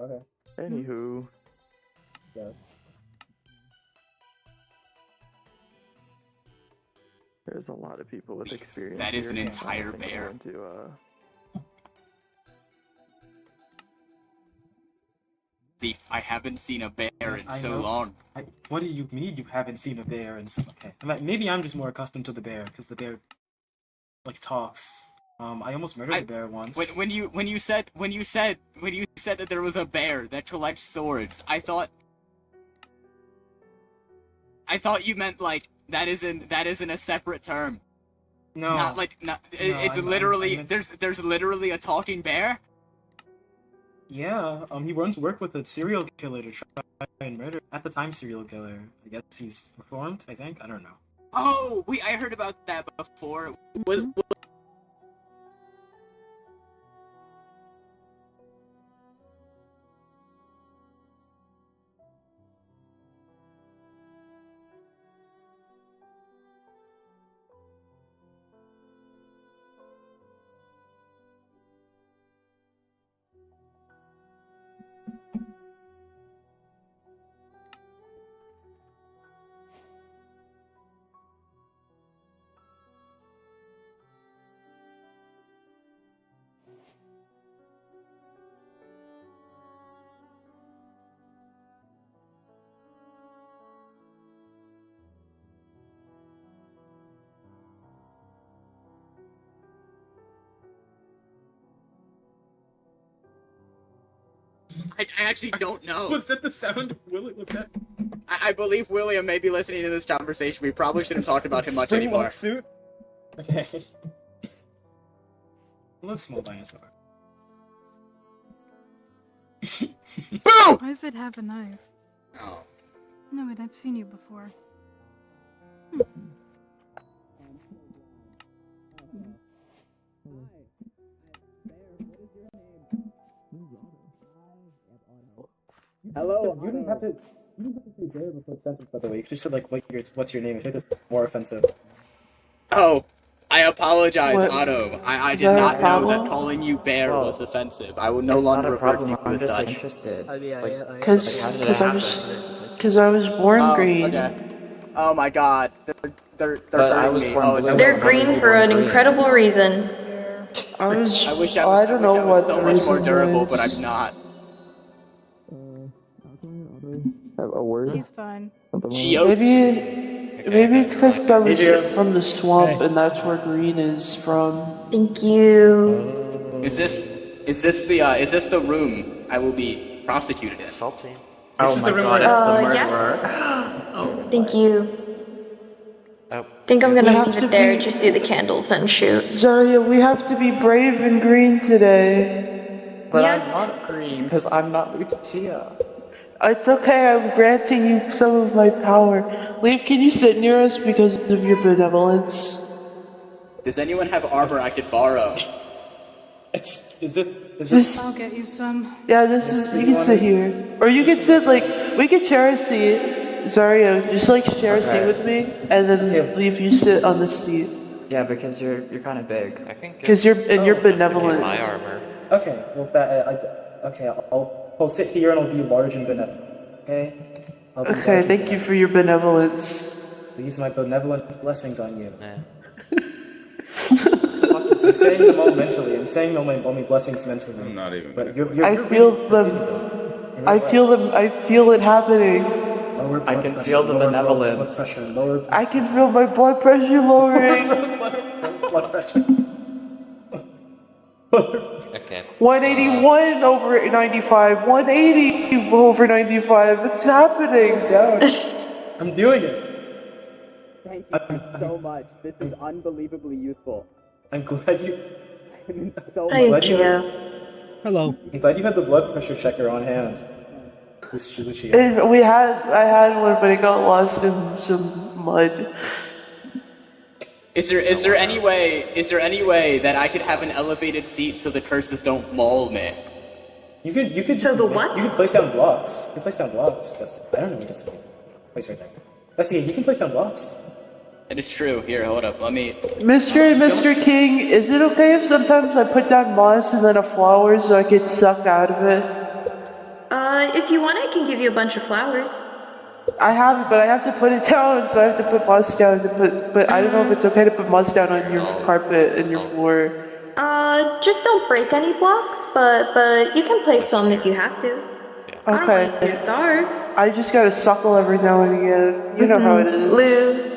Okay. Anywho. Yes. There's a lot of people with experience. That is here. an entire I think I'm bear. going to, Thief, I haven't seen a bear Yes, in I so know. long. What do you mean you haven't seen a bear? And so, okay, maybe I'm just more accustomed to the bear because the bear like talks. I almost murdered the bear once. When you said that there was a bear that collects swords, I thought you meant like that isn't a separate term. No. It's literally there's literally a talking bear. Yeah, he once worked with a serial killer to try and murder. At the time, serial killer. I guess he's performed, I think? I don't know. Oh, I heard about that before. I actually don't know. Was that the sound? Was that? I believe William may be listening to this conversation. We probably shouldn't talk about him much anymore. Suit? Okay. Hello, small dinosaur. Boo! Why does it have a knife? Oh. No, wait, I've seen you before. Hello. You didn't have to say bear before the sentence, by the way. You could just said like, what's your name? I think that's more offensive. Oh, I apologize, What? Otto. I did that a not know problem? that calling you bear Well, was offensive. I will no longer refer to you I'm as just such. interested. Cause I was born Oh, green. okay. Oh my god. They're But I hurting was me. born Oh, blue. They're green for an incredible reason. I was. I wish I don't know what so the much more reason durable, was. but I'm not. A word? He's fine. Maybe it's because I was from the swamp, and that's where green is from. Thank you. Is this the room I will be prosecuted in? Salty. Oh my god, it's the murderer. Thank you. Oh. Think I'm gonna have leave to it there be- to see the candles and shoot. Zarya, we have to be brave and green today. But Yeah. I'm not green, because I'm not Lucia. It's okay, I'm granting you some of my power. Leaf, can you sit near us because of your benevolence? Does anyone have armor I could borrow? Is this? I'll get you some. Yeah, you can sit here. Or you can sit, we could share a seat. Zarya, just share a seat with me, and then Leaf, you sit on the seat. Yeah, because you're kind of big. I think. Because you're benevolent. My armor. Okay, well, I'll sit here and I'll be large and benevolent. Okay? I'll be large Okay, and thank you for your benevolence. I'll use my benevolent blessings on you. Yeah. I'm saying them all mentally. I'm saying all my blessings mentally. I'm not even. But I feel them. I feel them. I feel it happening. Lower blood I can pressure, feel the lower benevolence. Blood pressure, lower I can feel my blood pressure lowering. blood pressure. Okay. 181 over 95. 180 over 95. It's happening. Down. I'm doing it. Thank you so much. This is unbelievably useful. I'm glad you. Hi, Gio. Hello. I'm glad you had the blood pressure checker on hand. Lucia. I had one, but it got lost in some mud. Is there any way that I could have an elevated seat so the curses don't maul me? You could just. So the what? You could place down blocks. You can place down blocks. Dustin. I don't know what Dustin. Place right there. Dustin, you can place down blocks. It is true. Here, hold up. Let me. Mr. King, is it okay if sometimes I put down moss and then a flower so I get sucked out of it? If you want, I can give you a bunch of flowers. I have it, but I have to put it down, so I have to put moss down. But I don't know if it's okay to put moss down on your carpet and your floor. Just don't break any blocks, but you can place some if you have to. I don't want you to starve. I just gotta suckle every now and again. You know how it is.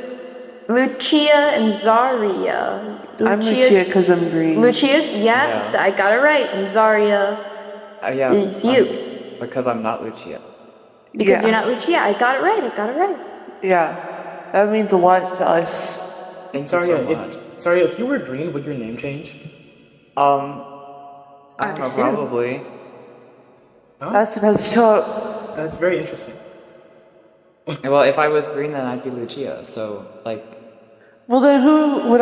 Lucia and Zarya. I'm Lucia because I'm green. Lucia's, yeah, I got it right. And Zarya is you. Because I'm not Lucia. Because you're not Lucia. I got it right. Yeah, that means a lot to us. Thank you so much. Sorry, if you were green, would your name change? I don't know, probably. Huh? That's messed up. That's very interesting. Well, if I was green, then I'd be Lucia, so, like... Well, then who would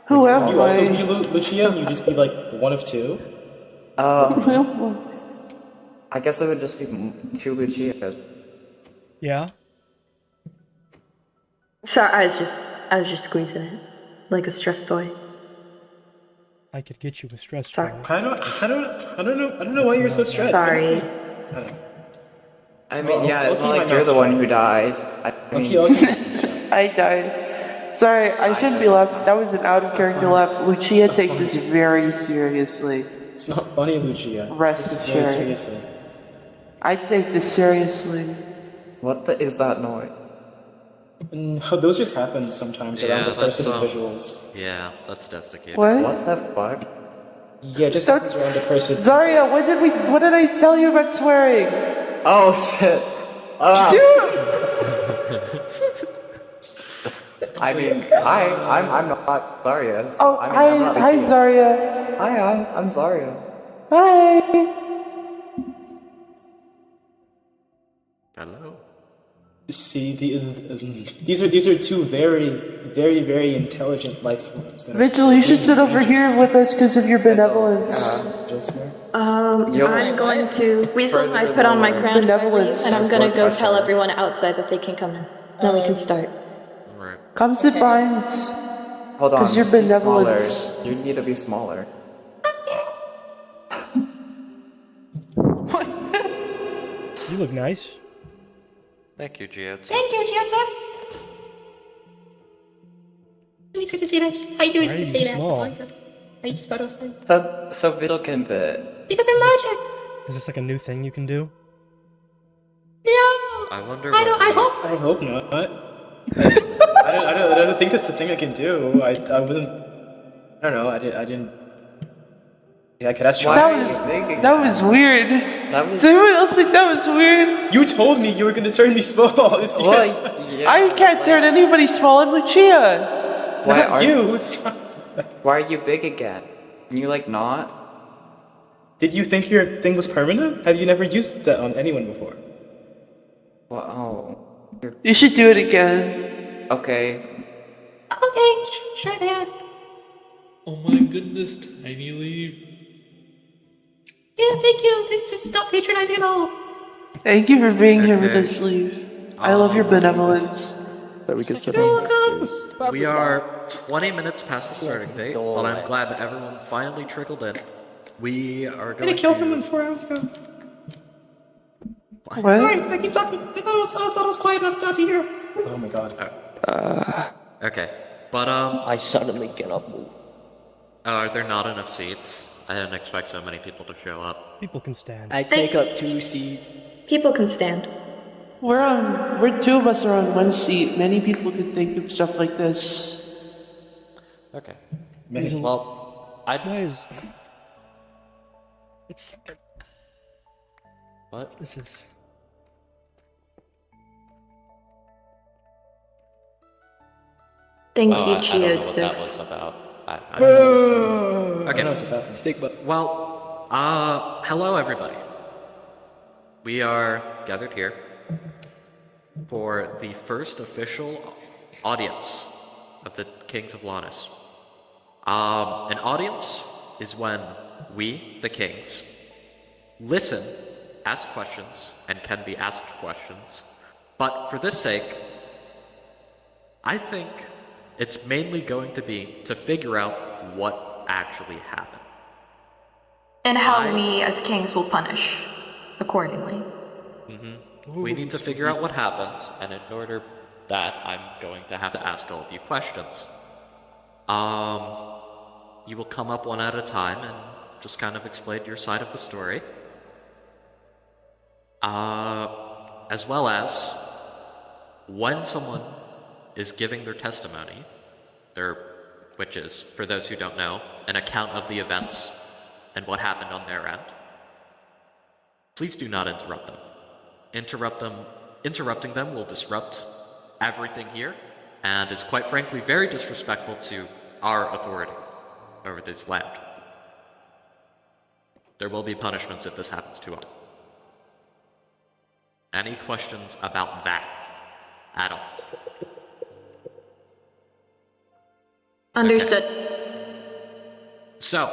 who am Would you also I? be Lucia and you just be like one of two? I guess it would just be two Lucias. Yeah. Sorry, I was just squeezing it like a stress toy. I could get you a stress Sorry. toy. I don't know why you're so stressed. Sorry. I mean, it's not like you're the one who died. I died. Sorry, I shouldn't be laughing. That was an out-of-character laugh. Lucia takes this very seriously. It's not funny, Lucia. Rest assured. Seriously. I take this seriously. What is that noise? Those just happen sometimes around the first individuals. Yeah, that's desiccated. What the fuck? Yeah, just happens around the person. Zarya, what did I tell you about swearing? Oh shit! I mean, I'm not Zarya. Oh, hi Zarya. Hi, I'm Zarya. Hi. Hello. See, these are two very intelligent life forms. Vigil, you should sit over here with us because of your benevolence. I'm going to Weasel. I put on my crown Benevolence. and I'm gonna go tell everyone outside that they can come in. Then we can start. Right. Come sit behind. Hold on. Because your be benevolence. smaller. You need to be smaller. You look nice. Thank you, 𝙶𝚘𝚘𝚙. Thank you, 𝙶𝚘𝚘𝚙. It's good to see that. I knew it was Why are good to you say that. small? That's all I said. I just thought it was funny. So Vidal can fit. Because they're magic! Is this like a new thing you can do? Yeah! I wonder I what hope. I hope not. I don't think that's the thing I can do. I wasn't. I don't know. I didn't. Yeah, I could ask. That was weird. Does anyone else think that was weird? You told me you were gonna turn me small. I can't turn anybody small. I'm Lucia. Why are you? Why are you big again? Can you like not? Did you think your thing was permanent? Have you never used that on anyone before? Well, You should do it again. okay. Okay, sure, Dad. Oh my goodness, Tiny Leaf. Yeah, thank you. This is not patronizing at all. Thank you for being here with Okay. us, Leaf. I love your benevolence. That we can sit You're on. welcome. We are 20 minutes past the starting date, but I'm glad that everyone finally trickled in. We are going Did I kill to... someone 4 hours ago? What? Sorry, I keep talking. I thought it was quiet enough not to hear. Oh my god. Okay, but I suddenly get up. are there not enough seats? I didn't expect so many people to show up. People can stand. I take up 2 seats. People can stand. We're two of us are on one seat. Many people could think of stuff like this. Okay. Weasel, Well, why is... It's... What? This is... Thank you, I don't know what 𝙶𝚘𝚘𝚙. that was about. Okay. Okay. I know what just happened. Well, hello everybody. We are gathered here for the first official audience of the Kings of 𝙶𝚘𝚘𝚙. An audience is when we, the kings, listen, ask questions, and can be asked questions. But for this sake, I think it's mainly going to be to figure out what actually happened. And how we as kings will punish accordingly. We need to figure out what happened, and in order that, I'm going to have to ask all of you questions. You will come up one at a time and just kind of explain your side of the story. As well as, when someone is giving their testimony, which is, for those who don't know, an account of the events and what happened on their end, please do not interrupt them. Interrupting them will disrupt everything here, and is quite frankly very disrespectful to our authority over this land. There will be punishments if this happens too often. Any questions about that at all? Understood. Okay. So,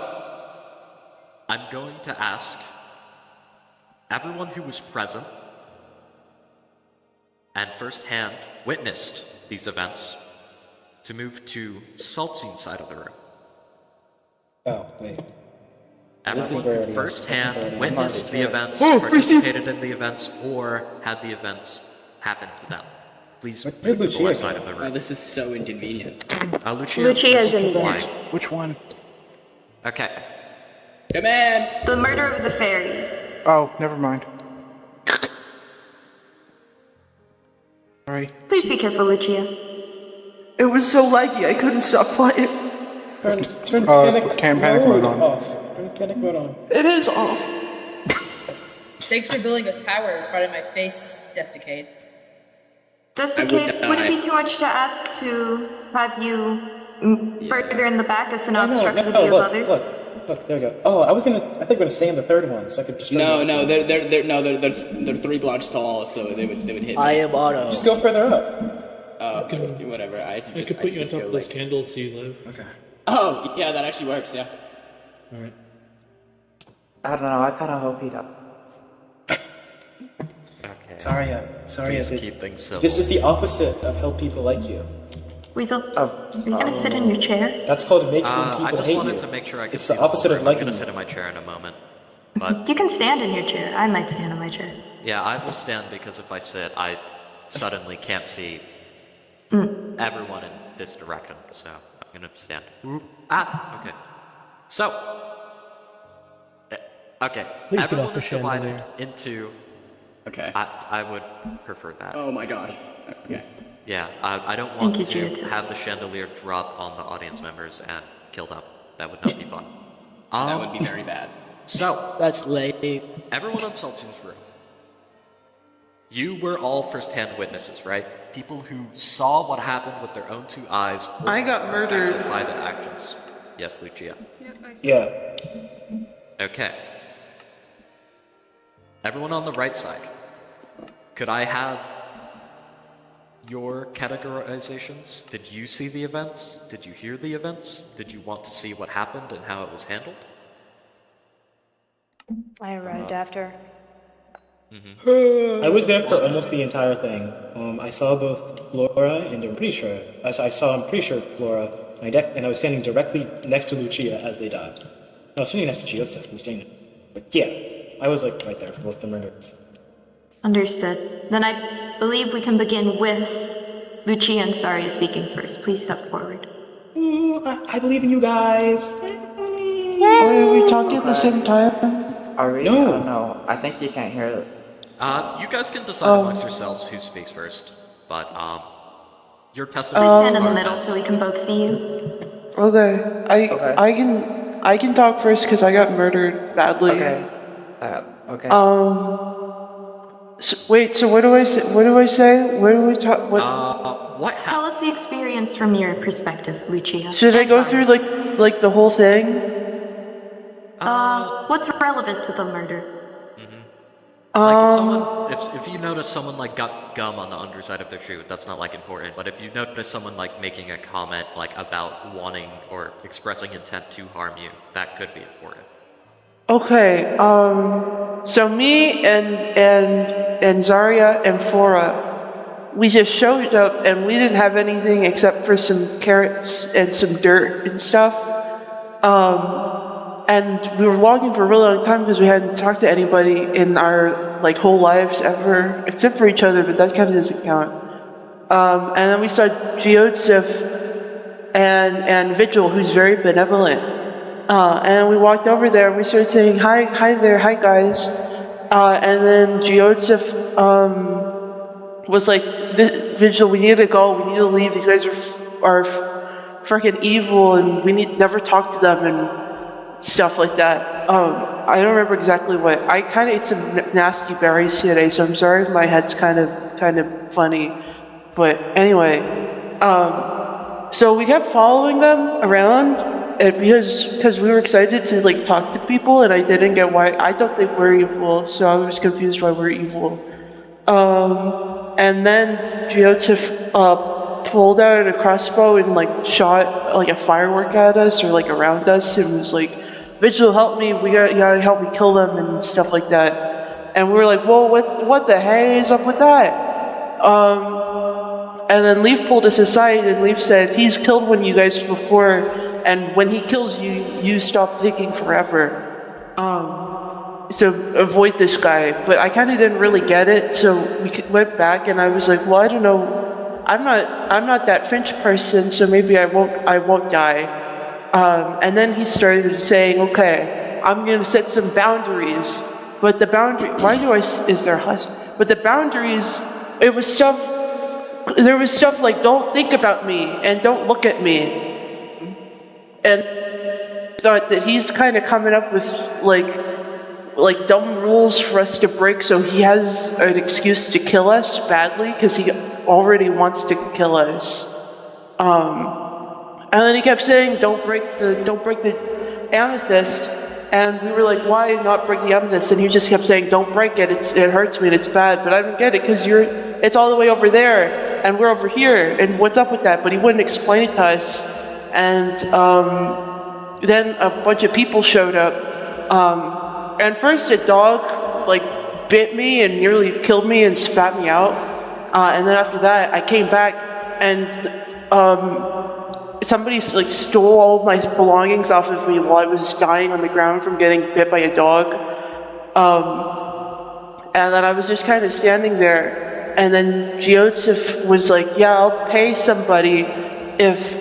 I'm going to ask everyone who was present and firsthand witnessed these events to move to 𝙶𝚘𝚘𝚎's side of the room. Oh, wait. Everyone who firsthand witnessed the events, participated in the events, or had the events happen to them. Please move to the left side of the room. Oh, this is so inconvenient. Lucia's in there. Which one? Okay. Come in! The murder of the fairies. Oh, never mind. Sorry. Please be careful, Lucia. It was so laggy, I couldn't stop playing. Turn panic mode on. off. Turn panic mode on. It is off. Thanks for building a tower in front of my face, Desticade. Desticade, would it be too much to ask to have you further in the back as to not obstruct the view of others? Look, there we go. Oh, I think we're gonna stay in the third one, so I could just. They're 3 blocks tall, so they would hit me. I am Otto. Just go further up. Whatever. I could put you on top of those candles so you live. Okay. Oh, yeah, that actually works. Yeah. All right. I don't know, I kind of hope he does. Okay. Sorry. Please keep things civil. This is the opposite of help people like you. Weasel, are you gonna sit in your chair? That's called making I people just hate wanted you. to make sure I could It's see the opposite of I'm liking gonna you. sit in my chair in a moment. But You can stand in your chair. I might stand in my chair. yeah, I will stand because if I sit, I suddenly can't see everyone in this direction. So I'm gonna stand. Okay. So, okay. Please get Everyone off the is divided chandelier. into. Okay. I would prefer that. Oh my gosh. Okay. Yeah, I don't want Thank you, to Judith. have the chandelier drop on the audience members and kill them. That would not be fun. That would be very bad. So, That's late. everyone on 𝙶𝚘𝚎's room. You were all first-hand witnesses, right? People who saw what happened with their own 2 eyes. Or I got were affected murdered. by the actions. Yes, Lucia. Yeah. Okay. Everyone on the right side. Could I have your categorizations? Did you see the events? Did you hear the events? Did you want to see what happened and how it was handled? I arrived after. I was there for almost the entire thing. I saw both Flora and I'm pretty sure Flora. And I was standing directly next to Lucia as they died. No, I was standing next to 𝙶𝚘𝚎. I was standing. But yeah, I was like right there for both the murders. Understood. Then I believe we can begin with Lucia and 𝙶𝚘𝚎 speaking first. Please step forward. Ooh, I believe in you guys. Are we talking at the same time? Are we? No. I don't know. I think you can't hear it. You guys can decide amongst yourselves who speaks first. But, your testimony. Please stand in the middle so we can both see you. Okay. I can talk first because I got murdered badly. Okay. Okay. So what do I say? What do I say? What do we talk? What? What happened? Tell us the experience from your perspective, Lucia. Should I go through like the whole thing? What's relevant to the murder? Like if you notice someone like got gum on the underside of their shoe, that's not like important. But if you notice someone like making a comment like about wanting or expressing intent to harm you, that could be important. Okay. So me and 𝙶𝚘𝚎 and Flora we just showed up and we didn't have anything except for some carrots and some dirt and stuff. And we were walking for a really long time because we hadn't talked to anybody in our like whole lives ever, except for each other, but that kind of doesn't count. And then we saw 𝙶𝚘𝚘𝚙𝚂 and Vigil, who's very benevolent. And we walked over there and we started saying, hi there, hi guys. And then 𝙶𝚘𝚘𝚙𝚂 was like, Vigil, we need to go, we need to leave, these guys are freaking evil and we need never talk to them and stuff like that. I don't remember exactly what. I kind of ate some nasty berries today, so I'm sorry if my head's kind of funny. But anyway, so we kept following them around because we were excited to like talk to people, and I didn't get why. I thought they were evil, so I was confused why we're evil. And then 𝙶𝚘𝚘𝚙𝚂 pulled out a crossbow and like shot like a firework at us or like around us and was like, Vigil, help me, you gotta help me kill them and stuff like that. And we were like, whoa, what the heck is up with that? And then Leaf pulled us aside and Leaf said, he's killed one of you guys before, and when he kills you, you stop thinking forever. So avoid this guy. But I kind of didn't really get it, so we went back and I was like, well, I don't know. I'm not that Finch person, so maybe I won't die. And then he started saying, okay, I'm gonna set some boundaries. But the boundary, But the boundaries, there was stuff like, don't think about me and don't look at me. And thought that he's kind of coming up with like dumb rules for us to break, so he has an excuse to kill us badly because he already wants to kill us. And then he kept saying, don't break the amethyst. And we were like, why not break the amethyst? And he just kept saying, don't break it, it hurts me and it's bad. But I don't get it because it's all the way over there and we're over here, and what's up with that? But he wouldn't explain it to us. And then a bunch of people showed up. And first a dog like bit me and nearly killed me and spat me out. And then after that, I came back and somebody like stole all of my belongings off of me while I was dying on the ground from getting bit by a dog. And then I was just kind of standing there. And then 𝙶𝚘𝚘𝚙𝚂 was like, yeah, I'll pay somebody if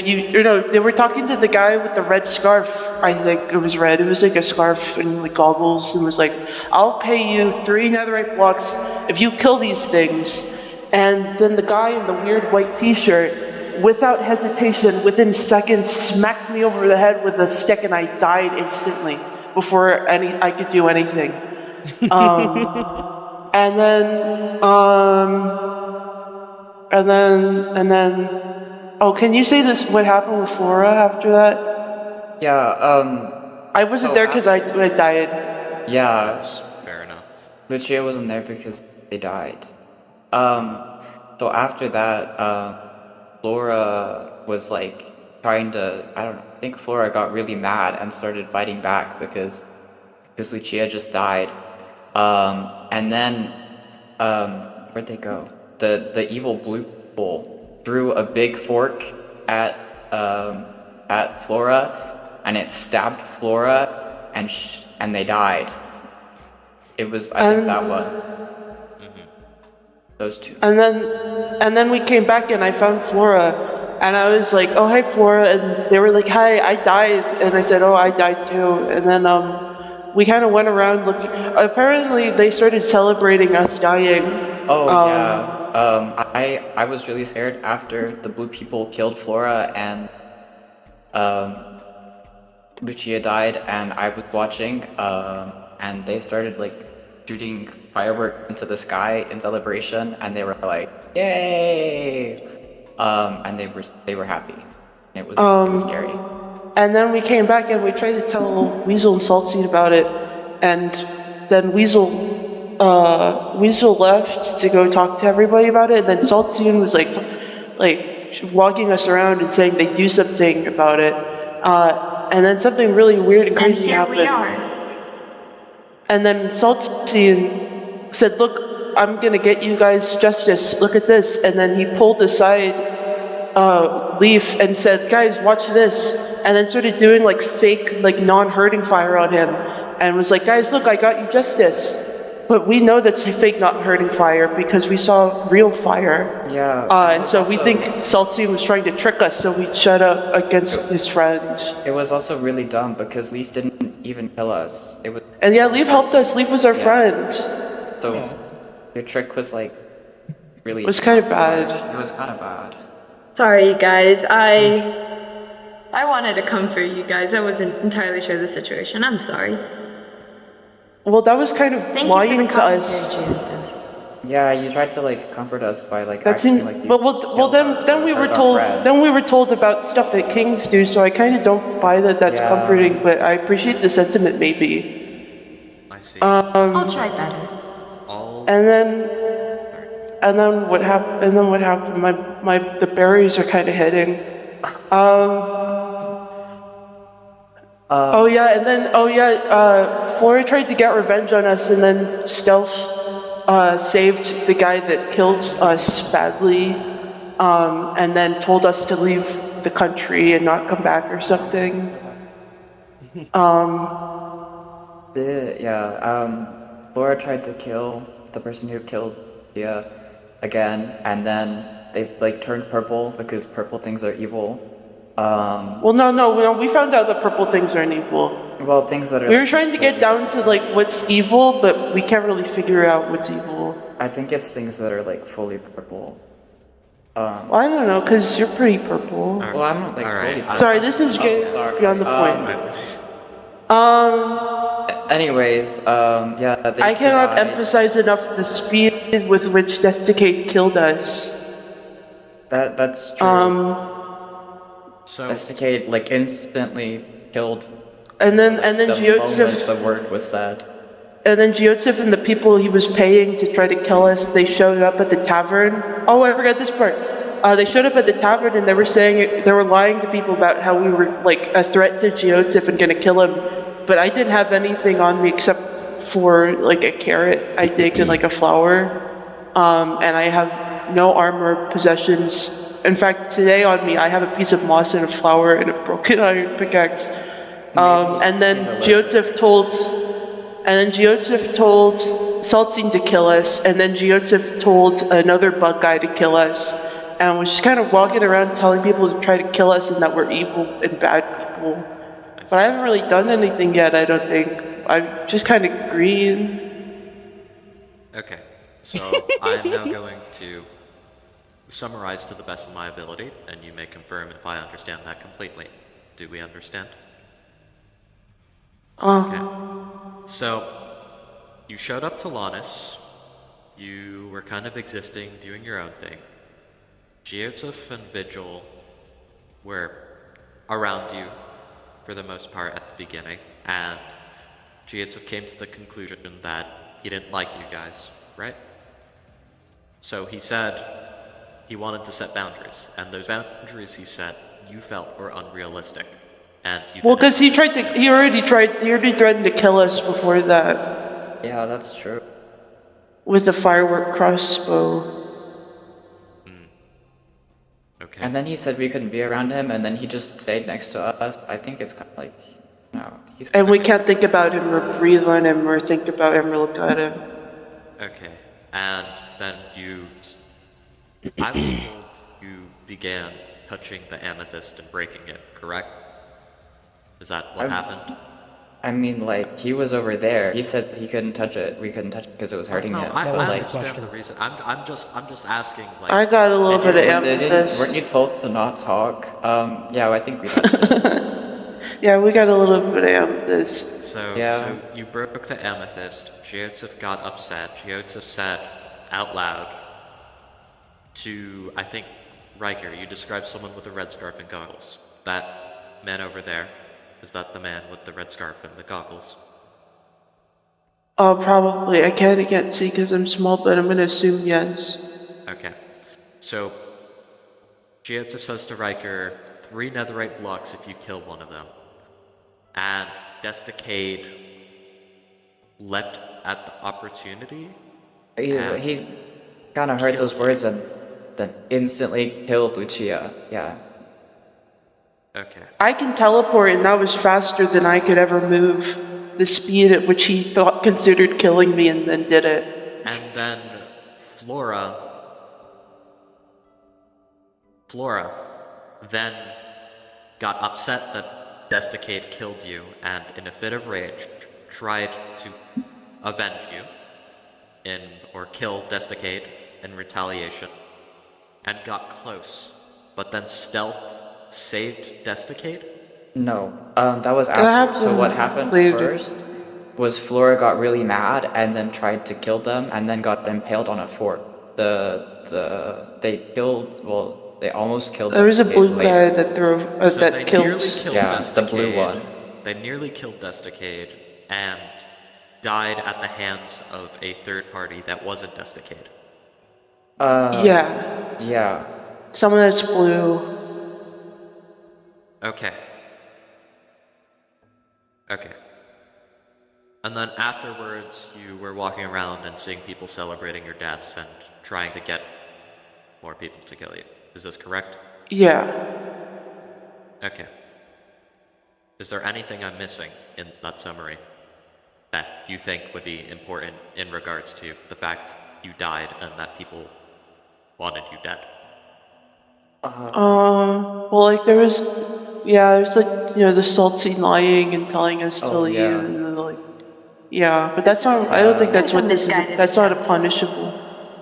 you know, they were talking to the guy with the red scarf. I think it was red. It was like a scarf and like goggles, and was like, I'll pay you 3 netherite blocks if you kill these things. And then the guy in the weird white t-shirt, without hesitation, within seconds, smacked me over the head with a stick, and I died instantly before I could do anything. And then, oh, can you say this? What happened with Flora after that? Yeah. I wasn't there because I died. Yeah. Fair enough. 𝙶𝚘𝚘𝚙𝚂 wasn't there because they died. So after that, Flora was like trying to, I think Flora got really mad and started fighting back because 𝙶𝚘𝚘𝚙𝚂 just died. And then, where'd they go? The evil blue people threw a big fork at Flora, and it stabbed Flora, and they died. It was, I think, that one. Those two. And then we came back and I found Flora, and I was like, oh, hey Flora, and they were like, hi, I died, and I said, oh, I died too. And then we kind of went around looking. Apparently they started celebrating us dying. Oh yeah. I was really scared after the blue people killed Flora and 𝙶𝚘𝚘𝚙𝚂 died, and I was watching, and they started like shooting fireworks into the sky in celebration, and they were like, yay! And they were happy. It was scary. And then we came back and we tried to tell Weasel and 𝙶𝚘𝚘𝚙 about it, and then Weasel left to go talk to everybody about it, and then 𝙶𝚘𝚘𝚙𝚂 was like walking us around and saying they'd do something about it. And then something really weird and crazy happened. And here we are. And then 𝙶𝚘𝚘𝚙𝚂 said, look, I'm gonna get you guys justice. Look at this. And then he pulled aside Leaf and said, guys, watch this. And then started doing like fake, like non-hurting fire on him. And was like, guys, look, I got you justice. But we know that's fake non-hurting fire because we saw real fire. Yeah. And so we think 𝚘𝚘𝚘 was trying to trick us, so we shut up against his friend. It was also really dumb because Leaf didn't even kill us. It was. And yeah, Leaf helped us. Leaf was our friend. So your trick was like really. It was kind of bad. It was kind of bad. Sorry, guys. I wanted to comfort you guys. I wasn't entirely sure of the situation. I'm sorry. Well, that was kind of Thank lying you for the to us. commentary, Yeah, you tried to like comfort us by like. That's acting in, like you well, then we were hurt our told friend. then we were told about stuff that kings do. So I kind of don't buy that. That's Yeah. comforting, but I appreciate the sentiment, maybe. I see. I'll try better. All And then what happened? And then what happened? The berries are kind of hitting. Flora tried to get revenge on us, and then Stealth saved the guy that killed us badly, and then told us to leave the country and not come back or something. Flora tried to kill the person who killed Tia again, and then they like turned purple because purple things are evil. No, we found out that purple things aren't evil. Well, things that are. We were trying to get down to like what's evil, but we can't really figure out what's evil. I think it's things that are like fully purple. Well, I don't know, cause you're pretty purple. Well, I'm not like fully purple. Sorry, this is beyond the point. Anyways, I cannot emphasize enough the speed with which 𝚘𝚘𝚘𝚙 killed us. That's true. So 𝚘𝚘𝚘𝚙 like instantly killed. And then the 𝚘𝚘𝚘𝚘 moment the word was said. And then 𝚘𝚘𝚘𝚘 and the people he was paying to try to kill us, they showed up at the tavern. Oh, I forgot this part. They showed up at the tavern and they were lying to people about how we were like a threat to 𝚘𝚘𝚘𝚘 and gonna kill him. But I didn't have anything on me except for like a carrot, I think, and like a flower. And I have no armor possessions. In fact, today on me, I have a piece of moss and a flower and a broken iron pickaxe. And then 𝚘𝚘𝚘𝚘𝚘 told 𝚘𝚘𝚘𝚘𝚘 to kill us, and then 𝚘𝚘𝚘𝚘𝚘 told another bug guy to kill us, and was just kind of walking around telling people to try to kill us and that we're evil and bad people. But I haven't really done anything yet, I don't think. I'm just kind of green. Okay, so I'm now going to summarize to the best of my ability, and you may confirm if I understand that completely. Do we understand? Okay. So, you showed up to 𝚘𝚘𝚘𝚘, you were kind of existing, doing your own thing. 𝚘𝚘𝚘𝚘 and Vigil were around you for the most part at the beginning, and 𝚘𝚘𝚘𝚘 came to the conclusion that he didn't like you guys, right? So he said he wanted to set boundaries, and those boundaries he set, you felt were unrealistic. And you Well, because he already threatened to kill us before that. Yeah, that's true. With the firework crossbow. Okay. And then he said we couldn't be around him, and then he just stayed next to us. I think it's kind of like, And we can't think about him or breathe on him or think about him or look at him. Okay, and then I was told you began touching the amethyst and breaking it, correct? Is that what happened? I mean, like, he was over there. He said he couldn't touch it. We couldn't touch it because it was hurting him. I But, understand the reason. I'm just asking. Like, I got a little bit of amethyst. Weren't you told to not talk? Yeah, I think we got Yeah, we got a little bit of amethyst. So you broke the amethyst. 𝚘𝚘𝚘𝚘𝚘 got upset. 𝚘𝚘𝚘𝚘𝚘 said out loud to, I think, Riker, you described someone with a red scarf and goggles. That man over there, is that the man with the red scarf and the goggles? Oh, probably. I can't see because I'm small, but I'm gonna assume yes. Okay. So, 𝚘𝚘𝚘𝚘𝚘 says to Riker, 3 netherite blocks if you kill one of them. And 𝚘𝚘𝚘𝚘𝚘𝚘𝚘 leapt at the opportunity He kind of heard those words and then instantly killed Lucia. Yeah. Okay. I can teleport, and that was faster than I could ever move. The speed at which he considered killing me and then did it. And then Flora then got upset that 𝙻𝚘𝚘𝚙𝚂 killed you, and in a fit of rage tried to avenge you or kill 𝙻𝚘𝚘𝚙 in retaliation, and got close, but then stealth saved 𝙻𝚘𝚘𝚙? No, that was after. So what happened first was Flora got really mad and then tried to kill them, and then got impaled on a fork. They almost killed. There was a blue guy that killed. Yeah, the blue one. They nearly killed 𝙻𝚘𝚘𝚙 and died at the hands of a third party that wasn't 𝙻𝚘𝚘𝚙. Yeah. Yeah. Someone that's blue. Okay. And then afterwards, you were walking around and seeing people celebrating your deaths and trying to get more people to kill you. Is this correct? Yeah. Okay. Is there anything I'm missing in that summary that you think would be important in regards to the fact you died and that people wanted you dead? Well, like there's like, the 𝙶𝚘𝚘𝚙𝚎 lying and telling us to leave, and then, like, but that's not. I don't think that's what this is. That's not a punishable.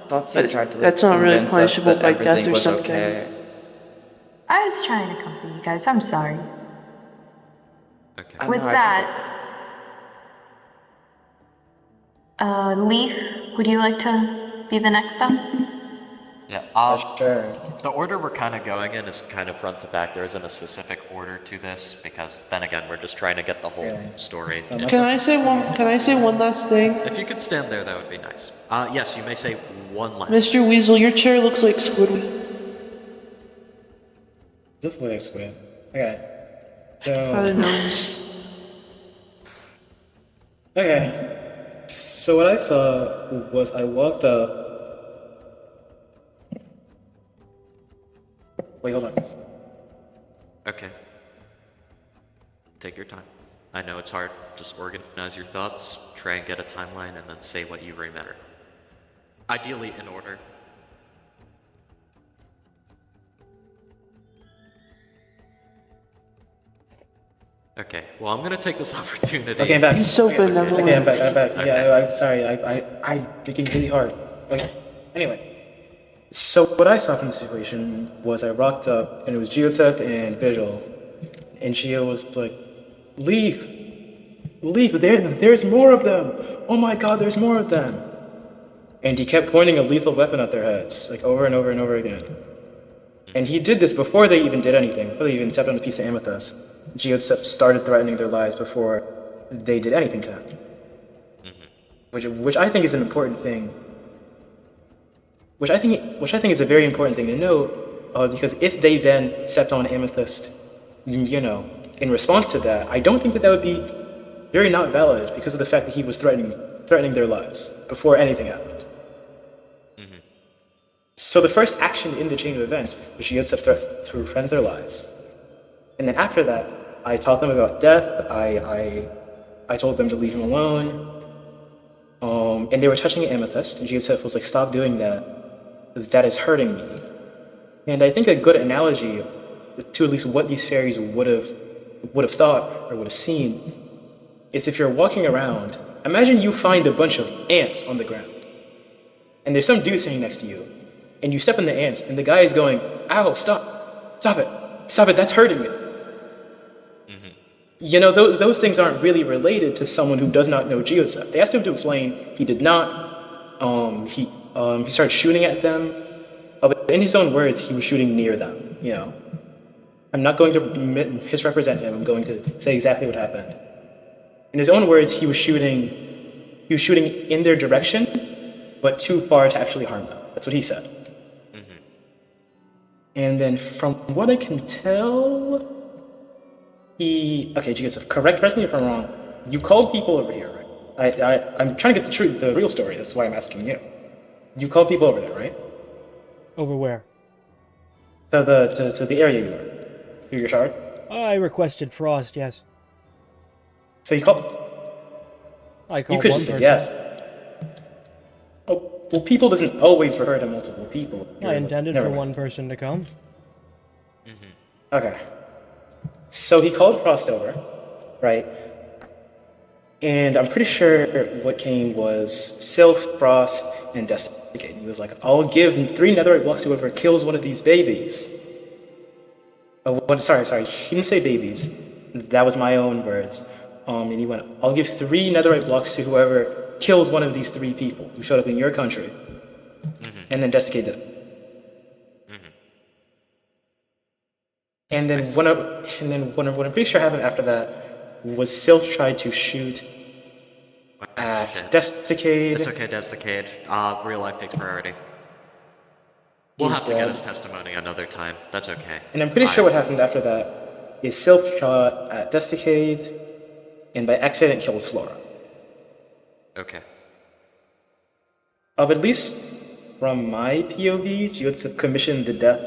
That's not really punishable by death or something. Okay. I was trying to comfort you guys. I'm sorry. Okay. With that, Leaf, would you like to be the next up? Yeah, sure. The order we're kind of going in is kind of front to back. There isn't a specific order to this because then again, we're just trying to get the whole story. Can I say one last thing? If you could stand there, that would be nice. Yes, you may say one last. Mr. Weasel, your chair looks like Squidward. This looks like Squid. Okay. So. Got a nose. Okay. So what I saw was I walked up. Wait, hold on. Okay. Take your time. I know it's hard. Just organize your thoughts, try and get a timeline, and then say what you remember. Ideally in order. Okay, well, I'm gonna take this opportunity. Okay, I'm back. He's so benevolent. Okay, I'm back. Okay. Yeah, I'm sorry. I became really hard. Okay. Anyway. So what I saw from the situation was I rocked up, and it was 𝙻𝚘𝚘𝚙 and Vigil, and Geo was like, Leaf, there's more of them! Oh my god, there's more of them! And he kept pointing a lethal weapon at their heads, like over and over and over again. And he did this before they even did anything, before they even stepped on a piece of amethyst. 𝙻𝚘𝚘𝚙 started threatening their lives before they did anything to him. Which I think is an important thing. Which I think is a very important thing to note, because if they then stepped on amethyst, in response to that, I don't think that would be very not valid because of the fact that he was threatening their lives before anything happened. So the first action in the chain of events was 𝙻𝚘𝚙 to friends their lives, and then after that, I taught them about death. I told them to leave him alone, and they were touching an amethyst, and 𝙻𝚘𝚙 was like, "Stop doing that. That is hurting me." And I think a good analogy to at least what these fairies would have thought or would have seen is if you're walking around, imagine you find a bunch of ants on the ground, and there's some dude sitting next to you, and you step on the ants, and the guy is going, "Ow, stop it, that's hurting me." Those things aren't really related to someone who does not know 𝙻𝚘𝚙. They asked him to explain, he did not. He started shooting at them, but in his own words, he was shooting near them, I'm not going to misrepresent him, I'm going to say exactly what happened. In his own words, he was shooting in their direction, but too far to actually harm them. That's what he said. And then from what I can tell, 𝙻𝚘𝚙, correct me if I'm wrong, you called people over here, right? I'm trying to get the real story, that's why I'm asking you. You called people over there, right? Over where? To the area you were. To your shard. I requested Frost, yes. So you called. I You called could one just say person. yes. Oh, well, people doesn't always refer to multiple people. I intended Never for mind. one person to come. Okay. So he called Frost over, right? And I'm pretty sure what came was Sylph, Frost, and Desicate. He was like, I'll give 3 netherite blocks to whoever kills one of these babies. Sorry. He didn't say babies. That was my own words. And he went, I'll give 3 netherite blocks to whoever kills one of these 3 people who showed up in your country. And then Desicate did it. And then what I'm pretty sure happened after that was Sylph tried to shoot at Desicate. It's okay, Desicate. Real life takes priority. We'll have to get his testimony another time. That's okay. And I'm pretty sure what happened after that is Sylph shot at Desicate and by accident killed Flora. Okay. At least from my POV, Jyotsup commissioned the death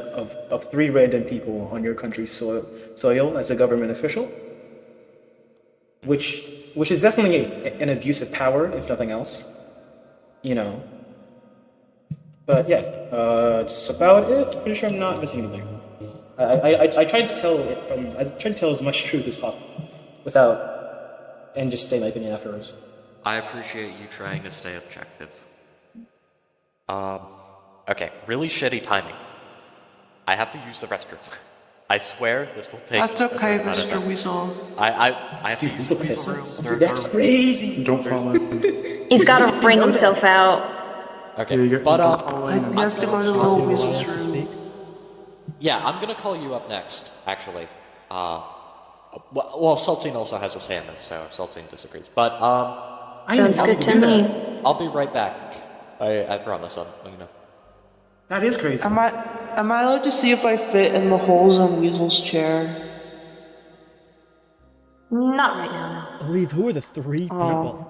of 3 random people on your country's soil as a government official, which is definitely an abuse of power, if nothing else, you know. But yeah, that's about it. Pretty sure I'm not missing anything. I tried to tell as much truth as possible, and just say my opinion afterwards. I appreciate you trying to stay objective. Okay, really shitty timing. I have to use the restroom. I swear this will take. That's okay, Mr. Weasel. I have to use the Weasel room. That's crazy. Don't fall in. He's gotta bring himself out. Okay, Yeah, but He has to go to the little Weasel's room. yeah, I'm gonna call you up next. Actually, well, 𝚘𝚘𝚘 also has a say in this, so 𝚘𝚘𝚘 disagrees. But Sounds good to me. I'll be right back. I promise. You know. That is crazy. Am I allowed to see if I fit in the holes on Weasel's chair? Not right now, I believe who are the 3 people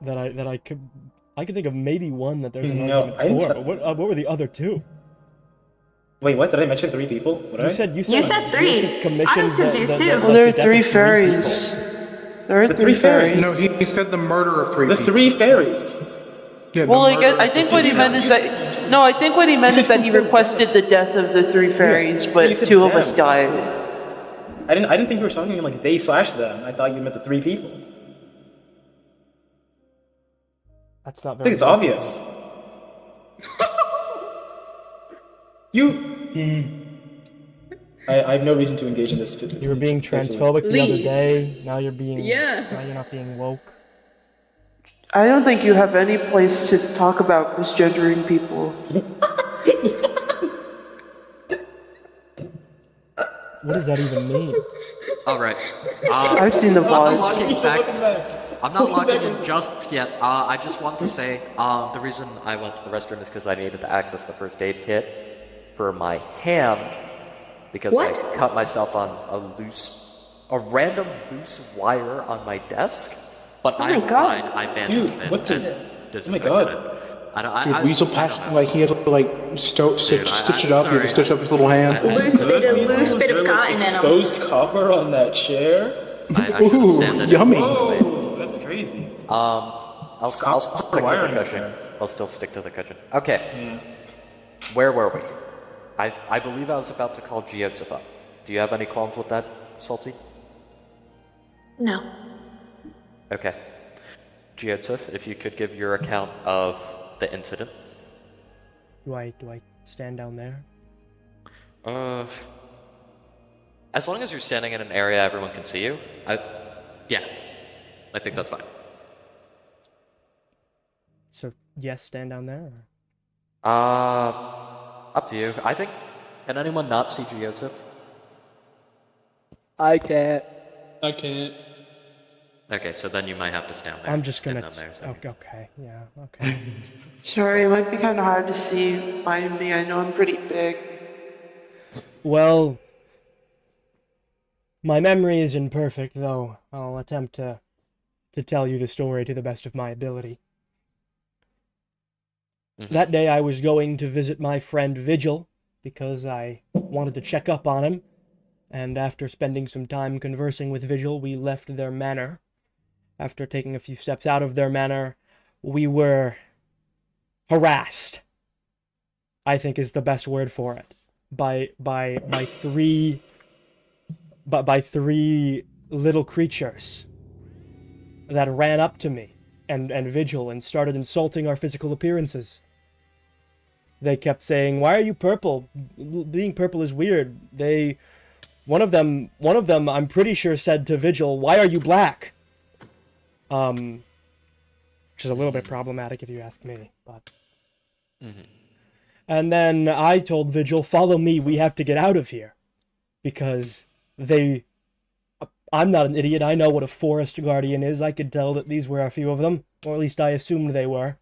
that I could think of maybe one that there's an argument for. But what were the other 2? Wait, what? Did I mention 3 people? You said You said 3. Joseph commissioned I was confused too. Well, there are 3 fairies. There are 3 fairies. No, he said the murder of 3 The people. 3 fairies. Yeah, Well, I think what he meant is that... No, I think what he meant is that he requested the death of the 3 fairies, but 2 of us died. I didn't think you were talking like they/them. I thought you meant the 3 people. That's not I very think it's obvious. I have no reason to engage in this. You were being transphobic the other day. Now you're being. Now you're not being woke. I don't think you have any place to talk about misgendering people. What does that even mean? Alright. I've seen the I'm VODs. not locking in just yet. I just want to say, the reason I went to the restroom is because I needed to access the first aid kit for my hand, because I cut myself on a random loose wire on my desk. But I'm fine. I bandaged it. What the? Oh my god. Dude, Weasel passed, like, he had to, like, stitch it up, he had to stitch up his little hand. Loose bit of cotton in him. Exposed copper on that chair? Ooh, yummy. Oh, that's crazy. I'll stick to the cushion. I'll still stick to the cushion. Okay. Where were we? I believe I was about to call Jyotsup up. Do you have any qualms with that, 𝚘𝚘𝚘? No. Okay. Jyotsup, if you could give your account of the incident. Do I stand down there? As long as you're standing in an area everyone can see you, yeah, I think that's fine. So yes, stand down there. Up to you. I think. Can anyone not see Jyotsup? I can't. I can't. Okay, so then you might have to stand there. I'm just gonna. Okay, yeah, okay. Sorry, it might be kind of hard to see behind me. I know I'm pretty big. Well, my memory is imperfect, though. I'll attempt to tell you the story to the best of my ability. That day I was going to visit my friend Vigil, because I wanted to check up on him, and after spending some time conversing with Vigil, we left their manor. After taking a few steps out of their manor, we were harassed, I think is the best word for it, by three little creatures that ran up to me and Vigil and started insulting our physical appearances. They kept saying, "Why are you purple? Being purple is weird." One of them, I'm pretty sure said to Vigil, "Why are you black?" Which is a little bit problematic if you ask me, but... And then I told Vigil, "Follow me, we have to get out of here." Because I'm not an idiot, I know what a forest guardian is. I could tell that these were a few of them, or at least I assumed they were.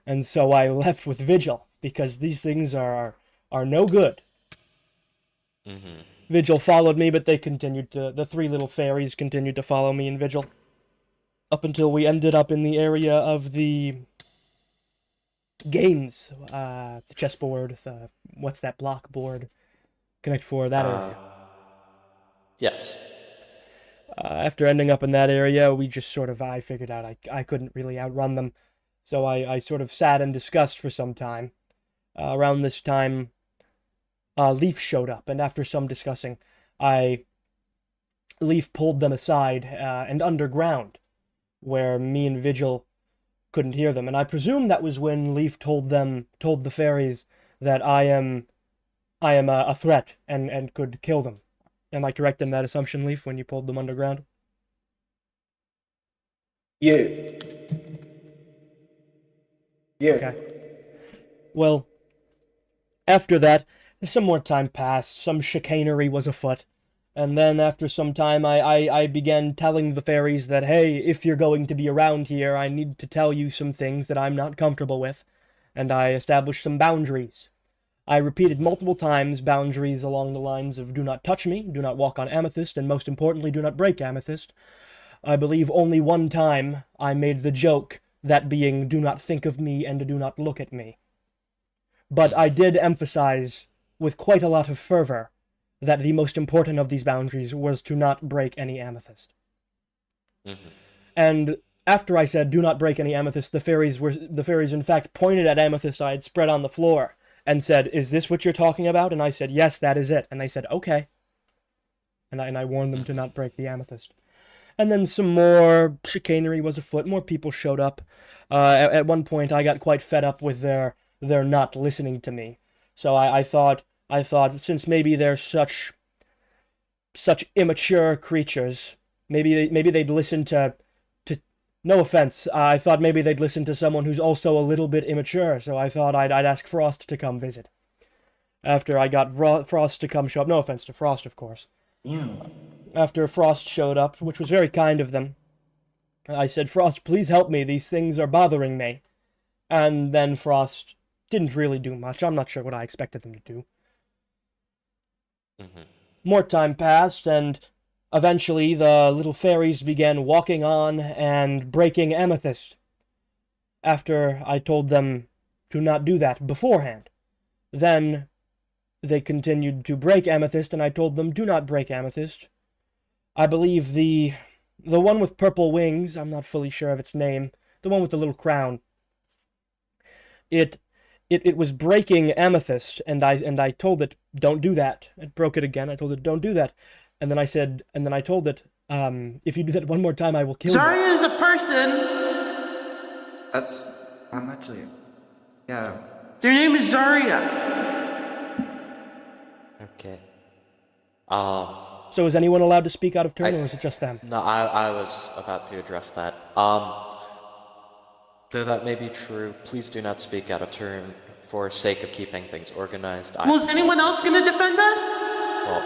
And so I left with Vigil, because these things are no good. Vigil followed me, but the three little fairies continued to follow me and Vigil, up until we ended up in the area of the games, the chessboard, what's that block board? Connect 4, that area. Yes. After ending up in that area, we just I figured out I couldn't really outrun them. So I sort of sat and discussed for some time. Around this time, Leaf showed up, and after some discussing, Leaf pulled them aside and underground, where me and Vigil couldn't hear them. And I presume that was when Leaf told the fairies that I am a threat and could kill them. Am I correct in that assumption, Leaf, when you pulled them underground? Yeah. Okay. Well, after that, some more time passed, some chicanery was afoot, and then after some time I began telling the fairies that, hey, if you're going to be around here, I need to tell you some things that I'm not comfortable with, and I established some boundaries. I repeated multiple times boundaries along the lines of do not touch me, do not walk on amethyst, and most importantly, do not break amethyst. I believe only one time I made the joke, that being do not think of me and do not look at me. But I did emphasize with quite a lot of fervor that the most important of these boundaries was to not break any amethyst. And after I said do not break any amethyst, the fairies in fact pointed at amethyst I had spread on the floor and said, "Is this what you're talking about?" And I said, "Yes, that is it." And they said, "Okay." And I warned them to not break the amethyst. And then some more chicanery was afoot, more people showed up. At one point I got quite fed up with their not listening to me. So I thought since maybe they're such immature creatures, maybe they'd listen to no offense, I thought maybe they'd listen to someone who's also a little bit immature, so I thought I'd ask Frost to come visit. After I got Frost to come show up, no offense to Frost, of course. After Frost showed up, which was very kind of them, I said, "Frost, please help me, these things are bothering me." And then Frost didn't really do much. I'm not sure what I expected them to do. More time passed, and eventually the little fairies began walking on and breaking amethyst. After I told them to not do that beforehand. Then they continued to break amethyst, and I told them, do not break amethyst. I believe the one with purple wings, I'm not fully sure of its name, the one with the little crown, it was breaking amethyst, and I told it, don't do that. It broke it again. I told it, don't do that. And then I told it, if you do that one more time, I will kill you. Zarya is a person. I'm actually, yeah. Their name is Zarya. Okay. So is anyone allowed to speak out of turn, or is it just them? No, I was about to address that. Though that may be true, please do not speak out of turn for sake of keeping things organized. Well, is anyone else going to defend us? Well,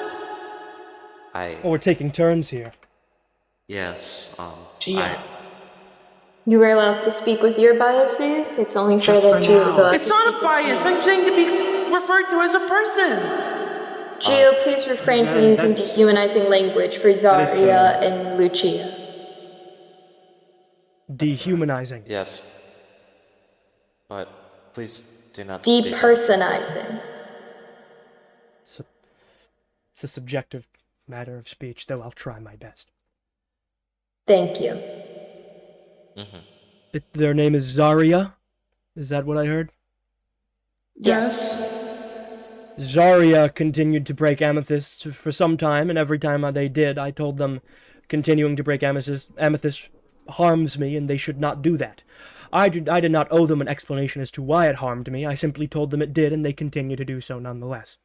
Well, we're taking turns here. Yes, You were allowed to speak with your biases? It's only fair that Gio is allowed It's not a bias. I'm saying to be referred to as a person. Gio, please refrain from using dehumanizing language for Zarya and Lucia. Dehumanizing. Yes. But please do not speak. Depersonizing. It's a subjective matter of speech, though I'll try my best. Thank you. Their name is Zarya? Is that what I heard? Yes. Zarya continued to break amethysts for some time, and every time they did, I told them continuing to break amethyst harms me, and they should not do that. I did not owe them an explanation as to why it harmed me. I simply told them it did, and they continue to do so nonetheless.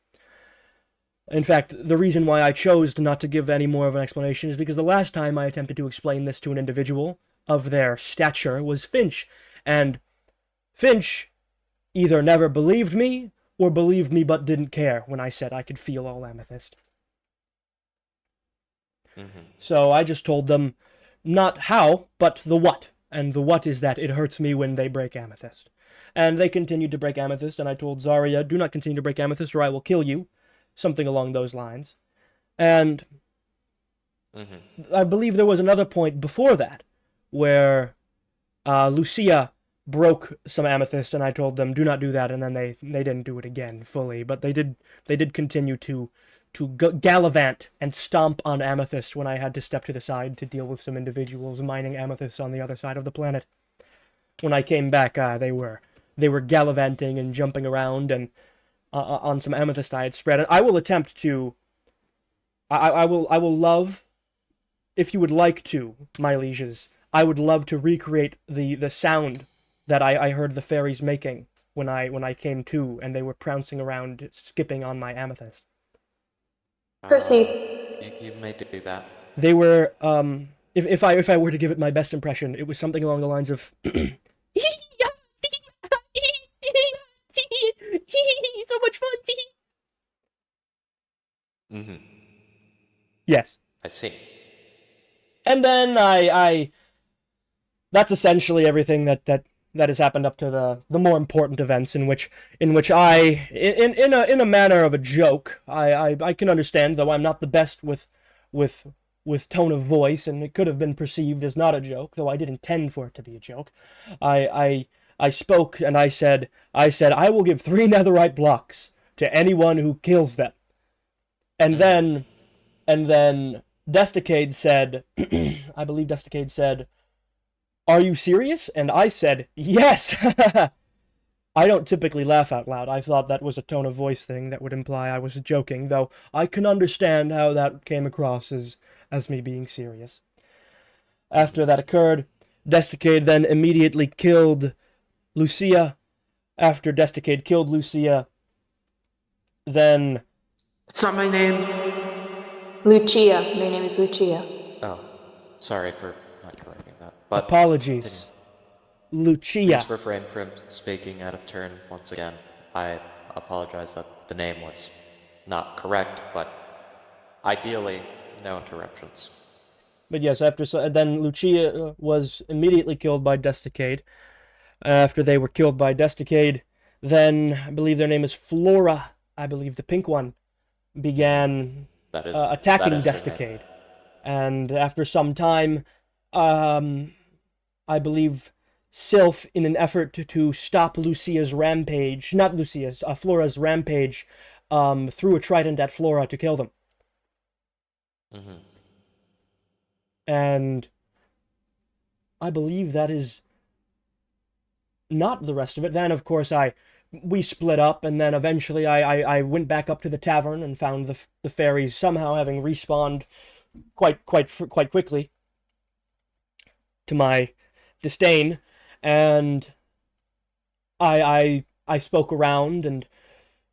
In fact, the reason why I chose not to give any more of an explanation is because the last time I attempted to explain this to an individual of their stature was Finch, and Finch either never believed me, or believed me but didn't care when I said I could feel all amethyst. So I just told them not how, but the what. And the what is that it hurts me when they break amethyst. And they continued to break amethyst, and I told Zarya, do not continue to break amethyst or I will kill you. Something along those lines. And I believe there was another point before that, where 𝙶𝚘𝚎 broke some amethyst, and I told them, do not do that, and then they didn't do it again fully, but they did continue to gallivant and stomp on amethyst when I had to step to the side to deal with some individuals mining amethyst on the other side of the planet. When I came back, they were gallivanting and jumping around and on some amethyst I had spread. And I will attempt to. I will love, if you would like to, my lieges. I would love to recreate the sound that I heard the fairies making when I came to, and they were prancing around, skipping on my amethyst. Proceed. You may do that. They were, if I were to give it my best impression, it was something along the lines of, so much fun. Yes. I see. And then that's essentially everything that has happened up to the more important events in which I, in a manner of a joke, I can understand, though I'm not the best with tone of voice, and it could have been perceived as not a joke, though I did intend for it to be a joke. I spoke and I said, I will give 3 netherite blocks to anyone who kills them. And then 𝙶𝚘𝚘𝚙 said, I believe 𝙶𝚘𝚘𝚙 said, are you serious? And I said, yes! I don't typically laugh out loud. I thought that was a tone of voice thing that would imply I was joking, though I can understand how that came across as me being serious. After that occurred, 𝙶𝚘𝚘𝚙 then immediately killed 𝙶𝚘𝚎. After 𝙶𝚘𝚘𝚙 killed 𝙶𝚘𝚎, then... It's not my name. 𝙶𝚘𝚎. My name is 𝙶𝚘𝚎. Oh, sorry for not correcting that. But apologies. 𝙶𝚘𝚎. Please refrain from speaking out of turn once again. I apologize that the name was not correct, but ideally, no interruptions. But yes, then 𝙶𝚘𝚎 was immediately killed by 𝙶𝚘𝚘𝚙. After they were killed by 𝙶𝚘𝚘𝚙, then, I believe their name is Flora, I believe the pink one, began attacking 𝙶𝚘𝚘𝚙. And after some time, I believe Sylph, in an effort to stop 𝙶𝚘𝚎's rampage, not 𝙶𝚘𝚎's, Flora's rampage, threw a trident at Flora to kill them. And I believe that is not the rest of it. Then, of course, we split up, and then eventually I went back up to the tavern and found the fairies somehow having respawned quite quickly, to my disdain, and I spoke around, and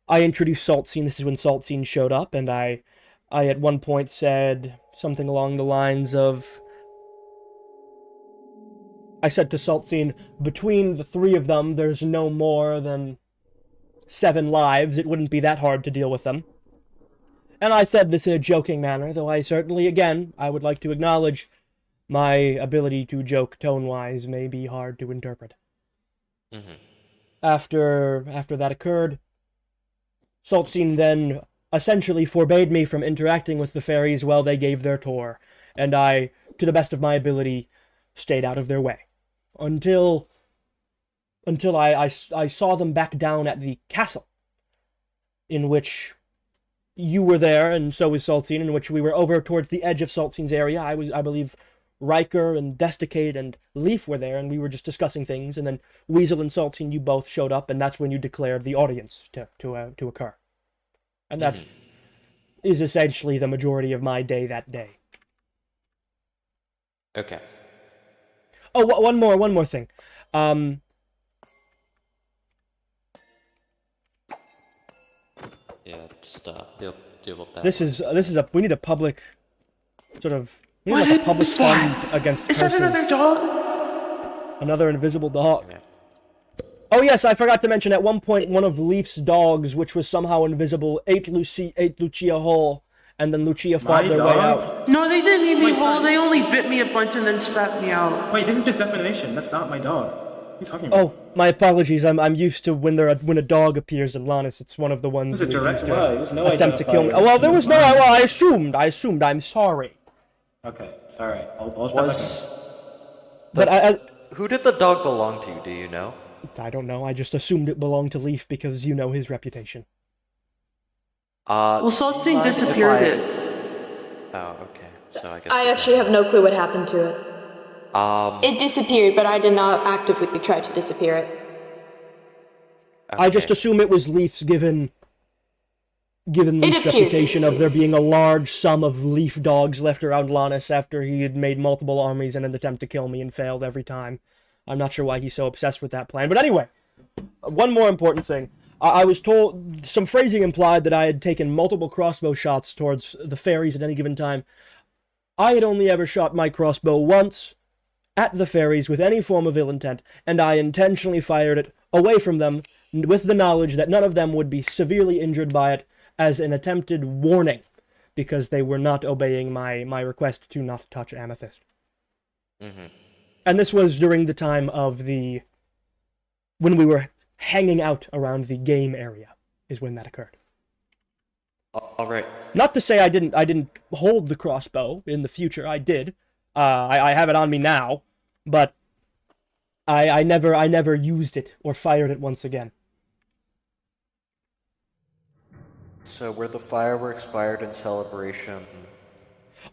I introduced 𝙶𝚘𝚘𝚙. This is when 𝙶𝚘𝚘𝚙 showed up, and I at one point said something along the lines of, I said to 𝙶𝚘𝚘𝚙, between the 3 of them, there's no more than 7 lives. It wouldn't be that hard to deal with them. And I said this in a joking manner, though I certainly, again, I would like to acknowledge my ability to joke tone-wise may be hard to interpret. After that occurred, 𝙶𝚘𝚘𝚙 then essentially forbade me from interacting with the fairies while they gave their tour, and I, to the best of my ability, stayed out of their way. Until until I saw them back down at the castle, in which you were there, and so was 𝚘𝚘𝚘, in which we were over towards the edge of 𝚘𝚘𝚘's area. I believe Riker and 𝙶𝚘𝚘𝚙 and Leaf were there, and we were just discussing things, and then Weasel and 𝚘𝚘𝚘, you both showed up, and that's when you declared the audience to occur. And that is essentially the majority of my day that day. Okay. Oh, one more thing. Yeah, just deal with that. This is we need a public sort of like a public fund against curses. Is that another dog? Another invisible dog. Yeah. Oh yes, I forgot to mention at one point one of Leaf's dogs, which was somehow invisible, ate Lucia whole, and then Lucia fought their way out. No, they didn't eat me whole. They only bit me a bunch and then spat me out. Wait, this is just defamation. That's not my dog. What are you talking about? Oh, my apologies. I'm used to when a dog appears in Lannis. It's one of the ones that used to attempt to kill me. Oh, well, there was no. Well, I assumed. I'm sorry. Okay, sorry. I'll But who did the dog belong to? Do you know? I don't know. I just assumed it belonged to Leaf because you know his reputation. Well, 𝚘𝚘𝚘 disappeared it. Oh, okay. So I guess I actually have no clue what happened to it. It It disappeared, but I did not actively try to disappear it. Okay. I just assume it was Leaf's given Leaf's reputation of there being a large sum of Leaf dogs left around Lannis after he had made multiple armies in an attempt to kill me and failed every time. I'm not sure why he's so obsessed with that plan. But anyway, one more important thing. I was told, some phrasing implied that I had taken multiple crossbow shots towards the fairies at any given time. I had only ever shot my crossbow once at the fairies with any form of ill intent, and I intentionally fired it away from them with the knowledge that none of them would be severely injured by it as an attempted warning, because they were not obeying my request to not touch Amethyst. And this was during the time of when we were hanging out around the game area, is when that occurred. All right. Not to say I didn't hold the crossbow in the future. I did. I have it on me now, but I never used it or fired it once again. So were the fireworks fired in celebration?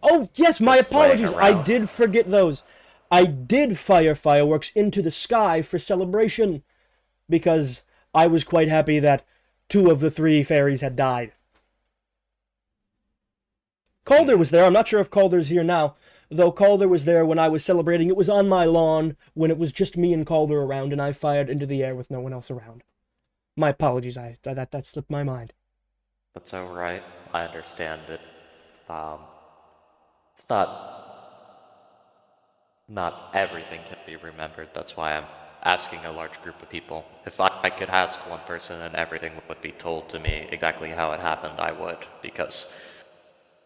Oh yes, my apologies. I around? did forget those. I did fire fireworks into the sky for celebration, because I was quite happy that 2 of the 3 fairies had died. Calder was there. I'm not sure if Calder's here now, though Calder was there when I was celebrating. It was on my lawn when it was just me and Calder around, and I fired into the air with no one else around. My apologies. That slipped my mind. That's all right. I understand it. It's not everything can be remembered. That's why I'm asking a large group of people. If I could ask one person and everything would be told to me exactly how it happened, I would, because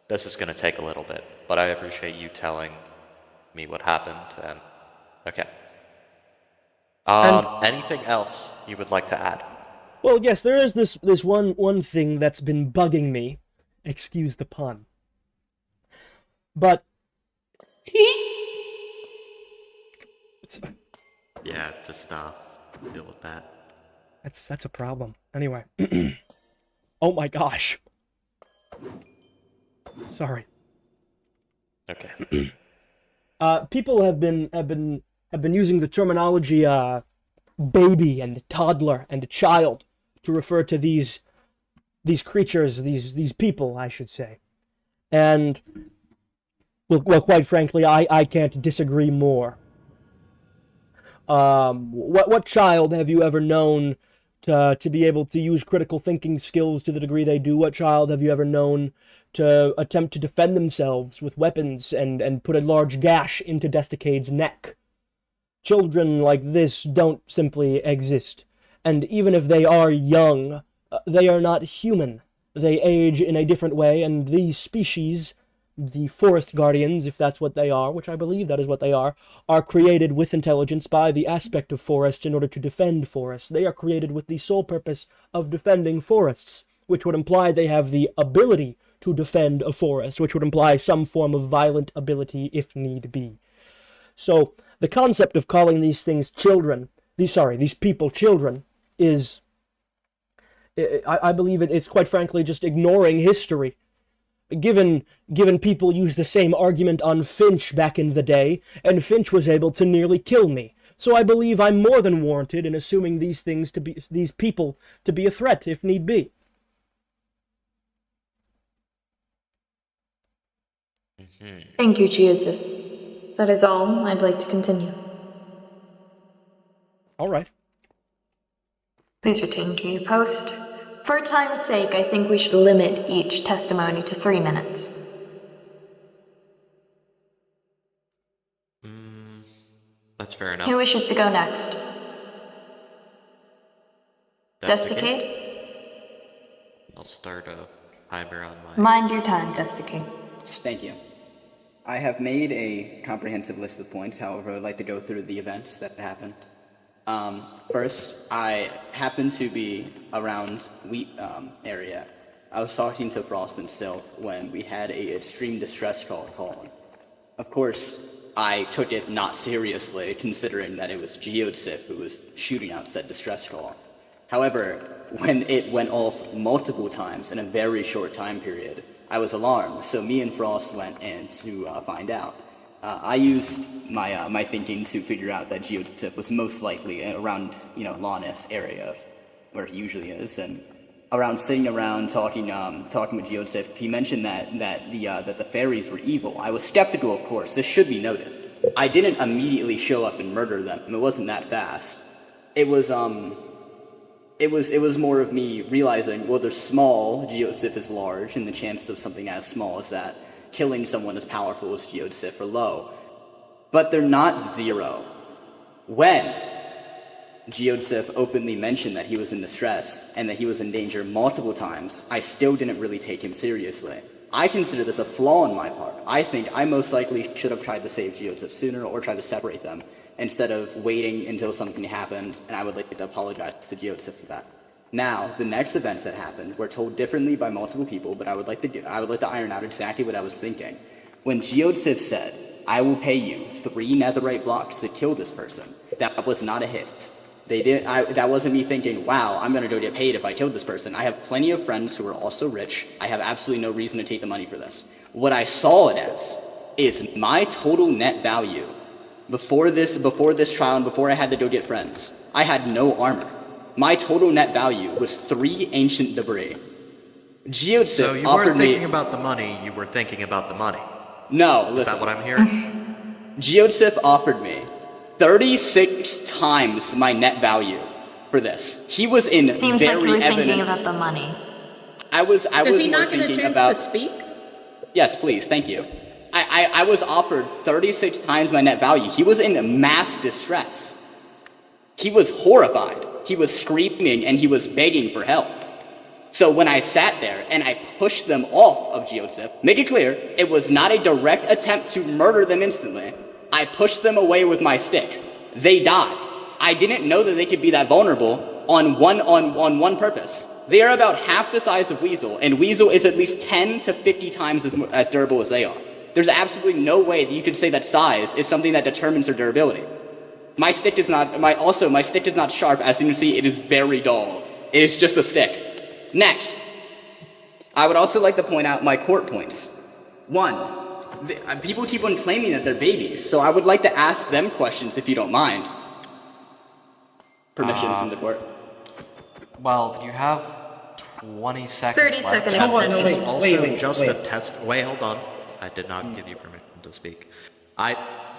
this is going to take a little bit. But I appreciate you telling me what happened, and okay. Anything else you would like to add? Well, yes, there is this one thing that's been bugging me. Excuse the pun. But yeah, just deal with that. That's a problem. Anyway. Oh my gosh. Sorry. Okay. People have been using the terminology baby and toddler and child to refer to these creatures, these people, I should say. And well, quite frankly, I can't disagree more. What child have you ever known to be able to use critical thinking skills to the degree they do? What child have you ever known to attempt to defend themselves with weapons and put a large gash into 𝙶𝚘𝚘𝚙's neck? Children like this don't simply exist. And even if they are young, they are not human. They age in a different way, and these species, the forest guardians, if that's what they are, which I believe that is what they are created with intelligence by the aspect of forest in order to defend forests. They are created with the sole purpose of defending forests, which would imply they have the ability to defend a forest, which would imply some form of violent ability if need be. So, the concept of calling these things children these people, children, is, I believe it's quite frankly just ignoring history. Given people used the same argument on Finch back in the day, and Finch was able to nearly kill me. So I believe I'm more than warranted in assuming these people to be a threat, if need be. Thank you, 𝙶𝚘𝚘𝚎. That is all. I'd like to continue. All right. Please return to your post. For time's sake, I think we should limit each testimony to 3 minutes. That's fair enough. Who wishes to go next? 𝙶𝚘𝚘𝚙𝚂? I'll start a timer on my... Mind your time, 𝙶𝚘𝚘𝚙. Thank you. I have made a comprehensive list of points, however, I'd like to go through the events that happened. First, I happened to be around Wheat area. I was talking to Frost and Sylph when we had a extreme distress call called. Of course, I took it not seriously, considering that it was 𝙶𝚘𝚙 who was shooting out said distress call. However, when it went off multiple times in a very short time period, I was alarmed, so me and Frost went in to find out. I used my thinking to figure out that 𝙶𝚘𝚙 was most likely around, Lawness area where he usually is, and sitting around talking with 𝙶𝚘𝚙, he mentioned that the fairies were evil. I was skeptical, of course. This should be noted. I didn't immediately show up and murder them. It wasn't that fast. It was more of me realizing, well, they're small, 𝙶𝚘𝚙 is large, and the chances of something as small as that killing someone as powerful as 𝙶𝚘𝚙 are low. But they're not zero. When 𝙶𝚘𝚙 openly mentioned that he was in distress and that he was in danger multiple times, I still didn't really take him seriously. I consider this a flaw on my part. I think I most likely should have tried to save 𝙶𝚘𝚙 sooner or tried to separate them instead of waiting until something happened, and I would like to apologize to 𝙶𝚘𝚙 for that. Now, the next events that happened were told differently by multiple people, but I would like to iron out exactly what I was thinking. When 𝙶𝚘𝚙 said, "I will pay you 3 netherite blocks to kill this person," that was not a hit. That wasn't me thinking, wow, I'm going to go get paid if I killed this person. I have plenty of friends who are also rich. I have absolutely no reason to take the money for this. What I saw it as is my total net value before this trial and before I had to go get friends. I had no armor. My total net value was 3 ancient debris. 𝙶𝚘𝚙 So you weren't thinking about the money, you were thinking about the money. No, listen. Is that what I'm hearing? 𝙶𝚘𝚙 offered me 36 times my net value for this. He was in Seems very like you were evident... thinking about the money. I was Does he more not get a thinking chance about... to speak? Yes, please, thank you. I was offered 36 times my net value. He was in mass distress. He was horrified. He was screaming and he was begging for help. So when I sat there and I pushed them off of 𝙶𝚘𝚙, make it clear, it was not a direct attempt to murder them instantly. I pushed them away with my stick. They died. I didn't know that they could be that vulnerable on one purpose. They are about half the size of Weasel, and Weasel is at least 10 to 50 times as durable as they are. There's absolutely no way that you could say that size is something that determines their durability. My stick is not sharp. As you can see, it is very dull. It is just a stick. Next, I would also like to point out my court points. 1, people keep on claiming that they're babies, so I would like to ask them questions if you don't mind. Permission from the court. Well, you have 20 seconds 30 left. seconds. And Hold on, this no, is wait, also wait, just wait. a test. Wait, hold on. I did not give you permission to speak.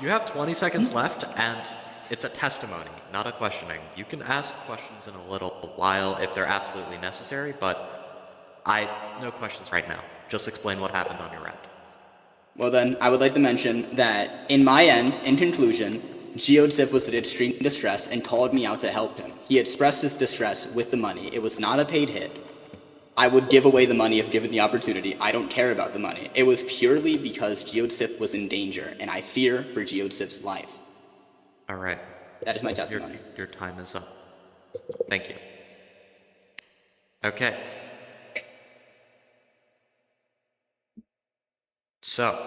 You have 20 seconds left, and it's a testimony, not a questioning. You can ask questions in a little while if they're absolutely necessary, but no questions right now. Just explain what happened on your end. Well then, I would like to mention that in my end, in conclusion, 𝙶𝚘𝚙 was in extreme distress and called me out to help him. He expressed his distress with the money. It was not a paid hit. I would give away the money if given the opportunity. I don't care about the money. It was purely because 𝙶𝚘𝚙 was in danger, and I fear for 𝙶𝚘𝚙's life. All right. That is my testimony. Your time is up. Thank you. Okay. So,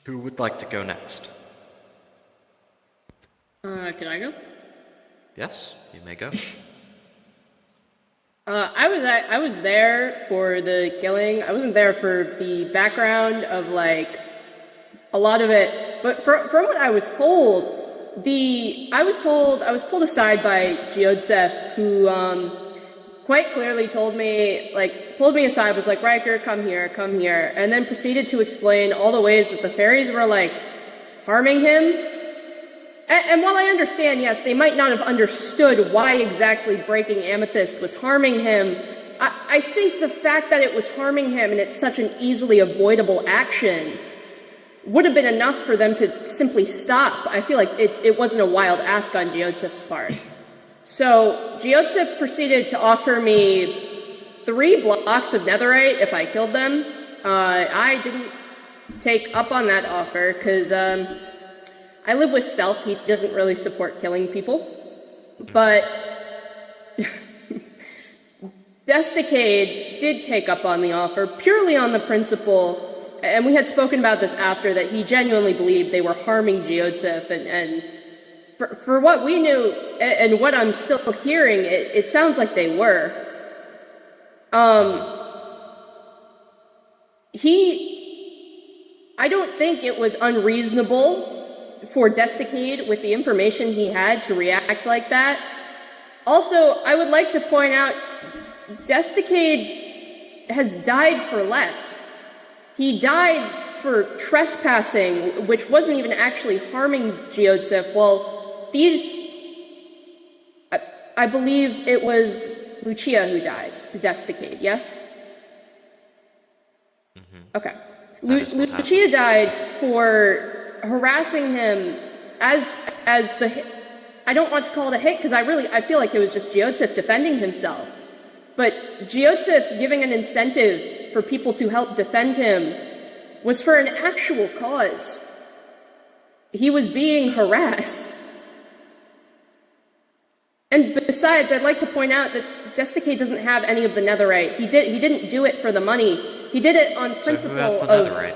who would like to go next? Can I go? Yes, you may go. I was there for the killing. I wasn't there for the background of like a lot of it, but from what I was told, I was pulled aside by 𝙶𝚘𝚘𝚎, who quite clearly pulled me aside, was like, Riker, come here, and then proceeded to explain all the ways that the fairies were like harming him. And while I understand, yes, they might not have understood why exactly breaking Amethyst was harming him, I think the fact that it was harming him and it's such an easily avoidable action would have been enough for them to simply stop. I feel like it wasn't a wild ask on 𝙶𝚘𝚘𝚎's part. So 𝙶𝚘𝚘𝚎 proceeded to offer me 3 blocks of netherite if I killed them. I didn't take up on that offer because I live with Stealth. He doesn't really support killing people. But 𝙶𝚘𝚘𝚎 did take up on the offer purely on the principle, and we had spoken about this after, that he genuinely believed they were harming 𝙶𝚘𝚘𝚎, and for what we knew and what I'm still hearing, it sounds like they were. I don't think it was unreasonable for 𝙶𝚘𝚘𝚎, with the information he had, to react like that. Also, I would like to point out, 𝙶𝚘𝚘𝚎 has died for less. He died for trespassing, which wasn't even actually harming 𝙶𝚘𝚘𝚎. Well, I believe it was Lucia who died to 𝙶𝚘𝚎𝚎, yes? Mm-hmm. Okay. Lucia died for harassing him as the hit. I don't want to call it a hit because I feel like it was just 𝙶𝚘𝚘𝚎 defending himself. But 𝙶𝚘𝚘𝚎 giving an incentive for people to help defend him was for an actual cause. He was being harassed. And besides, I'd like to point out that 𝙶𝚘𝚎𝚎 doesn't have any of the netherite. He didn't do it for the money. He did it on principle of... So who has the netherite?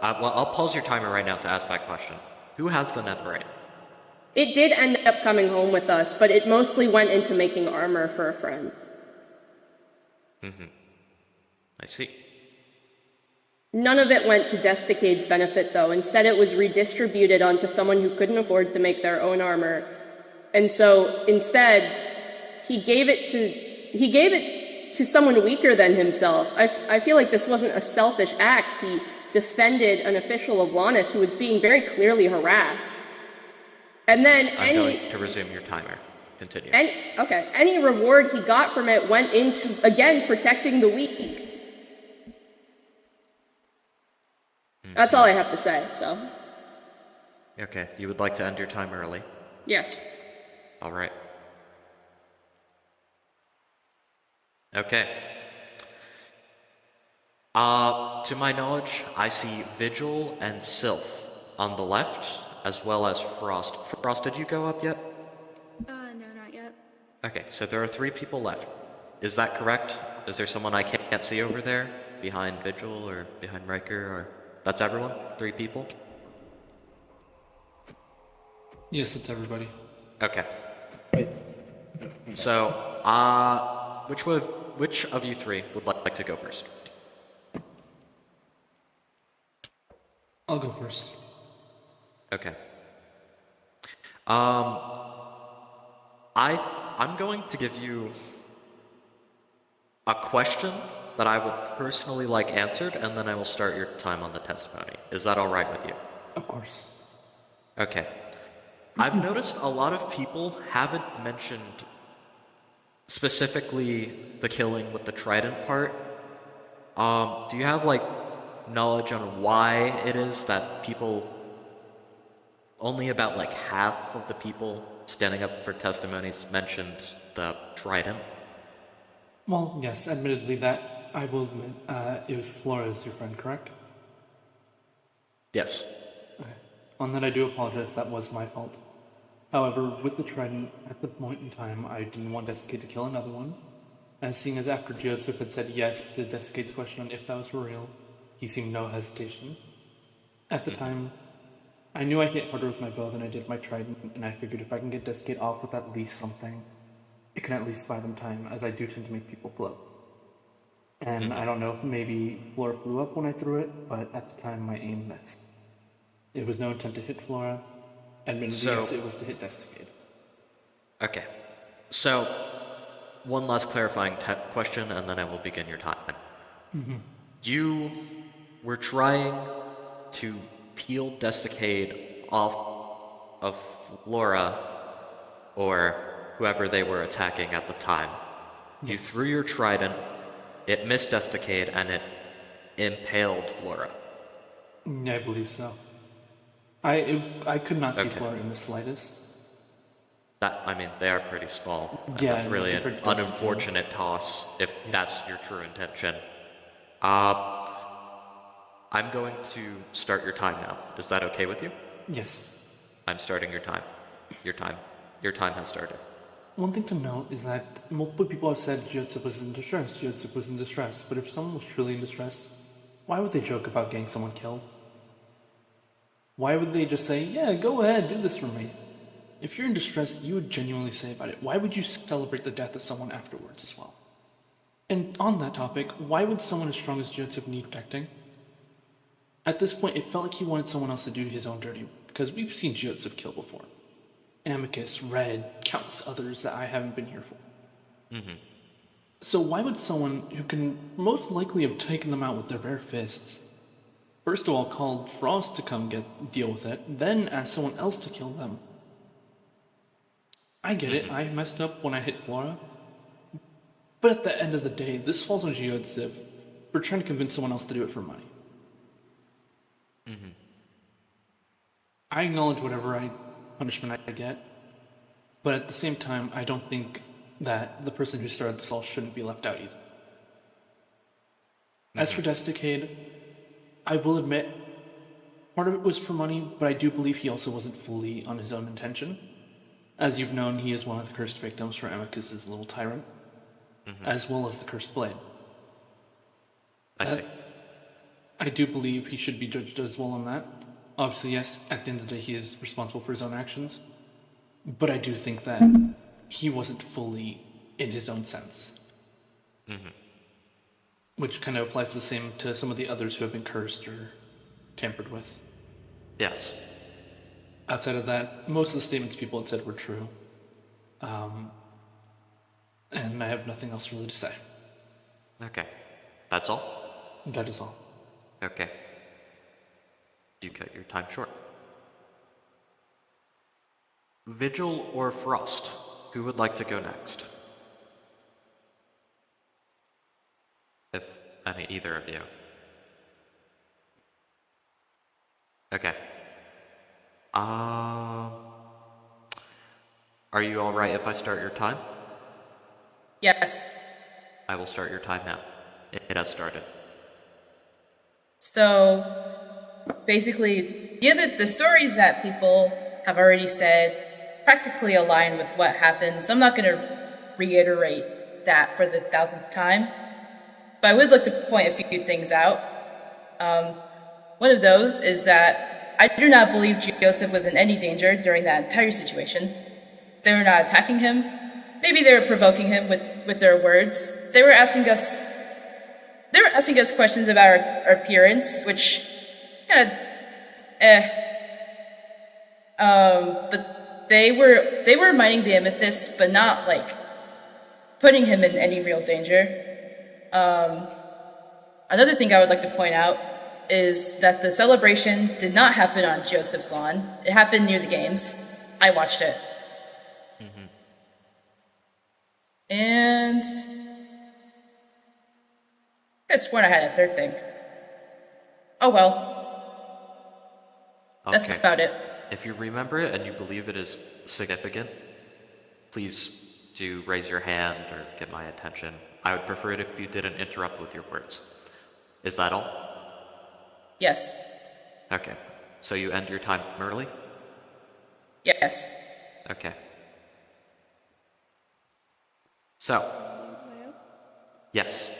Well, I'll pause your timer right now to ask that question. Who has the netherite? It did end up coming home with us, but it mostly went into making armor for a friend. Mm-hmm. I see. None of it went to 𝙶𝚘𝚎𝚎's benefit, though. Instead, it was redistributed onto someone who couldn't afford to make their own armor. And so, instead, he gave it to someone weaker than himself. I feel like this wasn't a selfish act. He defended an official of 𝙶𝚘𝚘𝚎 who was being very clearly harassed. And then I'm going to resume your timer. Continue. Any reward he got from it went into, again, protecting the weak. Mm-hmm. That's all I have to say, so. Okay, you would like to end your time early? Yes. All right. Okay. To my knowledge, I see Vigil and Sylph on the left, as well as Frost. Frost, did you go up yet? No, not yet. Okay, so there are 3 people left. Is that correct? Is there someone I can't see over there? Behind Vigil or behind Riker? Or that's everyone? 3 people? Yes, it's everybody. Okay. So, which of you 3 would like to go first? I'll go first. Okay. I'm going to give you a question that I will personally like answered, and then I will start your time on the testimony. Is that all right with you? Of course. Okay. I've noticed a lot of people haven't mentioned specifically the killing with the trident part. Do you have, like, knowledge on why it is that people... Only about, like, half of the people standing up for testimonies mentioned the trident? Well, yes, admittedly, that I will admit, it was Flores, your friend, correct? Yes. Okay. On that, I do apologize, that was my fault. However, with the trident, at the point in time, I didn't want 𝙶𝚘𝚎𝚎 to kill another one. And seeing as after 𝙶𝚘𝚎 had said yes to 𝙶𝚘𝚎𝚎's question on if that was for real, he seemed no hesitation. At the time, I knew I hit harder with my bow than I did my trident, and I figured if I can get Desicate off with at least something, it can at least buy them time, as I do tend to make people float. And I don't know if maybe Flora blew up when I threw it, but at the time my aim missed. It was no intent to hit Flora, and yes, it was to hit Desicate. Okay. So, one last clarifying question, and then I will begin your time. You were trying to peel Desicade off of Flora, or whoever they were attacking at the time. You threw your trident, it missed Desicade, and it impaled Flora. Yeah, I believe so. I could not see Flora in the slightest. They are pretty small. Yeah, that's really an unfortunate toss, if that's your true intention. I'm going to start your time now. Is that okay with you? Yes. I'm starting your time. Your time has started. One thing to note is that multiple people have said 𝙶𝚘𝚘𝚙 was in distress, 𝙶𝚘𝚘𝚙 was in distress, but if someone was truly in distress, why would they joke about getting someone killed? Why would they just say, yeah, go ahead, do this for me? If you're in distress, you would genuinely say about it. Why would you celebrate the death of someone afterwards as well? And on that topic, why would someone as strong as 𝙶𝚘𝚘𝚙 need protecting? At this point, it felt like he wanted someone else to do his own dirty work, because we've seen 𝙶𝚘𝚘𝚙 kill before. Amicus, Red, countless others that I haven't been here for. So why would someone who can most likely have taken them out with their bare fists, first of all called Frost to come deal with it, then ask someone else to kill them? I get it, I messed up when I hit Flora. But at the end of the day, this falls on 𝙶𝚘𝚘𝚙 for trying to convince someone else to do it for money. I acknowledge whatever punishment I get, but at the same time, I don't think that the person who started this all shouldn't be left out either. As for Desicade, I will admit, part of it was for money, but I do believe he also wasn't fully on his own intention. As you've known, he is one of the cursed victims for Amicus's little tyrant, as well as the cursed blade. I see. I do believe he should be judged as well on that. Obviously, yes, at the end of the day, he is responsible for his own actions. But I do think that he wasn't fully in his own sense. Which kind of applies the same to some of the others who have been cursed or tampered with. Yes. Outside of that, most of the statements people had said were true. And I have nothing else really to say. Okay. That's all? That is all. Okay. You cut your time short. Vigil or Frost? Who would like to go next? If either of you. Okay. Are you alright if I start your time? Yes. I will start your time now. It has started. So, basically, the stories that people have already said practically align with what happened, so I'm not going to reiterate that for the 1000th time. But I would like to point a few things out. One of those is that I do not believe 𝙶𝚘𝚘𝚙 was in any danger during that entire situation. They were not attacking him. Maybe they were provoking him with their words. They were asking us questions about our appearance, which kind of but they were mining the amethyst, but not like putting him in any real danger. Another thing I would like to point out is that the celebration did not happen on 𝙶𝚘𝚙's lawn. It happened near the games. I watched it. And I sworn I had a third thing. Oh well. That's about it. If you remember it and you believe it is significant, please do raise your hand or get my attention. I would prefer it if you didn't interrupt with your words. Is that all? Yes. Okay. So you end your time early? Yes. Okay. So. Yes.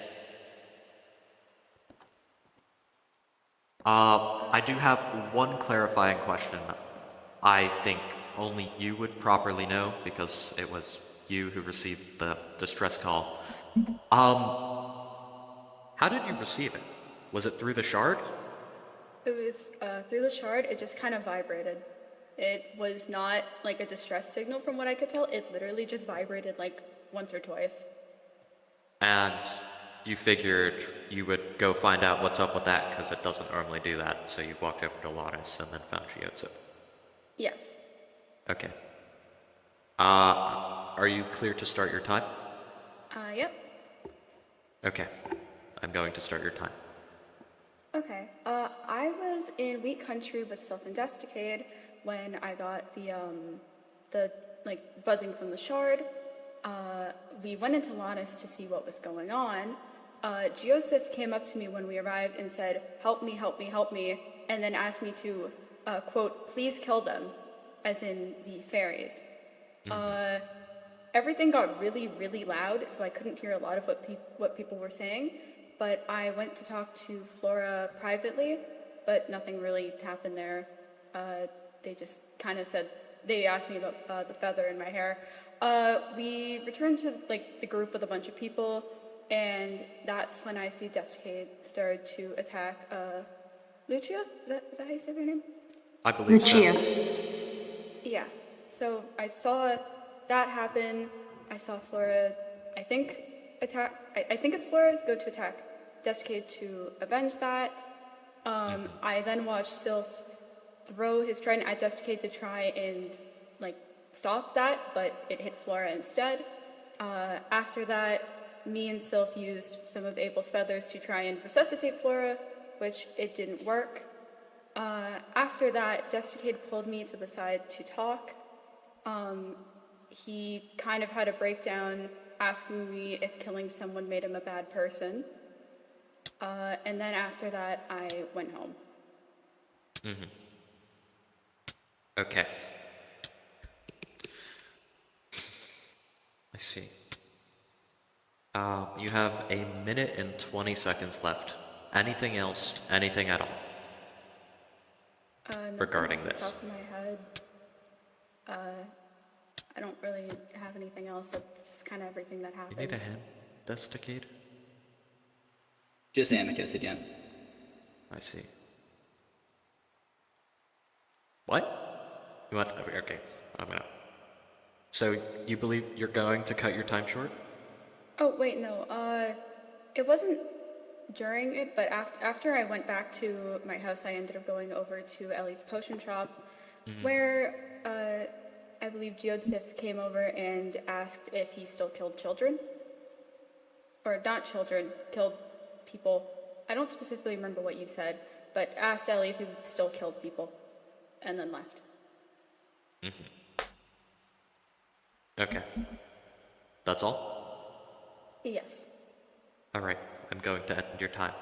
I do have one clarifying question. I think only you would properly know because it was you who received the distress call. How did you receive it? Was it through the shard? It was through the shard. It just kind of vibrated. It was not like a distress signal from what I could tell. It literally just vibrated like once or twice. And you figured you would go find out what's up with that because it doesn't normally do that. So you walked over to Lotus and then found 𝙶𝚘𝚘𝚎 Yes. Okay. Are you clear to start your time? Yep. Okay. I'm going to start your time. Okay. I was in Wheat Country with Sylph and 𝙶𝚘𝚘𝚎 when I got the like buzzing from the shard. We went into Lotus to see what was going on. 𝙶𝚘𝚘𝚎 came up to me when we arrived and said, "Help me, help me, help me," and then asked me to, quote, "Please kill them," as in the fairies. Everything got really, really loud, so I couldn't hear a lot of what people were saying, but I went to talk to Flora privately, but nothing really happened there. They just kind of said, they asked me about the feather in my hair. We returned to like the group with a bunch of people, and that's when I see 𝙶𝚘𝚎𝚎 started to attack Lucia? Is that how you say her name? I believe Lucia. so. Yeah. So I saw that happen. I saw Flora, I think it's Flora go to attack 𝙶𝚘𝚎𝚎 to avenge that. I then watched Sylph throw his trident at 𝙶𝚘𝚎𝚎 to try and like stop that, but it hit Flora instead. After that, me and Sylph used some of Abel's feathers to try and resuscitate Flora, which it didn't work. After that, 𝙶𝚘𝚎𝚎 pulled me to the side to talk. He kind of had a breakdown asking me if killing someone made him a bad person. And then after that, I went home. Okay. I see. You have 1 minute and 20 seconds left. Anything else? Anything at all? Regarding off the this. top of my head, I don't really have anything else. That's just kind of everything that happened. You need a hand, 𝙶𝚘𝚎𝚎𝚎? Just Amicus again. I see. What? You want? Okay, I'm gonna. So you believe you're going to cut your time short? Oh wait, no. It wasn't during it, but after I went back to my house, I ended up going over to Ellie's potion shop, where I believe 𝙶𝚘𝚎𝚎𝚎 came over and asked if he still killed children. Or not children, killed people. I don't specifically remember what you said, but asked Ellie if he still killed people, and then left. Okay. That's all? Yes. Alright, I'm going to end your time.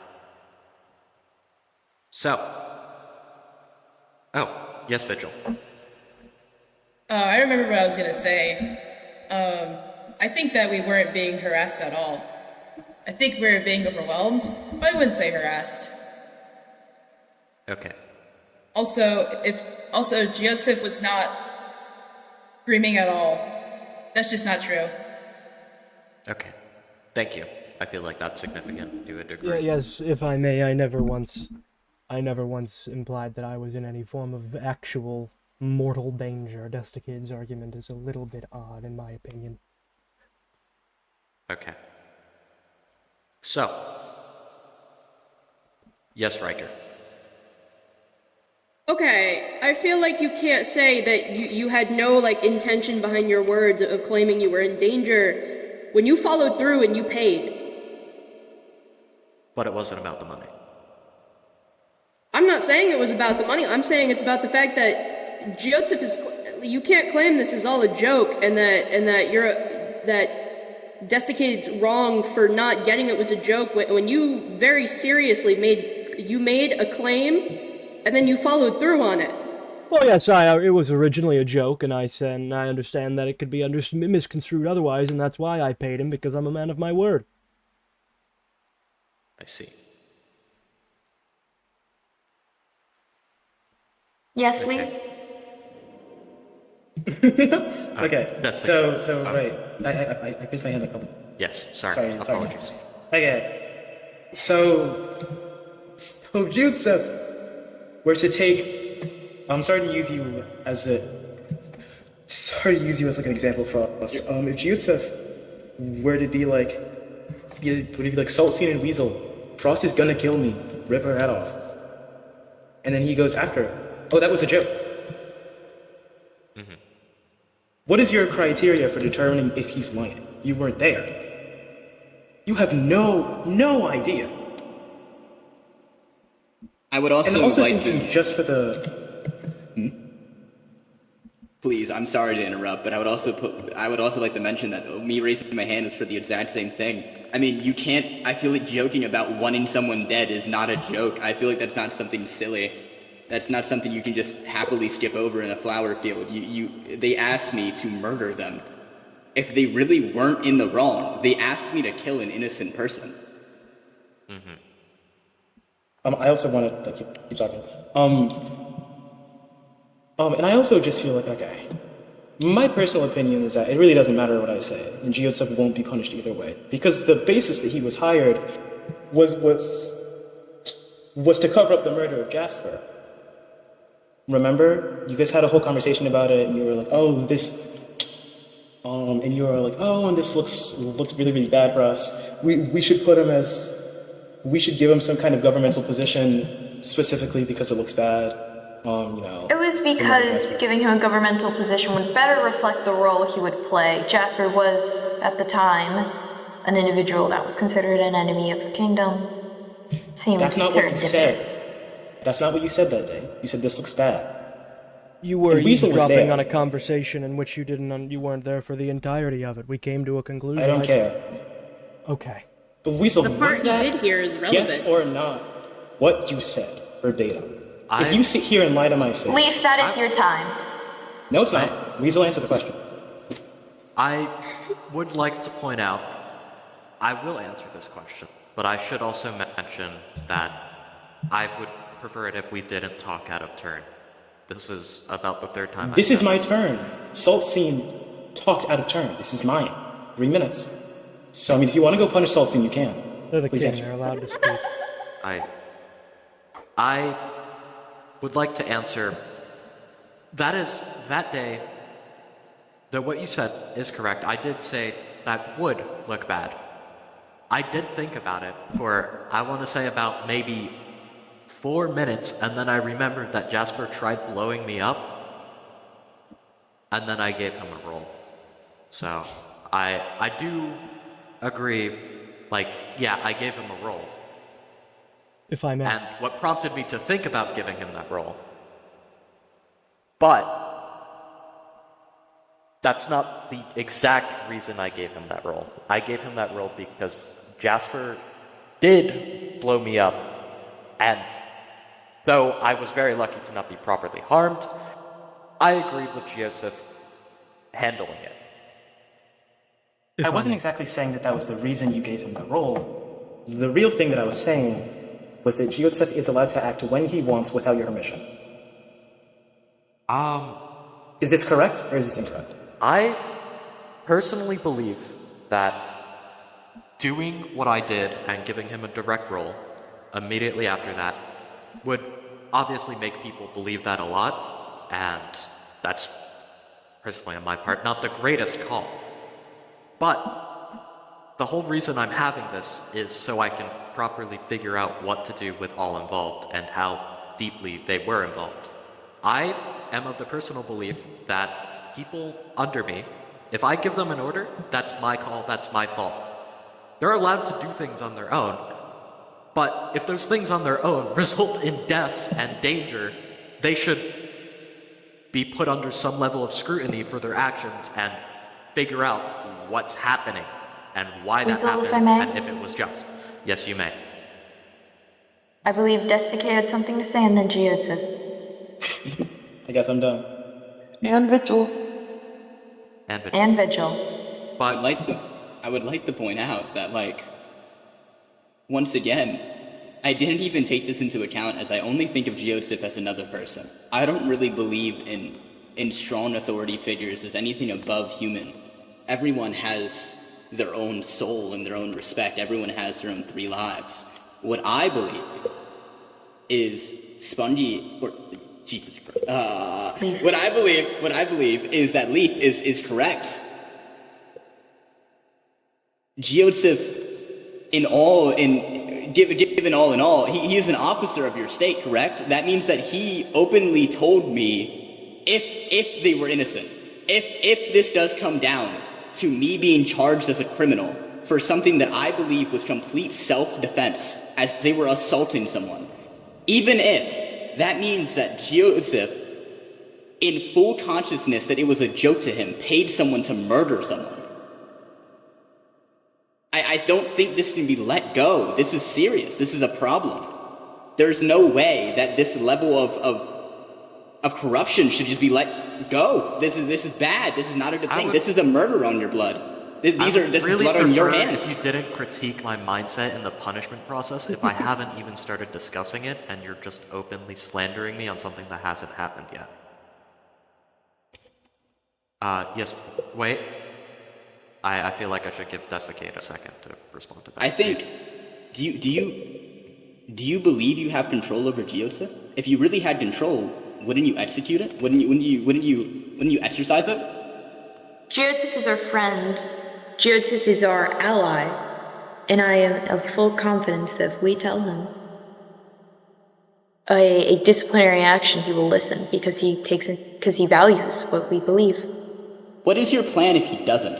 So. Oh, yes, Vigil. I remember what I was gonna say. I think that we weren't being harassed at all. I think we were being overwhelmed, but I wouldn't say harassed. Okay. Also, 𝙶𝚘𝚎𝚎𝚎 was not screaming at all. That's just not true. Okay. Thank you. I feel like that's significant to a degree. Yeah, yes, if I may, I never once implied that I was in any form of actual mortal danger. 𝙶𝚘𝚎𝚎𝚎's argument is a little bit odd, in my opinion. Okay. So. Yes, Riker. Okay, I feel like you can't say that you had no, like, intention behind your words of claiming you were in danger when you followed through and you paid. But it wasn't about the money. I'm not saying it was about the money. I'm saying it's about the fact that 𝙶𝚘𝚎𝚎𝚎 is... You can't claim this is all a joke and that you're... that 𝙶𝚘𝚎𝚎's wrong for not getting it was a joke when you very seriously made a claim and then you followed through on it. Well, yes, it was originally a joke, and I understand that it could be misconstrued otherwise, and that's why I paid him, because I'm a man of my word. I see. Yes, Lee? Okay. That's So right. I raised my hand a couple. Yes. Sorry. Sorry. Apologies. Okay. So Joseph were to take. I'm sorry to use you as like an example, Frost. If Joseph were to be like, would be like 𝙶𝚘𝚘𝚎 and Weasel, Frost is gonna kill me, rip her head off, and then he goes after her. Oh, that was a joke. Mm-hmm. What is your criteria for determining if he's lying? You weren't there. You have no idea. I would also, and also like thinking to... just for the... Please, I'm sorry to interrupt, but I would also like to mention that me raising my hand is for the exact same thing. I mean, you can't... I feel like joking about wanting someone dead is not a joke. I feel like that's not something silly. That's not something you can just happily skip over in a flower field. They asked me to murder them. If they really weren't in the wrong, they asked me to kill an innocent person. Mm-hmm. I also want to keep talking. And I also just feel like, okay, my personal opinion is that it really doesn't matter what I say, and Joseph won't be punished either way, because the basis that he was hired was to cover up the murder of Jasper. Remember, you guys had a whole conversation about it, and you were like, "Oh, this," and you were like, "Oh, and this looks really, really bad for us. We should give him some kind of governmental position specifically because it looks bad." It was because giving him a governmental position would better reflect the role he would play. Jasper was, at the time, an individual that was considered an enemy of the kingdom. That's not what you said. That's not what you said that day. You said this looks bad. You were eavesdropping on a conversation in which you weren't there for the entirety of it. We came to a conclusion. I don't care. Okay. But Weasel, the part you did here is relevant. Yes or not, what you said verbatim. If you sit here and lie to my face... Leaf, that is your time. No, it's not. Weasel, answer the question. I would like to point out, I will answer this question, but I should also mention that I would prefer it if we didn't talk out of turn. This is about the third time. This is my turn. 𝙶𝚘𝚘 talked out of turn. This is mine. 3 minutes. So, I mean, if you want to go punish 𝙶𝚘𝚘 you can. They're the king. They're allowed to speak. I would like to answer, that day, that what you said is correct. I did say that would look bad. I did think about it for, I want to say about maybe 4 minutes, and then I remembered that Jasper tried blowing me up, and then I gave him a roll. So, I do agree, yeah, I gave him a roll. If I may. And what prompted me to think about giving him that role. But that's not the exact reason I gave him that role. I gave him that role because Jasper did blow me up, and though I was very lucky to not be properly harmed, I agreed with Joseph handling it. I wasn't exactly saying that was the reason you gave him the role. The real thing that I was saying was that Joseph is allowed to act when he wants without your permission. Is this correct or is this incorrect? I personally believe that doing what I did and giving him a direct role immediately after that would obviously make people believe that a lot, and that's personally on my part not the greatest call. But the whole reason I'm having this is so I can properly figure out what to do with all involved and how deeply they were involved. I am of the personal belief that people under me, if I give them an order, that's my call, that's my fault. They're allowed to do things on their own, but if those things on their own result in deaths and danger, they should be put under some level of scrutiny for their actions and figure out what's happening and why that happened and if it was just. Yes, you may. I believe 𝙶𝚘𝚘𝚎 had something to say, and then Joseph. I guess I'm done. And Vigil. And Vigil. But I would like to point out that, once again, I didn't even take this into account, as I only think of 𝙑𝚘 as another person. I don't really believe in strong authority figures as anything above human. Everyone has their own soul and their own respect. Everyone has their own 3 lives. What I believe is Jesus Christ. What I believe is that Leaf is correct. 𝙑𝚘, given all in all, he is an officer of your state, correct? That means that he openly told me if they were innocent, if this does come down to me being charged as a criminal for something that I believe was complete self-defense, as they were assaulting someone, even if that means that 𝙑𝚘, in full consciousness that it was a joke to him, paid someone to murder someone, I don't think this can be let go. This is serious. This is a problem. There's no way that this level of corruption should just be let go. This is bad. This is not a good thing. This is a murder on your blood. This is blood on your hands. If you didn't critique my mindset in the punishment process, if I haven't even started discussing it, and you're just openly slandering me on something that hasn't happened yet. Yes, wait. I feel like I should give 𝙶𝚘𝚘𝚎 a second to respond to that. I think, do you believe you have control over 𝙑𝚘? If you really had control, wouldn't you execute it? Wouldn't you exercise it? 𝙑𝚘 is our friend. 𝙑𝚘 is our ally. And I am of full confidence that if we tell him a disciplinary action, he will listen because he values what we believe. What is your plan if he doesn't?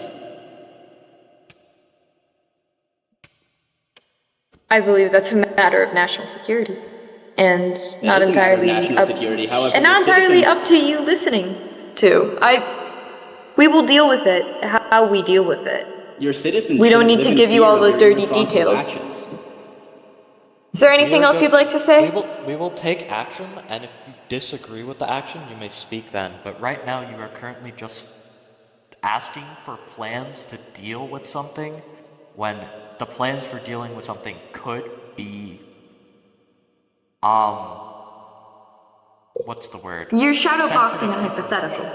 I believe that's a matter of national security, and not entirely up to you listening to. We will deal with it how we deal with it. Your citizens. We don't need to give you all the dirty details. Is there anything else you'd like to say? We will take action, and if you disagree with the action, you may speak then. But right now, you are currently just asking for plans to deal with something when the plans for dealing with something could be, what's the word? You're shadowboxing a hypothetical.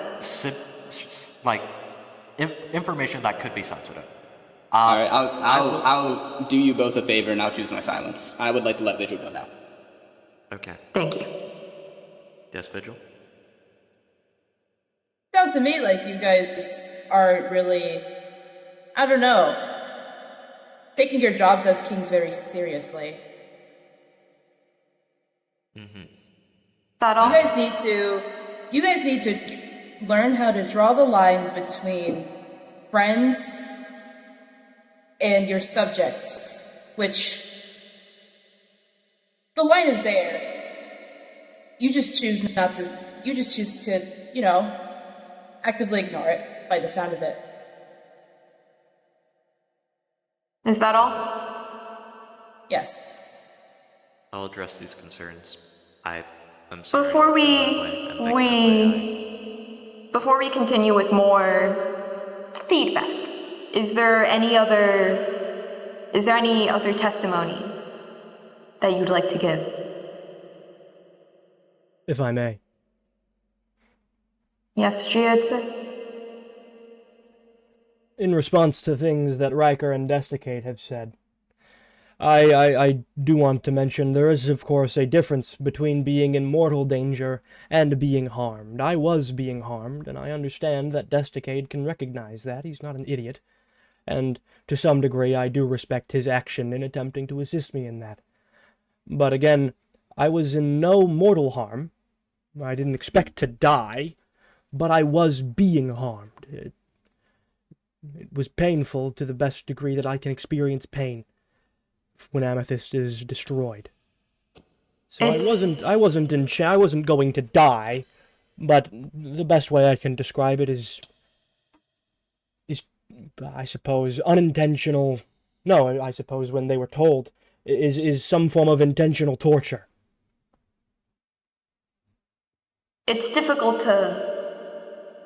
Information that could be sensitive. Alright, I'll do you both a favor and I'll choose my silence. I would like to let Vigil go now. Okay. Thank you. Yes, Vigil? Sounds to me like you guys aren't really, I don't know, taking your jobs as kings very seriously. Mm-hmm. That all? You guys need to learn how to draw the line between friends and your subjects, which the line is there. You just choose to, actively ignore it by the sound of it. Is that all? Yes. I'll address these concerns. I'm sorry. Before we continue with more feedback, is there any other testimony that you'd like to give? If I may. Yes, 𝙑𝚘. In response to things that Riker and 𝙶𝚘𝚘𝚎 have said, I do want to mention there is, of course, a difference between being in mortal danger and being harmed. I was being harmed, and I understand that 𝙶𝚘𝚘𝚎 can recognize that. He's not an idiot. And to some degree, I do respect his action in attempting to assist me in that. But again, I was in no mortal harm. I didn't expect to die, but I was being harmed. It was painful to the best degree that I can experience pain when Amethyst is destroyed. So I wasn't going to die, but the best way I can describe it is I suppose unintentional. No, I suppose when they were told is some form of intentional torture. It's difficult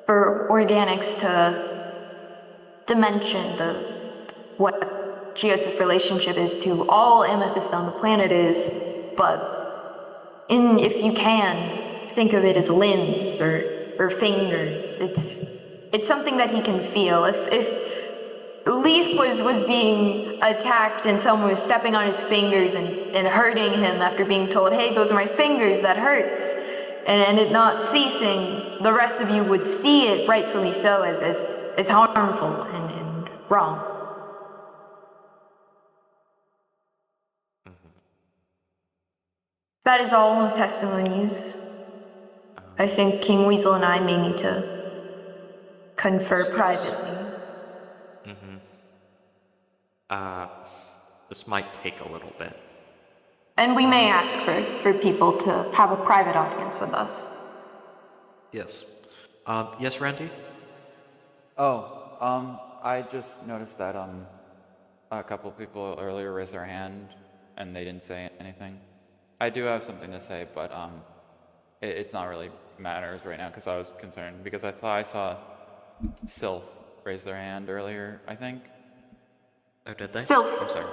for organics to dimension what 𝙶𝚘𝚘𝚎's relationship is to all amethysts on the planet is, but if you can, think of it as limbs or fingers. It's something that he can feel. If Leaf was being attacked and someone was stepping on his fingers and hurting him after being told, hey, those are my fingers, that hurts, and it not ceasing, the rest of you would see it, rightfully so, as harmful and wrong. That is all of testimonies. I think King Weasel and I may need to confer privately. This might take a little bit. And we may ask for people to have a private audience with us. Yes. Yes, Randy? I just noticed that, a couple people earlier raised their hand, and they didn't say anything. I do have something to say, but, it's not really matters right now, because I was concerned, because I thought I saw Sylph raise their hand earlier, I think. Oh, did they? Sylph. I'm sorry.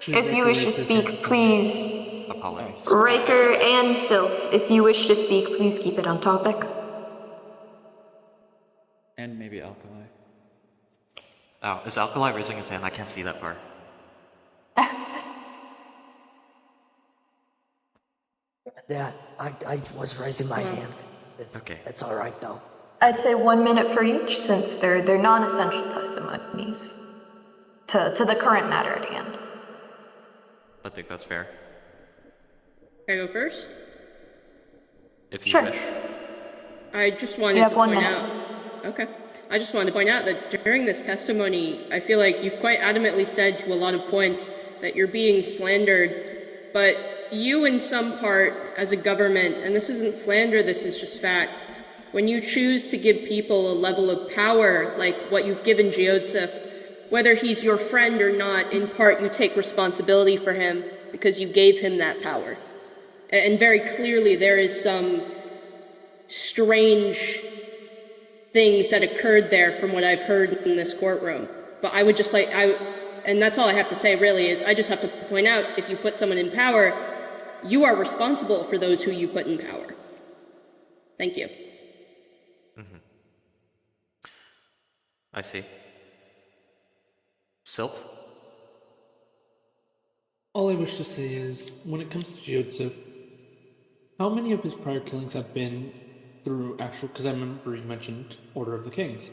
If you wish to speak, please. Apologies. Raker and Sylph, if you wish to speak, please keep it on topic. And maybe Alkali. Oh, is Alkali raising his hand? I can't see that far. Yeah, I was raising my hand. It's all right though. I'd say 1 minute for each, since they're non-essential testimonies to the current matter at hand. I think that's fair. Can I go first? If you Sure. wish. I just wanted to point out. Okay. I just wanted to point out that during this testimony, I feel like you've quite adamantly said to a lot of points that you're being slandered, but you in some part, as a government, and this isn't slander, this is just fact, when you choose to give people a level of power, like what you've given 𝙶𝚘𝚘𝚎, whether he's your friend or not, in part you take responsibility for him because you gave him that power. And very clearly there is some strange things that occurred there from what I've heard in this courtroom. But I would just like, and that's all I have to say really, is I just have to point out, if you put someone in power, you are responsible for those who you put in power. Thank you. I see. Sylph? All I wish to say is, when it comes to 𝙶𝚘𝚘𝚎, how many of his prior killings have been through actual, because I remember you mentioned Order of the Kings.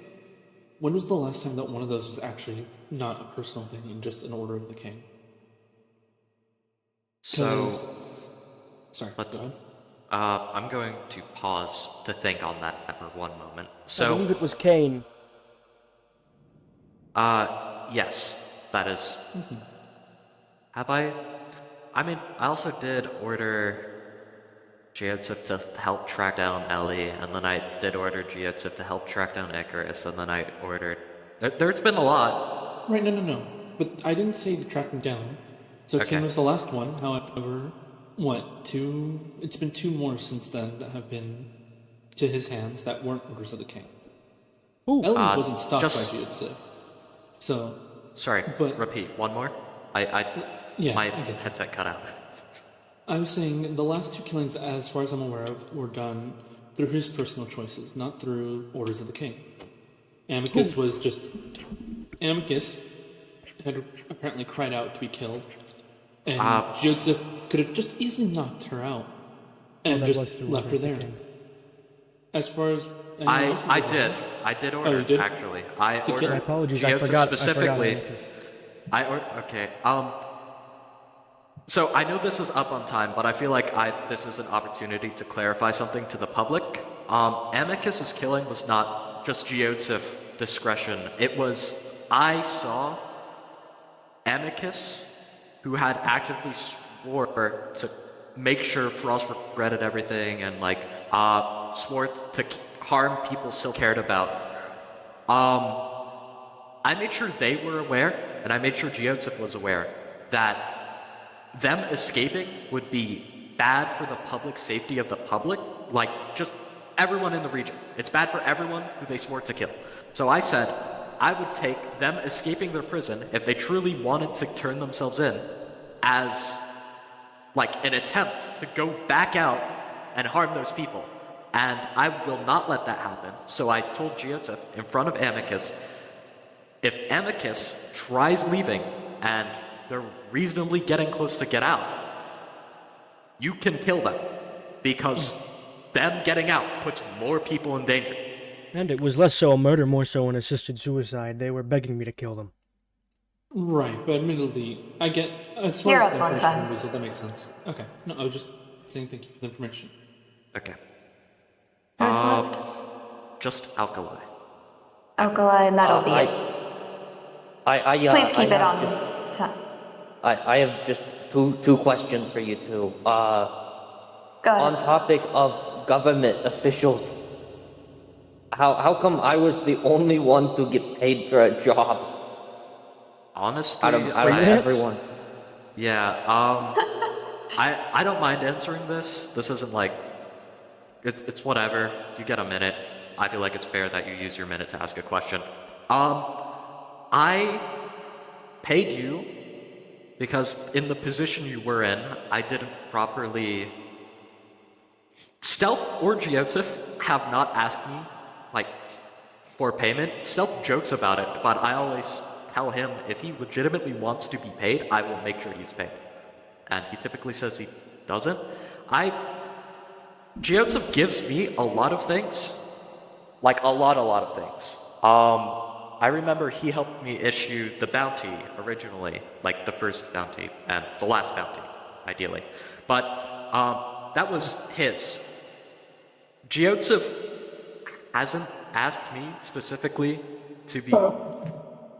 When was the last time that one of those was actually not a personal thing and just an Order of the King? So, sorry, let's, go ahead. I'm going to pause to think on that for one moment. I believe it was Cain. Yes, that is. Have I? I mean, I also did order 𝙶𝚘𝚘𝚎 to help track down Ellie, and then I did order 𝙶𝚘𝚘𝚎 to help track down Icarus, and then I ordered... There's been a lot. Right, no. But I didn't say to track him down. So Okay. Cain was the last one, however, it's been 2 more since then that have been to his hands that weren't Orders of the King. Ellie wasn't stopped by 𝙶𝚘𝚘𝚎. So... Sorry, repeat, one more? My headset cut out. I was saying the last 2 killings, as far as I'm aware of, were done through his personal choices, not through Orders of the King. Amicus had apparently cried out to be killed, and 𝙶𝚘𝚘𝚎 could have just easily knocked her out and just left her there. As far as I did order, you did? actually. I ordered My apologies, I 𝙶𝚘𝚘𝚎 forgot. specifically. Okay. So I know this is up on time, but I feel like this is an opportunity to clarify something to the public. Amicus's killing was not just 𝙶𝚘𝚘𝚎 discretion. It was, I saw Amicus, who had actively swore to make sure Frost regretted everything and swore to harm people still cared about. I made sure they were aware, and I made sure 𝙶𝚘𝚘𝚎 was aware that them escaping would be bad for the public safety of the public, just everyone in the region. It's bad for everyone who they swore to kill. So I said, I would take them escaping their prison, if they truly wanted to turn themselves in, as like an attempt to go back out and harm those people. And I will not let that happen. So I told 𝙶𝚘𝚘 in front of Amicus, if Amicus tries leaving and they're reasonably getting close to get out, you can kill them, because them getting out puts more people in danger. And it was less so a murder, more so an assisted suicide. They were begging me to kill them. Right, but admittedly, I get as far You're as up the on first time. one result, that makes sense. Okay, no, I was just saying thank you for the information. Okay. Who's left? Just Alkali. Alkali, and that'll be it. Please keep it on time. I have just two questions for you two. Go ahead. On topic of government officials, how come I was the only one to get paid for a job? Honestly, out of everyone. Yeah, I don't mind answering this. This isn't like, it's whatever. You get a minute. I feel like it's fair that you use your minute to ask a question. I paid you because in the position you were in, I didn't properly... Stealth or 𝙶𝚘𝚘 have not asked me, like, for payment. Stealth jokes about it, but I always tell him if he legitimately wants to be paid, I will make sure he's paid. And he typically says he doesn't. 𝙶𝚘𝚘 gives me a lot of things. Like, a lot of things. I remember he helped me issue the bounty originally, like the first bounty and the last bounty, ideally. But that was his. 𝙶𝚘𝚘 hasn't asked me specifically to be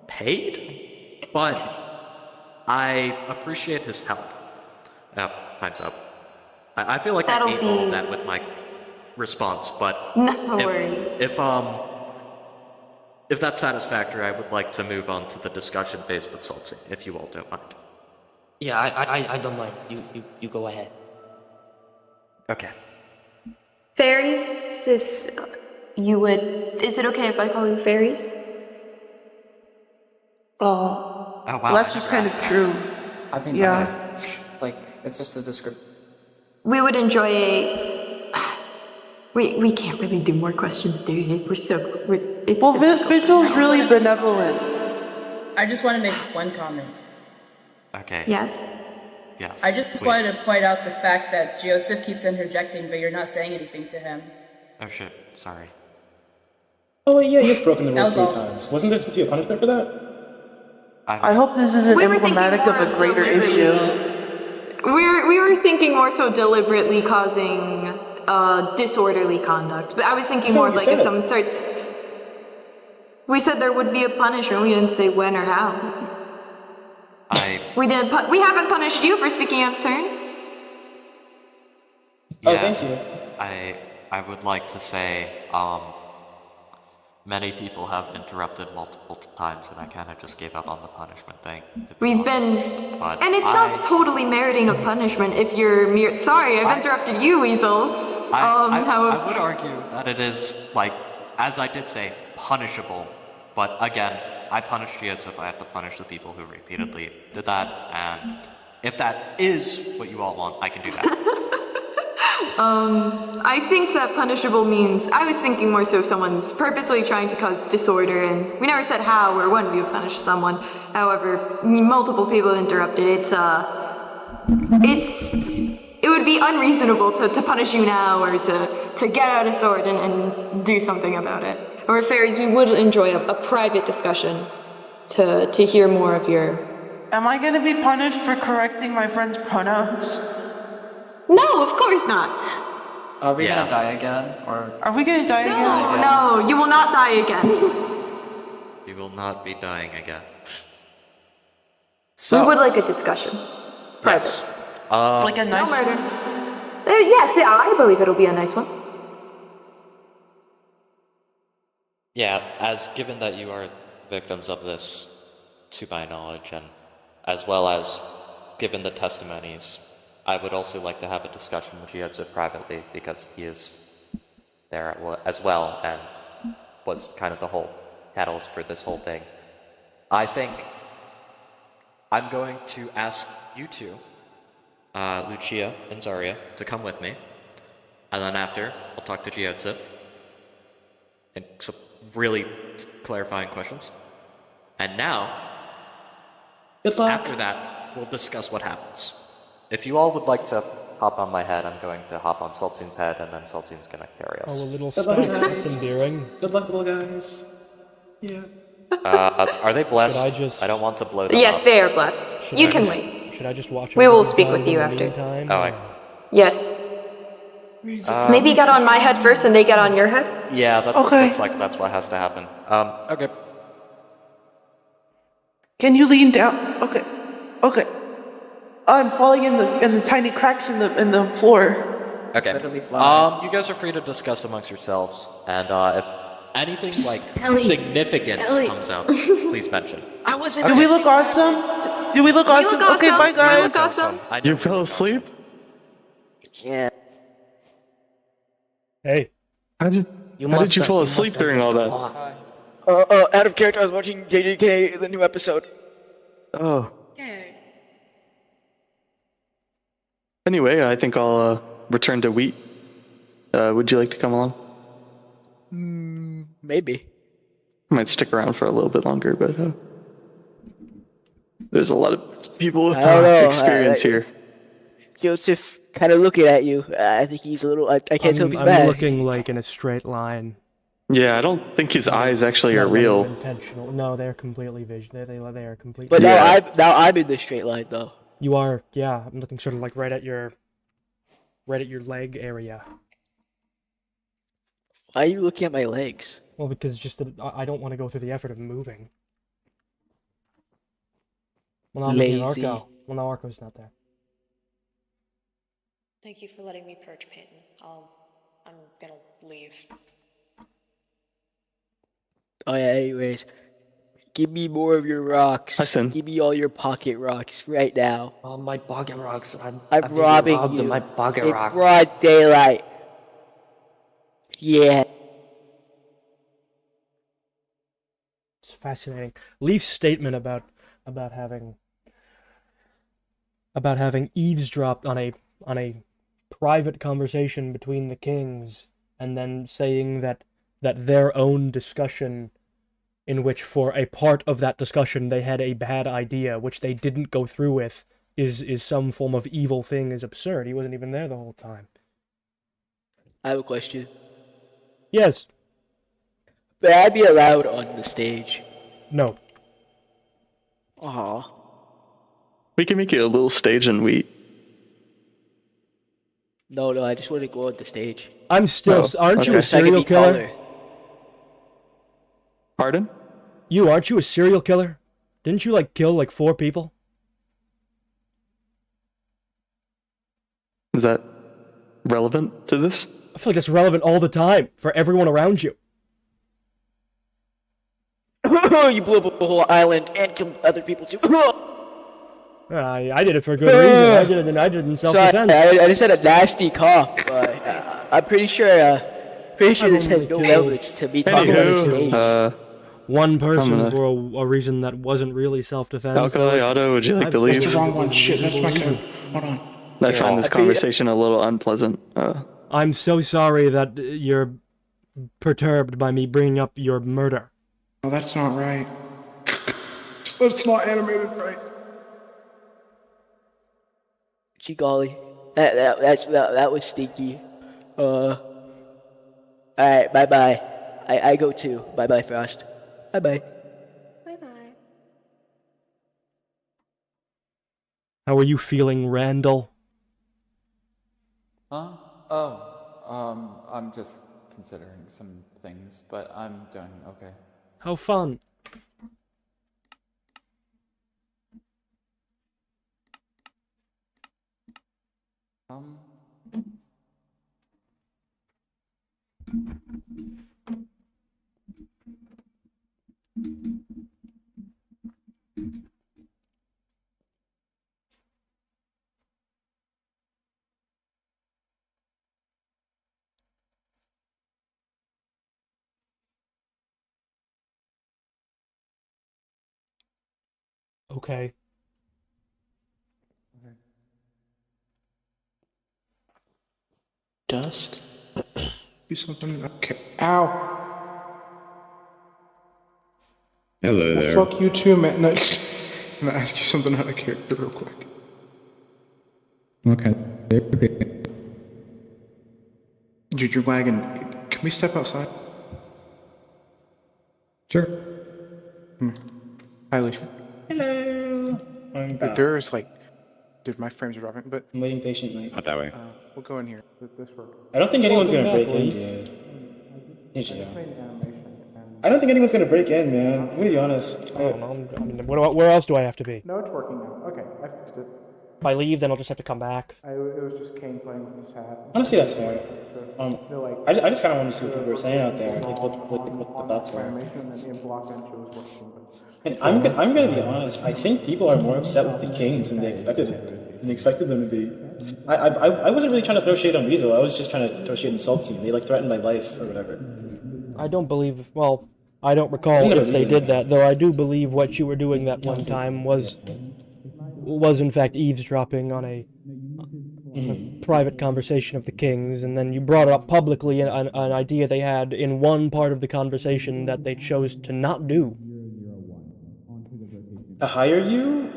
paid, but I appreciate his help. Time's up. I feel like I ate all of that with my response, but No worries. If that's satisfactory, I would like to move on to the discussion phase with 𝚘𝚘𝚙, if you all don't mind. Yeah, I don't mind. You go ahead. Okay. Fairies, if you would... Is it okay if I call you fairies? Oh, wow. Well, that's just kind of true. I mean, Yeah. It's just a description. We would enjoy a... We can't really do more questions, do we? Well, Vigil's really benevolent. I just want to make one comment. Okay. Yes? Yes. I just wanted to point out the fact that 𝙶𝚘𝚘 keeps interjecting, but you're not saying anything to him. Oh shit, sorry. Oh yeah, he has broken the rules That was 3 all. times. Wasn't there supposed to be a punishment for that? I hope this isn't We were emblematic thinking of a more greater deliberately. issue. We were thinking more so deliberately causing disorderly conduct. But I was thinking That's more not like what if you someone starts... We said there would be a punishment. We didn't say when or how. We haven't punished you for speaking out of turn. Yeah, Oh, thank you. I would like to say, many people have interrupted multiple times, and I kind of just gave up on the punishment thing. We've been... But And it's not totally meriting a punishment if you're mere... Sorry, I've interrupted you, Weasel. I would argue that it is, like, as I did say, punishable. But again, I punish 𝙶𝚘𝚘 if I have to punish the people who repeatedly did that, and if that is what you all want, I can do that. I think that punishable means... I was thinking more so if someone's purposely trying to cause disorder, and we never said how or when we would punish someone. However, multiple people interrupted. It would be unreasonable to punish you now or to get out a sword and do something about it. Or fairies, we would enjoy a private discussion to hear more of your... Am I gonna be punished for correcting my friend's pronouns? No, of course not. Are we gonna die again, or Are we gonna die again? No, you will not die again. You will not be dying again. We would like a discussion. Private. Yes. Like a nice No murder. Yes, yeah, I believe it'll be a nice one. Yeah, as given that you are victims of this, to my knowledge, and as well as given the testimonies, I would also like to have a discussion with 𝙶𝚘𝚘 privately, because he is there as well and was kind of the whole catalyst for this whole thing. I think I'm going to ask you two, Lucia and Zarya, to come with me. And then after, I'll talk to 𝙶𝚘𝚘𝚎 and some really clarifying questions. And now, good luck. After that, we'll discuss what happens. If you all would like to hop on my head, I'm going to hop on 𝙶𝚘𝚘's head, and then 𝙶𝚘𝚘's going to carry us. Oh, a little Good staff. luck, That's guys. endearing. Good luck, little guys. Yeah. Are they blessed? Should I just... I don't want to blow them Yes, up. they are blessed. Should You I can just- wait. Should I just watch We over will these speak guys with in you the after. meantime, Oh, or- Yes. Maybe get on my head first and they get on your head? Yeah, that Okay. looks like that's what has to happen. Okay. Can you lean down? Okay. Okay. I'm falling in the tiny cracks in the floor. Okay. You guys are free to discuss amongst yourselves, and if anything like significant comes out, please mention. I wasn't. Do we look awesome? Do we look awesome? Okay, bye guys. You fell asleep? Yeah. Hey. How did you fall asleep during all that? Out of character, I was watching JJK, the new episode. Oh. Anyway, I think I'll return to wheat. Would you like to come along? Maybe. I might stick around for a little bit longer, but there's a lot of people with I don't know, experience here. Joseph kind of looking at you. I think he's a little. I can't tell if he's I'm mad. looking like in a straight line. Yeah, I don't think his eyes actually are Not real. Intentional. No, they're completely vision. They are completely. But now I'm in the straight line though. You are, yeah. I'm looking sort of like right at your leg area. Why are you looking at my legs? Well, because just that I don't want to go through the effort of moving. Well, now I'm looking at Lazy. Arco. Well, now Arco's not there. Thank you for letting me perch, Peyton. I'm gonna leave. Oh yeah. Anyways, give me more of your rocks. Listen. Give me all your pocket rocks right now. Oh, my pocket rocks. I'm I've been robbing robbed you of my pocket in rocks. broad daylight. Yeah. It's fascinating. Leaf's statement about having eavesdropped on a private conversation between the kings, and then saying that their own discussion, in which for a part of that discussion they had a bad idea which they didn't go through with, is some form of evil thing, is absurd. He wasn't even there the whole time. I have a question. Yes. May I be allowed on the stage? No. Aw. We can make you a little stage in wheat. No, I just want to go on the stage. I'm still. Aren't you a So I can serial be killer? taller. Pardon? Aren't you a serial killer? Didn't you kill 4 people? Is that relevant to this? I feel like that's relevant all the time for everyone around you. You blew up a whole island and killed other people too. I did it for good reason. I did it in self-defense. Sorry, I just had a nasty cough, but I'm pretty sure this has no relevance to me talking on the stage. One person gonna- for a reason that wasn't really self-defense. Alkali Otto, would you like to leave? That's the wrong one. Shit, that's my turn. Hold on. I find this I feel- conversation a little unpleasant. I'm so sorry that you're perturbed by me bringing up your murder. Oh, that's not right. That's not animated right. Gee golly, that was stinky. Alright, bye bye. I go too. Bye bye, Frost. Bye bye. Bye-bye. How are you feeling, Randall? Huh? Oh, I'm just considering some things, but I'm doing okay. How fun. Okay. Dusk? Do something? Okay. Ow! Hello Well, there. fuck you too, man. No, I'm gonna ask you something out of character real quick. What kind of therapy? Dude, you're lagging. Can we step outside? Sure. Hi, Leaf. Hello. I'm back. There's like, dude, my frames are dropping, but I'm waiting patiently. Not that way. we'll go in here. This works. I don't think anyone's gonna break in, Leaf. dude. I don't think anyone's gonna break in, man. I'm gonna be honest. I don't know. I mean, where else do I have to be? No, it's working now. Okay, I fixed it. If I leave, then I'll just have to come back. It was just Kane playing with his hat. Honestly, that's fair. I just kind of wanted to see what people were saying out there, like what the thoughts were. And I'm gonna be honest. I think people are more upset with the Kings than they expected them to be. I wasn't really trying to throw shade on Weasel. I was just trying to throw shade on 𝚘𝚘𝚎. They like threatened my life or whatever. I don't believe. Well, I don't recall if they did that, though. I do believe what you were doing that one time was in fact eavesdropping on a private conversation of the Kings, and then you brought up publicly an idea they had in one part of the conversation that they chose to not do. To hire you?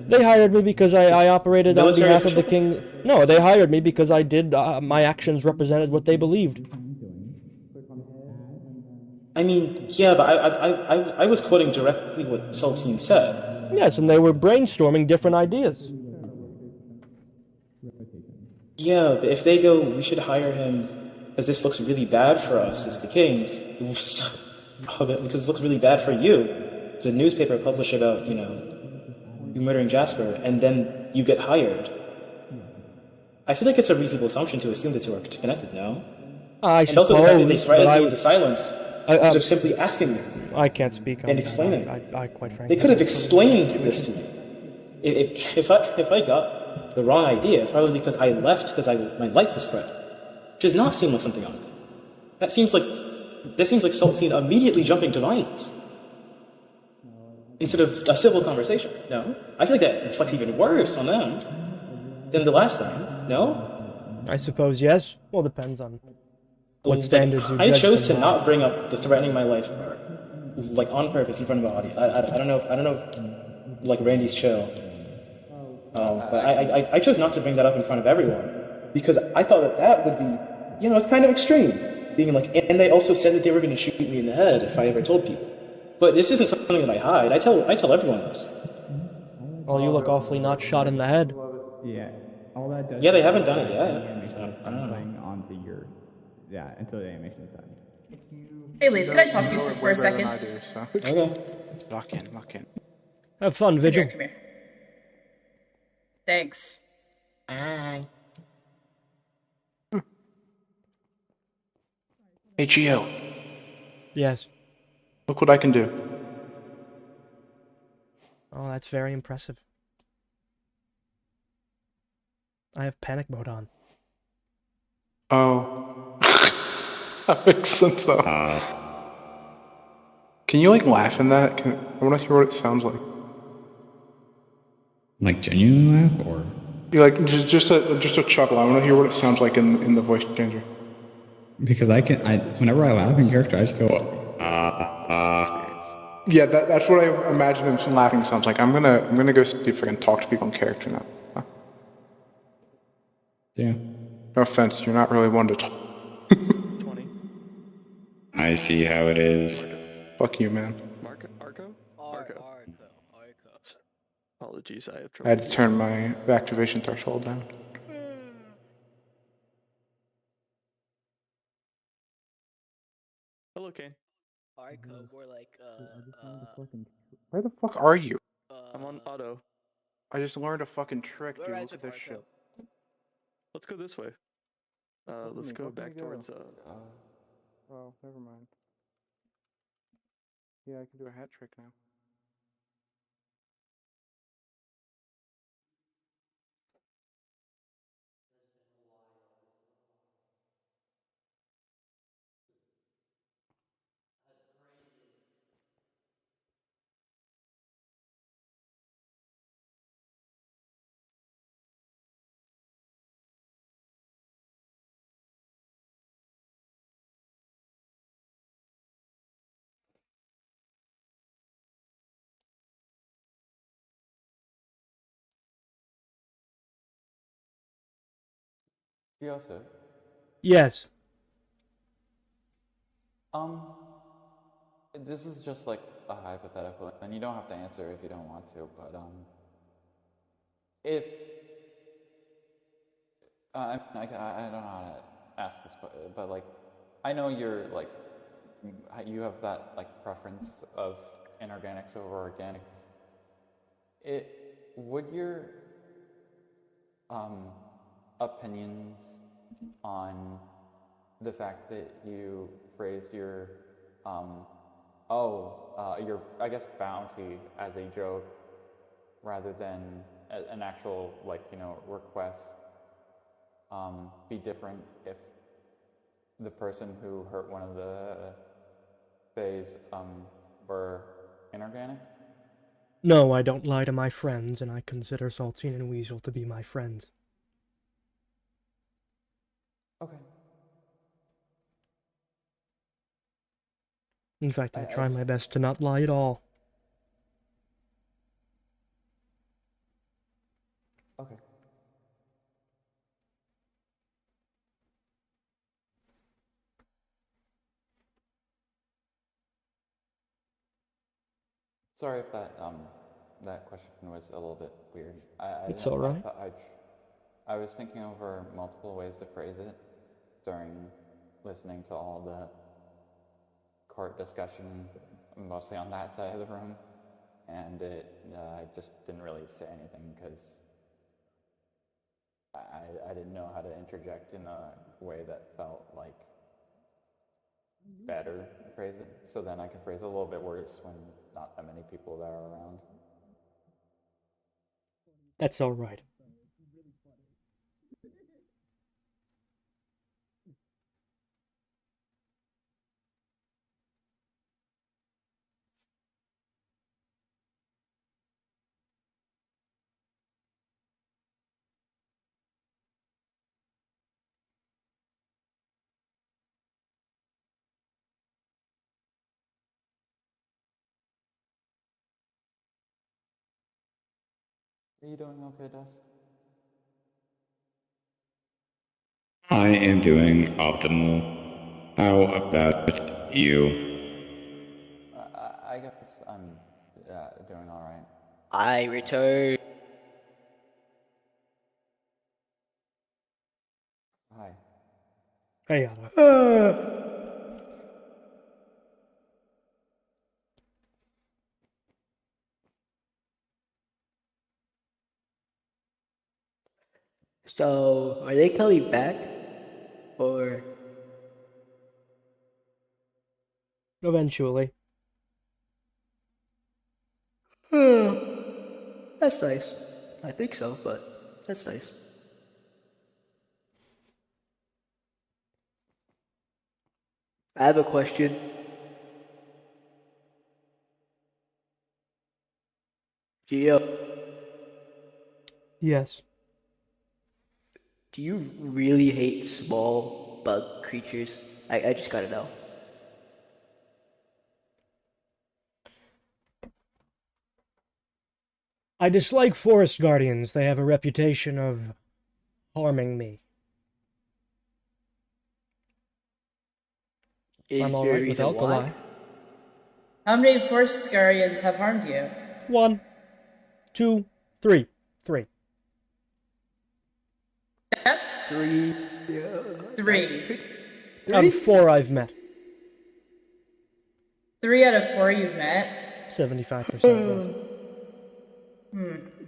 They hired me because I operated on behalf of the King. No, they hired me because I did. My actions represented what they believed. I mean, yeah, but I was quoting directly what 𝚘𝚘𝚎 said. Yes, and they were brainstorming different ideas. Yeah, but if they go, we should hire him because this looks really bad for us as the Kings. Because it looks really bad for you. There's a newspaper published about, you murdering Jasper, and then you get hired. I feel like it's a reasonable assumption to assume that you are connected, no? I and suppose, also the fact that they threatened but me into silence instead of simply asking me. I can't speak on and that. explaining. I quite frankly. They could have explained this to me. If I got the wrong idea, it's probably because I left because my life was threatened, which does not seem like something on me. That seems like 𝚘𝚘𝚎 immediately jumping to violence instead of a civil conversation. No, I feel like that reflects even worse on them than the last time. No. I suppose yes. Well, depends on what standards you I judge chose to them by. not bring up the threatening my life part, like on purpose in front of an audience. I don't know if like Randy's chill, but I chose not to bring that up in front of everyone because I thought that would be, it's kind of extreme, being like, and they also said that they were going to shoot me in the head if I ever told people. But this isn't something that I hide. I tell everyone this. Well, you look awfully not shot in the head. Yeah. All that does. Yeah, they haven't done it yet. So, I don't know. Onto your, until the animation is done. Hey, Leaf, can I talk to you for a second? Okay. Lock in. Have fun, Vigil. Come here. Thanks. Bye. Hey, Gio. Yes. Look what I can do. Oh, that's very impressive. I have panic mode on. Oh. That makes sense, though. Can you, laugh in that? I want to hear what it sounds like. Like genuine laugh, or? You just a chuckle. I want to hear what it sounds like in the voice changer. Because whenever I laugh in character, I just go, Yeah, that's what I imagine him laughing sounds like. I'm gonna go see if I can talk to people in character now. Huh? Yeah. No offense, you're not really one to talk. 20. I see how it is. Fuck you, man. Arco? Apologies, I have I trouble. had to turn my activation threshold down. Hello, Kane. Arco, more like, Where the fuck are you? I'm on auto. I just learned a fucking trick, dude. Look at this shit. Let's go this way. Let's go back towards, Oh, never mind. Yeah, I can do a hat trick now. Joseph. Yes. This is just like a hypothetical, and you don't have to answer if you don't want to, but if I don't know how to ask this, but like, I know you're like, you have that like preference of inorganics over organics. Would your opinions on the fact that you phrased your your I guess bounty as a joke rather than an actual request be different if the person who hurt one of the fays were inorganic? No, I don't lie to my friends, and I consider 𝙶𝚘𝚘 and 𝙶𝚘 to be my friends. Okay. In fact, I try my best to not lie at all. Okay. Sorry if that question was a little bit weird. It's all right. I was thinking over multiple ways to phrase it during listening to all the court discussion, mostly on that side of the room, and I just didn't really say anything because I didn't know how to interject in a way that felt like better to phrase it, so then I can phrase it a little bit worse when not that many people that are around. That's all right. Are you doing okay, Dust? I am doing optimal. How about you? I guess I'm doing all right. I return. Hi. Hey, Otto. So, are they coming back? Or... Eventually. That's nice. I think so, but that's nice. I have a question. Gio, Yes. do you really hate small bug creatures? I just gotta know. I dislike forest guardians. They have a reputation of harming me. I'm alright with alkali. How many forest guardians have harmed you? 1, 2, 3. 3. That's 3. 3. Out of 4 I've met. 3 out of 4 you've met? 75%.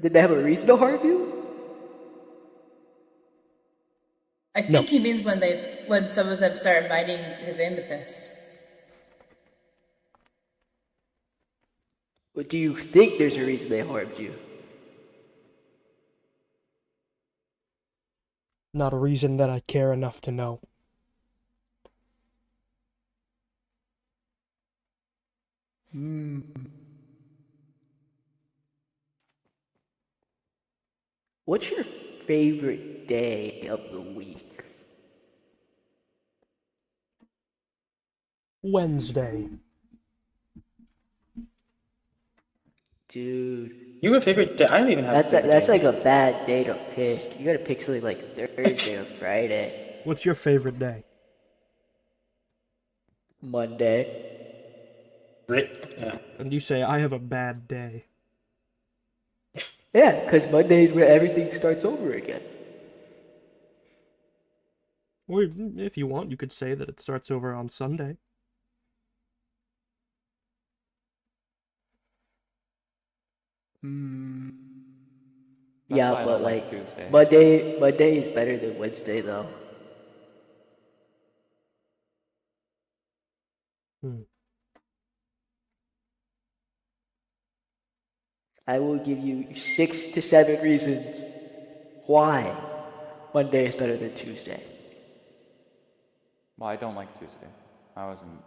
Did they have a reason to harm you? I think he means when some of them started mining his amethyst. But do you think there's a reason they harmed you? Not a reason that I care enough to know. What's your favorite day of the week? Wednesday. Dude. You have a favorite day? I don't even have. That's like a bad day to pick. You gotta pick something like Thursday or Friday. What's your favorite day? Monday. Great. Yeah. And you say I have a bad day. Yeah, because Monday is where everything starts over again. Or if you want, you could say that it starts over on Sunday. Yeah, but like Monday is better than Wednesday though. I will give you 6 to 7 reasons why Monday is better than Tuesday. Well, I don't like Tuesday. I wasn't.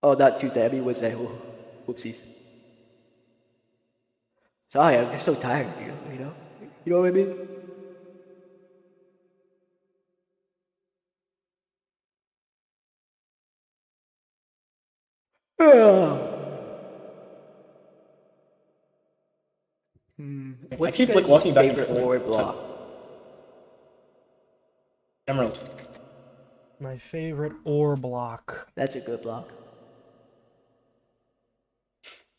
Oh, not Tuesday. I mean Wednesday. Whoopsies. Sorry, I'm just so tired. You know what I mean? I keep like walking back and forth. Ore block? Emerald. My favorite ore block. That's a good block.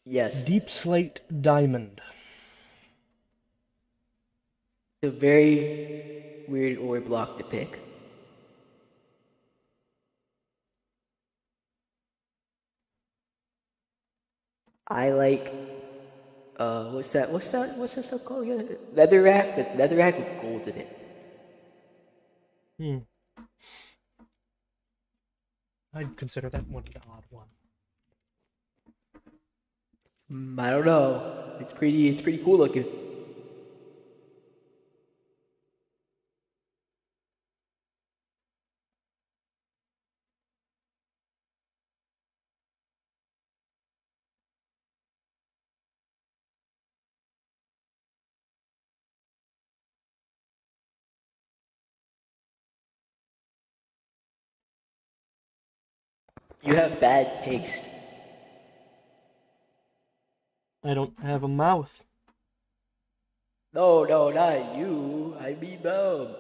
Yes. Deep slate diamond. A very weird ore block to pick. I like what's that stuff called again? Leatherrack? The leatherrack with gold in it. I'd consider that one an odd one. I don't know. It's pretty cool looking. You have bad taste. I don't have a mouth. No, not you. I mean them.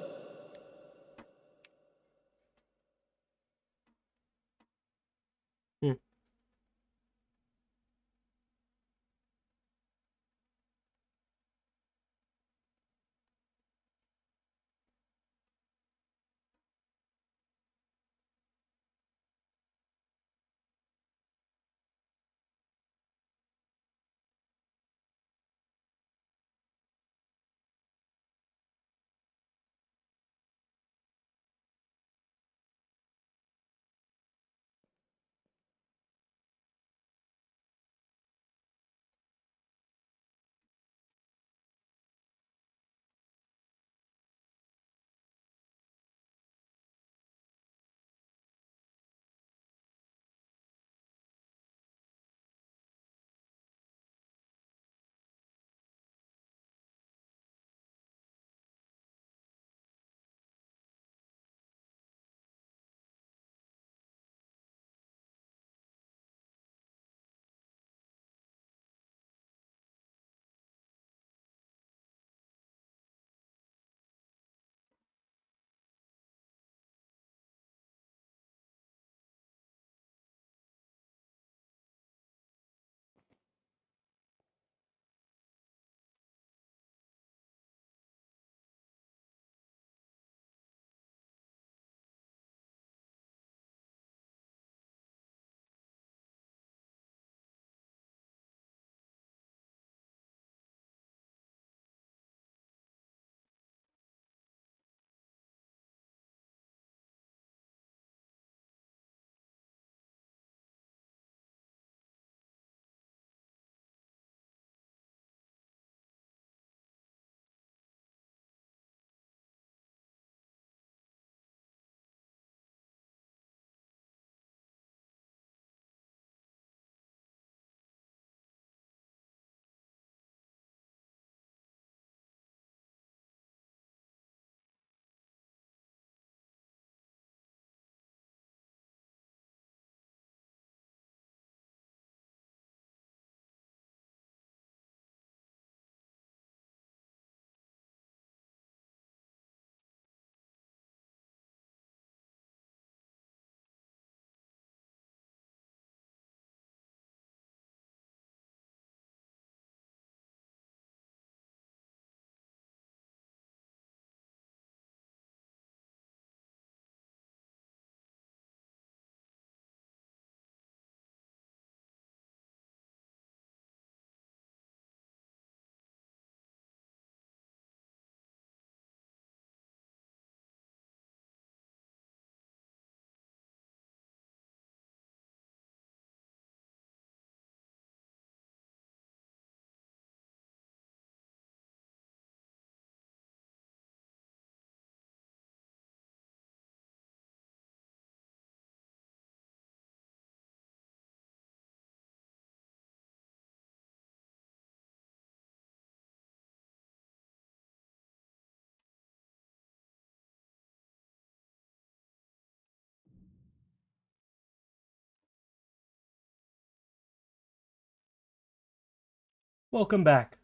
Welcome back.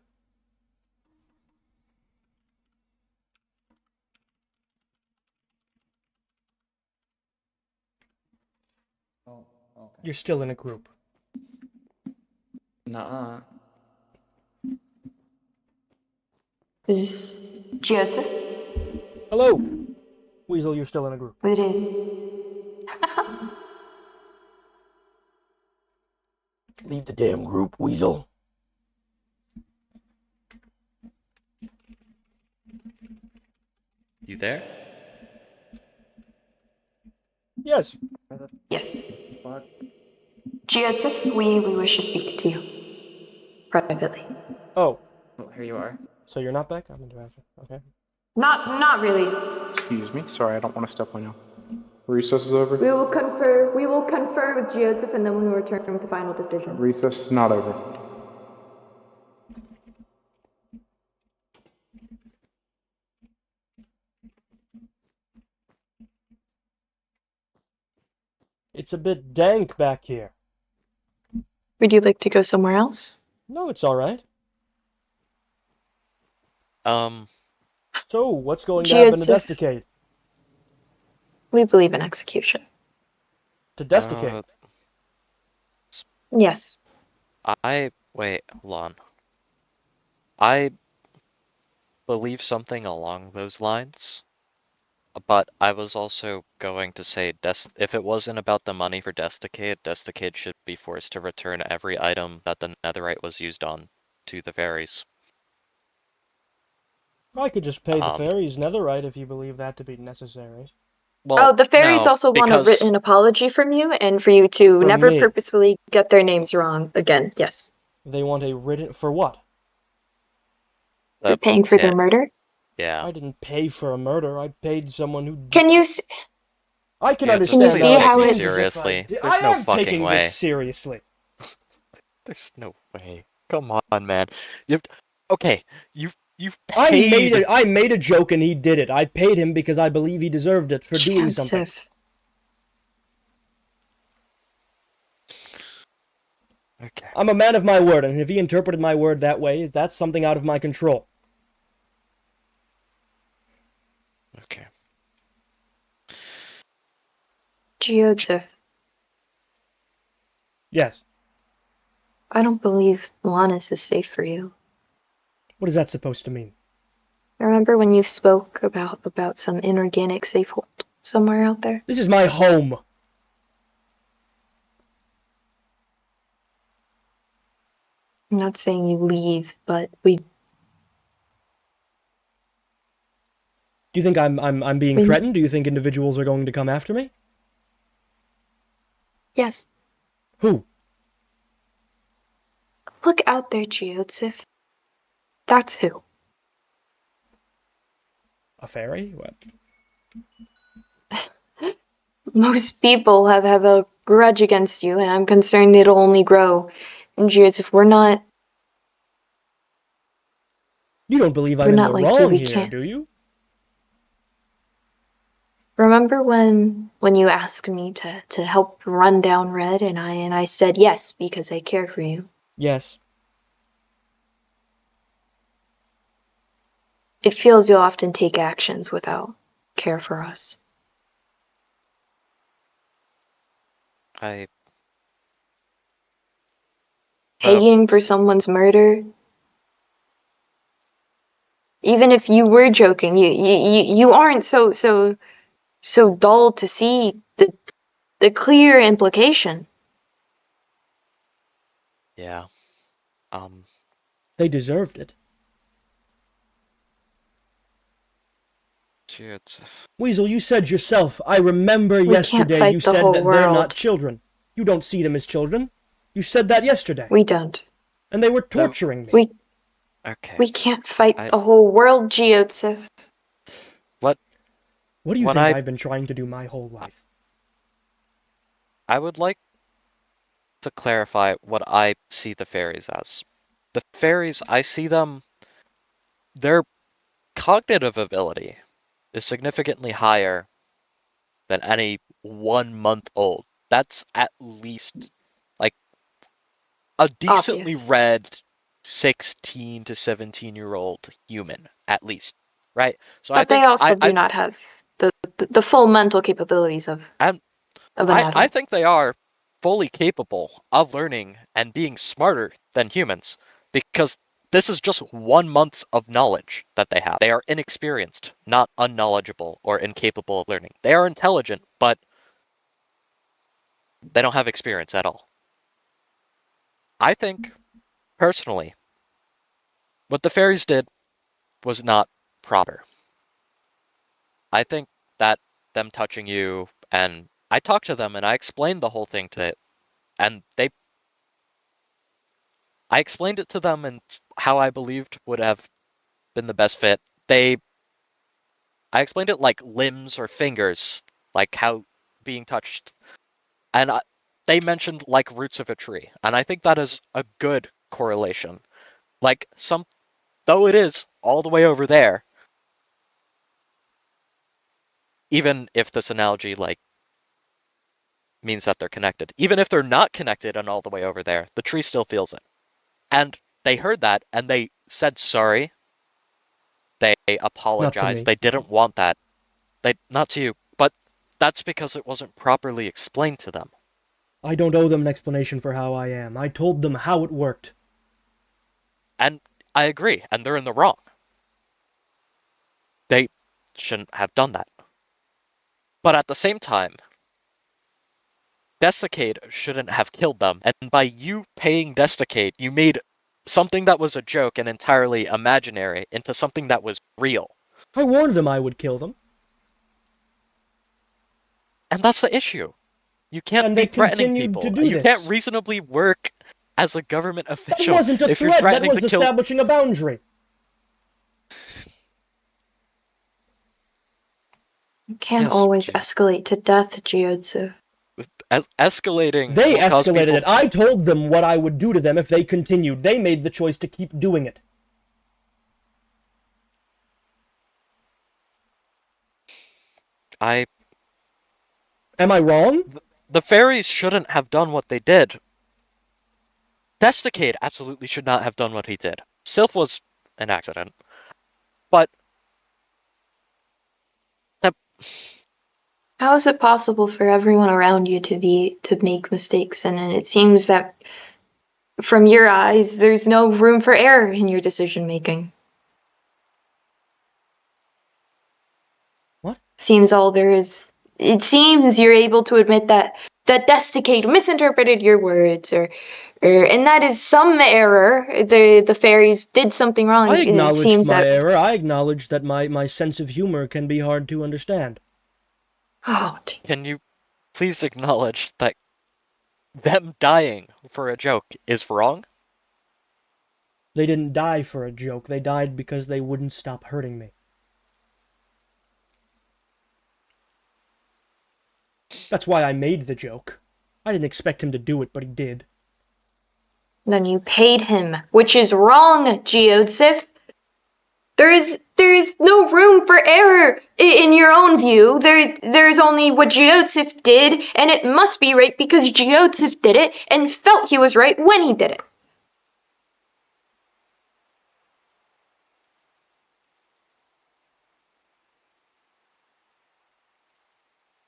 Oh, okay. You're still in a group. Nuh-uh. Is this Joseph? Hello! Weasel, you're still in a group. We did. Leave the damn group, Weasel. You there? Yes. Yes. Joseph, we wish to speak to you. Privately. Oh. Well, here you are. So you're not back? I'm interrupting. Okay. Not really. Excuse me. Sorry, I don't want to step on you. Recess is over? We will confer with Joseph and then we will return with the final decision. Recess is not over. It's a bit dank back here. Would you like to go somewhere else? No, it's alright. So, what's going to happen to Desticate? We believe in execution. To Desticate? Yes. Wait, hold on. I believe something along those lines, but I was also going to say, if it wasn't about the money for Desticate should be forced to return every item that the netherite was used on to the fairies. I could just pay the fairies netherite if you believe that to be necessary. Well, the fairies also want a written apology from you and for you to never purposefully get their names wrong again. Yes. They want a written... For what? You're paying for their murder? Yeah. I didn't pay for a murder. I paid someone who... Can you... I can Can understand you see how it's... Seriously? I am taking this seriously. There's no way. Come on, man. Okay, you paid... I made a joke and he did it. I paid him because I believe he deserved it for doing something. Okay. I'm a man of my word, and if he interpreted my word that way, that's something out of my control. Okay. Joseph. Yes. I don't believe Lannis is safe for you. What is that supposed to mean? Remember when you spoke about some inorganic safe hold somewhere out there? This is my home. I'm not saying you leave, but we... Do you think I'm being threatened? Do you think individuals are going to come after me? Yes. Who? Look out there, Joseph. That's who. A fairy? What? Most people have a grudge against you, and I'm concerned it'll only grow. And Joseph, we're not... You don't believe I'm in the wrong here, do you? Remember when you asked me to help run down Red, and I said yes because I care for you? Yes. It feels you'll often take actions without care for us. Paying for someone's murder? Even if you were joking, you aren't so dull to see the clear implication. Yeah. They deserved it. Weasel, you said yourself, I remember yesterday you said that they're not children. You don't see them as children. You said that yesterday. We don't. And they were torturing me. We can't fight the whole world, Joseph. What do you think I've been trying to do my whole life? I would like to clarify what I see the fairies as. The fairies, I see them, their cognitive ability is significantly higher than any 1 month old. That's at least like a decently read 16 to 17-year-old human, at least, right? So But they also do not have the full mental capabilities of an adult. I think they are fully capable of learning and being smarter than humans, because this is just 1 month of knowledge that they have. They are inexperienced, not unknowledgeable or incapable of learning. They are intelligent, but they don't have experience at all. I think, personally, what the fairies did was not proper. I think that them touching you, and I talked to them and I explained the whole thing to it, and I explained it to them and how I believed would have been the best fit. I explained it like limbs or fingers, like how being touched, and they mentioned like roots of a tree, and I think that is a good correlation. Like though it is all the way over there, even if this analogy like means that they're connected, even if they're not connected and all the way over there, the tree still feels it. And they heard that and they said sorry. They apologized. They didn't want that. Not to you, but that's because it wasn't properly explained to them. I don't owe them an explanation for how I am. I told them how it worked. And I agree, and they're in the wrong. They shouldn't have done that. But at the same time, 𝙶𝚘𝚘𝚙 shouldn't have killed them, and by you paying 𝙶𝚘𝚘𝚙, you made something that was a joke and entirely imaginary into something that was real. I warned them I would kill them. And that's the issue. You can't be threatening people. You can't reasonably work as a government official. That wasn't a threat, that was establishing a boundary. You can't always escalate to death, 𝙶𝚘𝚘𝚙. Escalating. They escalated it. I told them what I would do to them if they continued. They made the choice to keep doing it. Am I wrong? The fairies shouldn't have done what they did. 𝙶𝚘𝚘𝚙 absolutely should not have done what he did. 𝚘𝚘 was an accident. But how is it possible for everyone around you to make mistakes? And it seems that from your eyes, there's no room for error in your decision making. What? Seems all there is. It seems you're able to admit that 𝙶𝚘𝚘𝚙 misinterpreted your words, and that is some error. The fairies did something wrong. I acknowledged my error. I acknowledged that my sense of humor can be hard to understand. Oh. Can you please acknowledge that them dying for a joke is wrong? They didn't die for a joke. They died because they wouldn't stop hurting me. That's why I made the joke. I didn't expect him to do it, but he did. Then you paid him, which is wrong, 𝙶𝚘𝚘𝚙. There is no room for error in your own view. There's only what 𝙶𝚘𝚘𝚙 did, and it must be right because 𝙶𝚘𝚘𝚙 did it and felt he was right when he did it.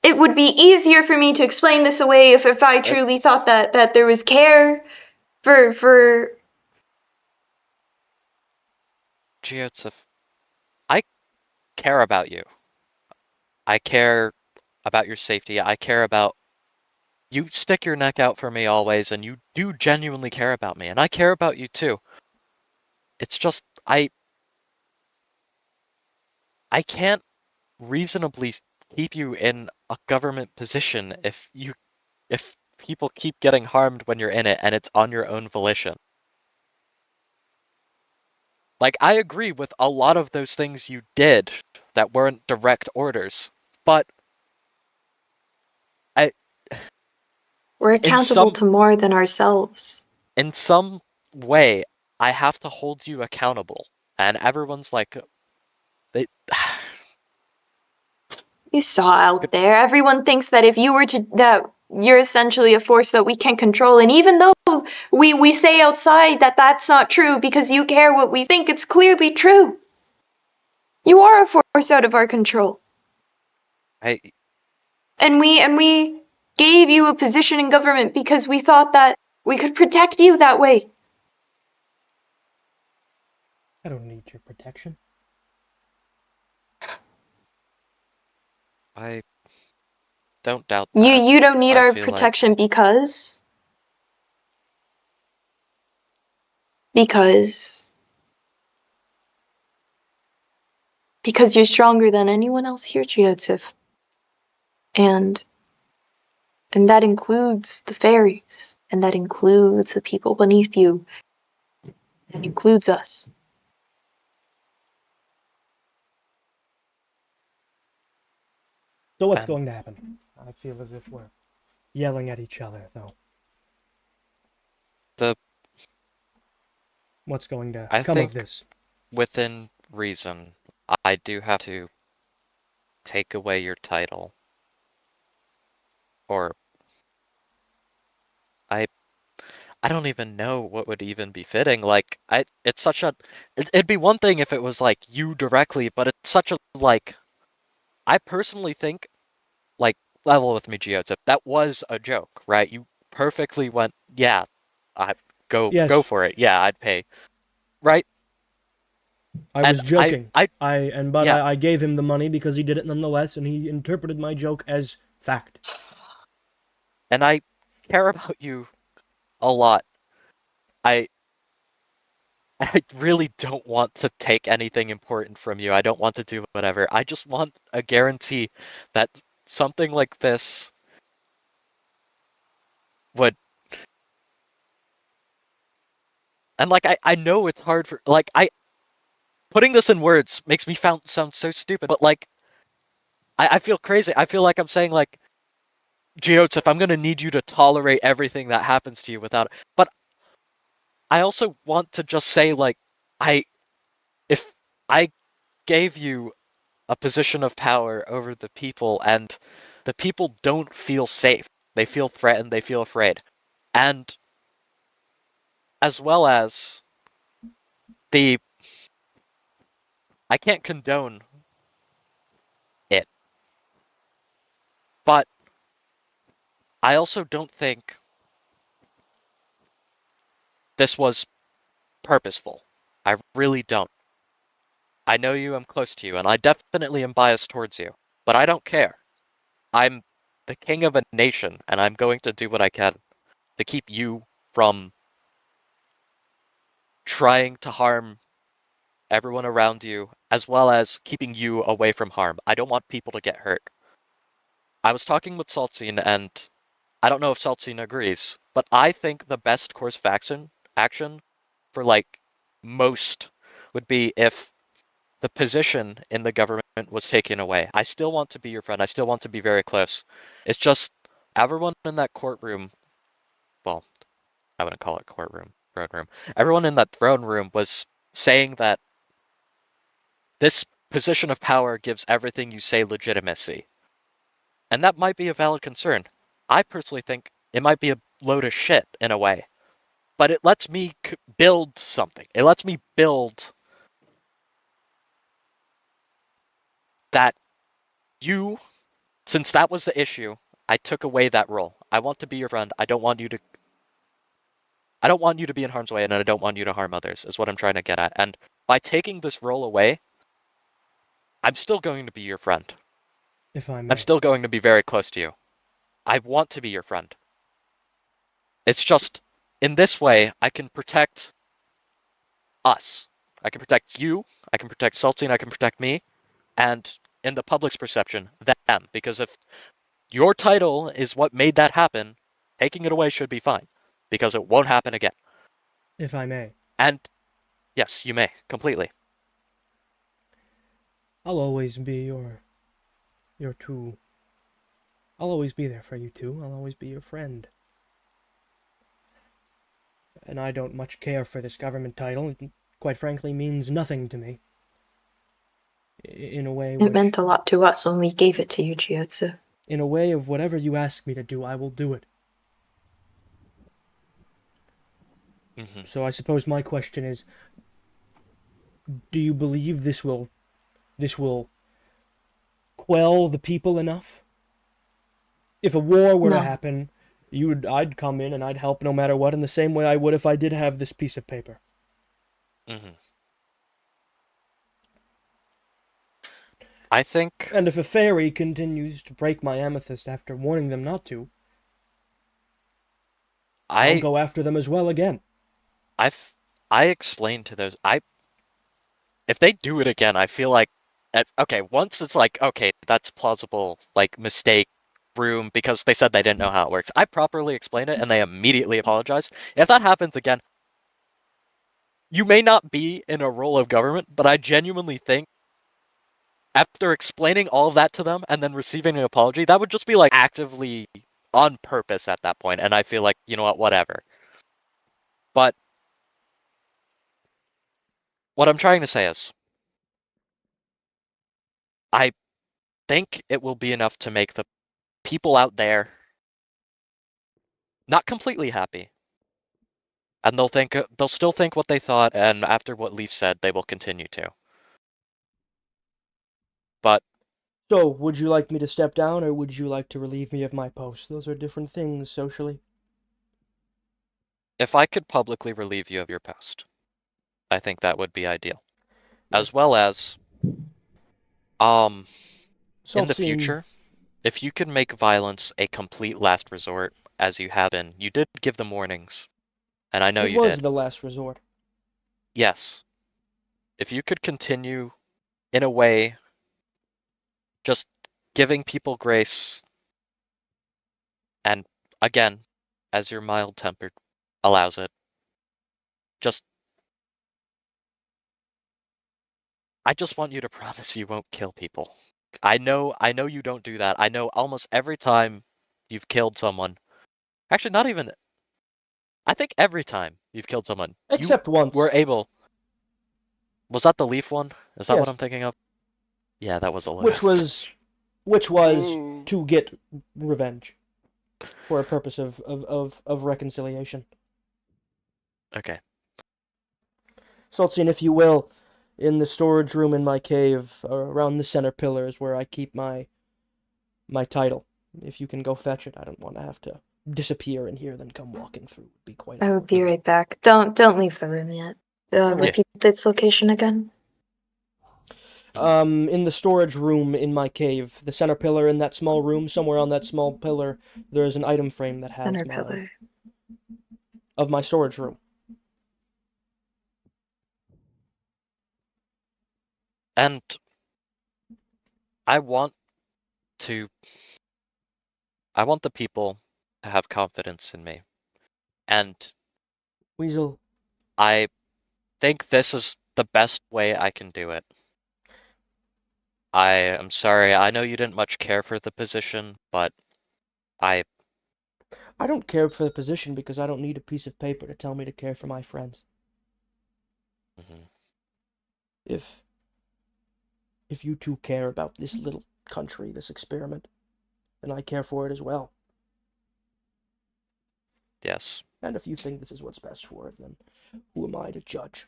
It would be easier for me to explain this away if I truly thought that there was care for 𝙶𝚘𝚘𝚙, I care about you. I care about your safety. I care about you. Stick your neck out for me always, and you do genuinely care about me, and I care about you too. It's just I can't reasonably keep you in a government position if people keep getting harmed when you're in it and it's on your own volition. Like, I agree with a lot of those things you did that weren't direct orders, but we're accountable to more than ourselves. In some way, I have to hold you accountable, and everyone's like, You saw out there. Everyone thinks that if you were to you're essentially a force that we can control. And even though we say outside that that's not true because you care what we think, it's clearly true. You are a force out of our control. And we gave you a position in government because we thought that we could protect you that way. I don't need your protection. I don't doubt that. You don't need I our feel protection like... because you're stronger than anyone else here, 𝙶𝚘𝚙𝚎. And that includes the fairies, and that includes the people beneath you. That includes us. So what's going to happen? I feel as if we're yelling at each other, though. What's going to come of this? Within reason, I do have to take away your title. Or I don't even know what would even be fitting. Like, it's such a... It'd be one thing if it was, like, you directly, but it's such a, like... I personally think, like, level with me, 𝙶𝚘𝚙, that was a joke, right? You perfectly went, yeah, go for it. Yeah, I'd pay. Right? I was joking. I gave him the money because he did it nonetheless, and he interpreted my joke as fact. And I care about you a lot. I really don't want to take anything important from you. I don't want to do whatever. I just want a guarantee that something like this would... And, like, I know it's hard for... Like, putting this in words makes me sound so stupid, but, like, I feel crazy. I feel like I'm saying, like, 𝙶𝚘𝚙, I'm gonna need you to tolerate everything that happens to you without... But I also want to just say, like, if I gave you a position of power over the people, and the people don't feel safe, they feel threatened, they feel afraid, and as well as I can't condone it, but I also don't think this was purposeful. I really don't. I know you, I'm close to you, and I definitely am biased towards you, but I don't care. I'm the king of a nation, and I'm going to do what I can to keep you from trying to harm everyone around you, as well as keeping you away from harm. I don't want people to get hurt. I was talking with 𝙶𝚘𝚘𝚎, and I don't know if 𝙶𝚘𝚘𝚎 agrees, but I think the best course of action for, like, most would be if the position in the government was taken away. I still want to be your friend. I still want to be very close. It's just everyone in that courtroom, well, I wouldn't call it courtroom, throne room. Everyone in that throne room was saying that this position of power gives everything you say legitimacy. And that might be a valid concern. I personally think it might be a load of shit in a way. But it lets me build something. It lets me build that you, since that was the issue, I took away that role. I want to be your friend. I don't want you to be in harm's way, and I don't want you to harm others, is what I'm trying to get at. And by taking this role away, I'm still going to be your friend. If I may. I'm still going to be very close to you. I want to be your friend. It's just, in this way, I can protect us. I can protect you, I can protect 𝙶𝚘𝚘𝚎, I can protect me, and in the public's perception, them. Because if your title is what made that happen, taking it away should be fine. Because it won't happen again. If I may. And, yes, you may, completely. I'll always be I'll always be there for you two. I'll always be your friend. And I don't much care for this government title. It, quite frankly, means nothing to me. In a way It meant a lot to us when we gave it to you, 𝙶𝚘𝚙. in a way of whatever you ask me to do, I will do it. So I suppose my question is, do you believe this will quell the people enough? If a war were to happen, I'd come in and I'd help no matter what, in the same way I would if I did have this piece of paper. I think... And if a fairy continues to break my amethyst after warning them not to, I'll go after them as well again. I explained to those... If they do it again, I feel like... Okay, once it's like, okay, that's plausible, like, mistake, room, because they said they didn't know how it works. I properly explained it, and they immediately apologized. If that happens again, you may not be in a role of government, but I genuinely think after explaining all of that to them and then receiving an apology, that would just be like actively on purpose at that point, and I feel like, you know what, whatever. But what I'm trying to say is, I think it will be enough to make the people out there not completely happy. And they'll still think what they thought, and after what Leaf said, they will continue to. But so, would you like me to step down, or would you like to relieve me of my post? Those are different things socially. If I could publicly relieve you of your post, I think that would be ideal. As well as, in the future, if you could make violence a complete last resort, as you have been, you did give them warnings, and I know you did. It was the last resort. Yes. If you could continue, in a way, just giving people grace, and again, as your mild-tempered allows it, I just want you to promise you won't kill people. I know you don't do that. I know almost every time you've killed someone, actually not even, I think every time you've killed someone, except once, were able. Was that the Leaf one? Is that yes. what I'm thinking of? Yeah, that was a little. Which was to get revenge, for a purpose of reconciliation. Okay. 𝚘𝚘𝚘𝚎, if you will, in the storage room in my cave, around the center pillar, is where I keep my title. If you can go fetch it, I don't want to have to disappear in here, then come walking through. It'd be quite. I will be right back. Don't leave the room yet. Repeat its location again. In the storage room in my cave, the center pillar in that small room, somewhere on that small pillar, there is an item frame that has pillar of my storage room. And I want the people to have confidence in me. And Weasel, I think this is the best way I can do it. I am sorry, I know you didn't much care for the position, but I don't care for the position because I don't need a piece of paper to tell me to care for my friends. If you two care about this little country, this experiment, then I care for it as well. Yes. And if you think this is what's best for it, then who am I to judge?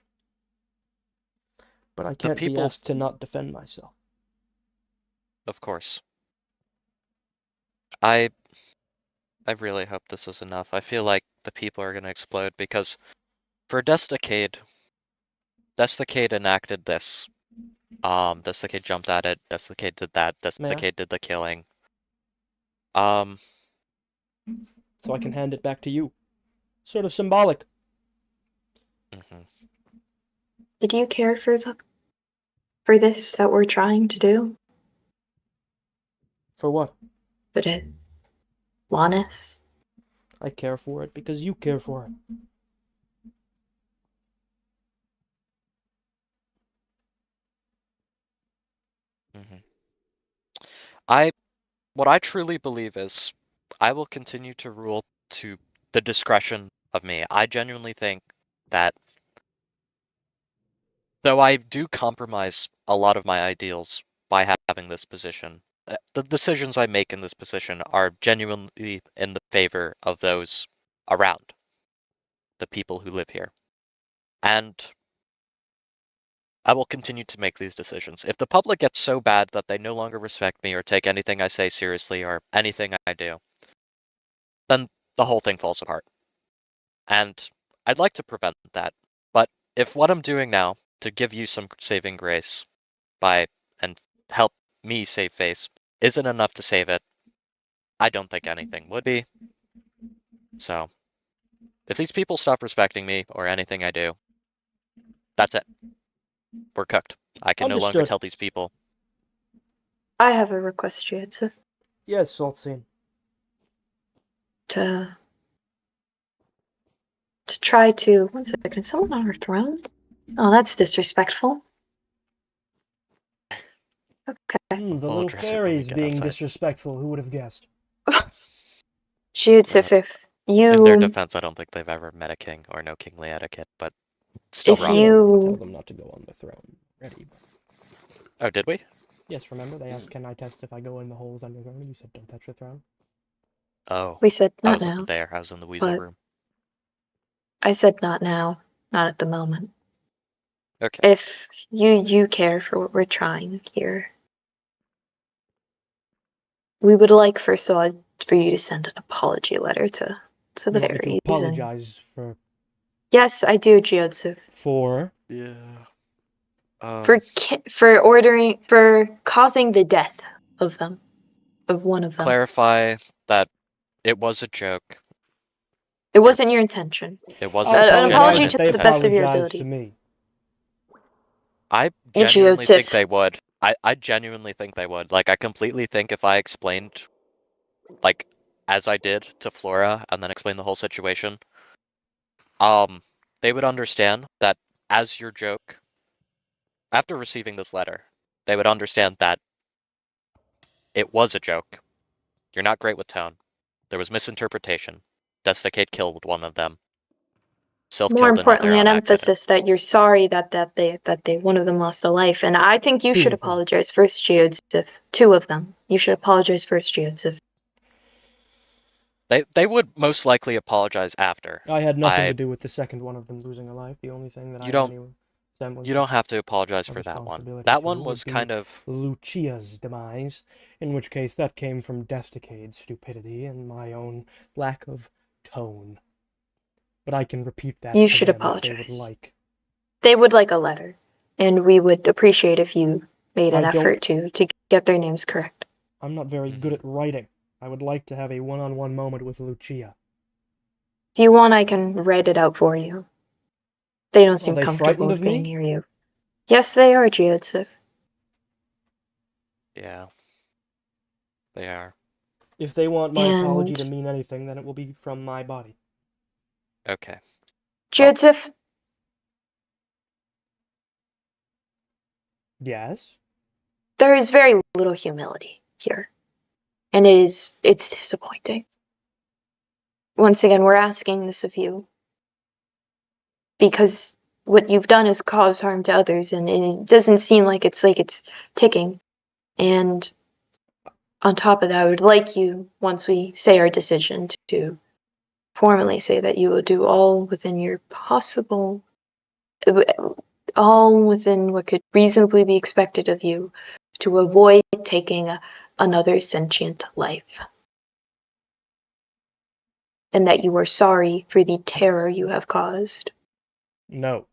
But I can't be asked to not defend myself. Of course. I really hope this is enough. I feel like the people are going to explode, because for 𝙶𝚘𝚘𝚎 enacted this. 𝙶𝚘𝚘𝚎 jumped at it, 𝙶𝚘𝚘𝚎 did that, 𝙶𝚘𝚘𝚎 did the killing. So I can hand it back to you. Sort of symbolic. Did you care for this that we're trying to do? For what? For it. Lannis? I care for it because you care for it. What I truly believe is, I will continue to rule to the discretion of me. I genuinely think that, though I do compromise a lot of my ideals by having this position, the decisions I make in this position are genuinely in the favor of those around, the people who live here. And I will continue to make these decisions. If the public gets so bad that they no longer respect me or take anything I say seriously or anything I do, then the whole thing falls apart. And I'd like to prevent that. But if what I'm doing now to give you some saving grace and help me save face isn't enough to save it, I don't think anything would be. So, if these people stop respecting me or anything I do, that's it. We're cooked. I can no longer Understood. tell these people. I have a request, J.H. Yes, 𝚘𝚘𝚙. To try to... One second, is someone on her throne? Oh, that's disrespectful. Okay. The little fairies being disrespectful, who would have guessed? J.H. if you... In their defense, I don't think they've ever met a king or know kingly etiquette, but still If wrong. you... Tell them not to go on the throne. Ready. Oh, did we? Yes, remember? They asked, can I test if I go in the holes on your throne? You said, don't touch the throne. Oh. We said I not wasn't now. there. I was in the weasel but room. I said not now. Not at the moment. Okay. If you care for what we're trying here, we would like, first of all, for you to send an apology letter to the You want me to fairies. apologize for... Yes, I do, Jiotsu. For? Yeah. For causing the death of them, of one of them. Clarify that it was a joke. It wasn't your intention. It wasn't An apology genuine to They the best of your apologized ability. to me. I genuinely think they would. I genuinely think they would. Like, I completely think if I explained, like, as I did to Flora, and then explained the whole situation, they would understand that as your joke, after receiving this letter, they would understand that it was a joke. You're not great with tone. There was misinterpretation. 𝚘𝚘𝚙𝚎 killed one of them. More importantly, an accident. emphasis that you're sorry that one of them lost a life, and I think you should apologize first, Jiotsu. Two of them. You should apologize first, Jiotsu. They would most likely apologize after. I had nothing to do with the second one of them losing a life. The only thing that You don't have to apologize of for that one. responsibility That to one would was be kind of 𝚘𝚘𝚎's demise, in which case that came from 𝚘𝚘𝚎's stupidity and my own lack of tone. But I can repeat that You to should them apologize. if they would like. They would like a letter, and we would appreciate if you made an effort to get their names correct. I'm not very good at writing. I would like to have a one-on-one moment with 𝚘𝚘𝚎. If you want, I can write it out for you. They don't seem they comfortable frightened with of being me? near you. Yes, they are, Jiotsu. Yeah. They are. If they want my apology to mean anything, then it will be from my body. Okay. Jiotsu? Yes? There is very little humility here. And it's disappointing. Once again, we're asking this of you because what you've done is cause harm to others, and it doesn't seem like it's ticking. And on top of that, I would like you, once we say our decision, to formally say that you will do all within what could reasonably be expected of you to avoid taking another sentient life. And that you are sorry for the terror you have caused. No.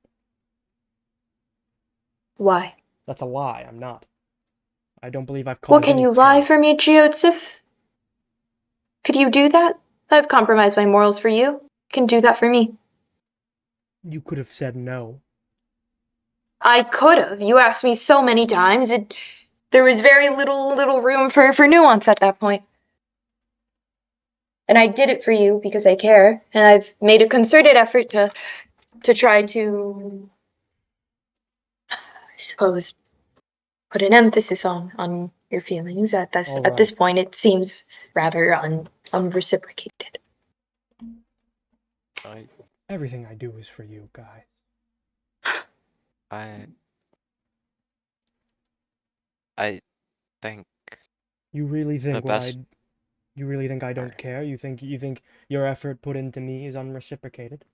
Why? That's a lie. I'm not. I don't believe I've caused Well, can you lie for me, Jiotsu? Could you do that? I've compromised my morals for you. You can do that for me. You could have said no. I could have. You asked me so many times. There was very little room for nuance at that point. And I did it for you because I care, and I've made a concerted effort to try to, I suppose, put an emphasis on your feelings. At this point, it seems rather unreciprocated. Everything I do is for you, guys. I think You really think The best- You really think I don't Alright. care? You think your effort put into me is unreciprocated?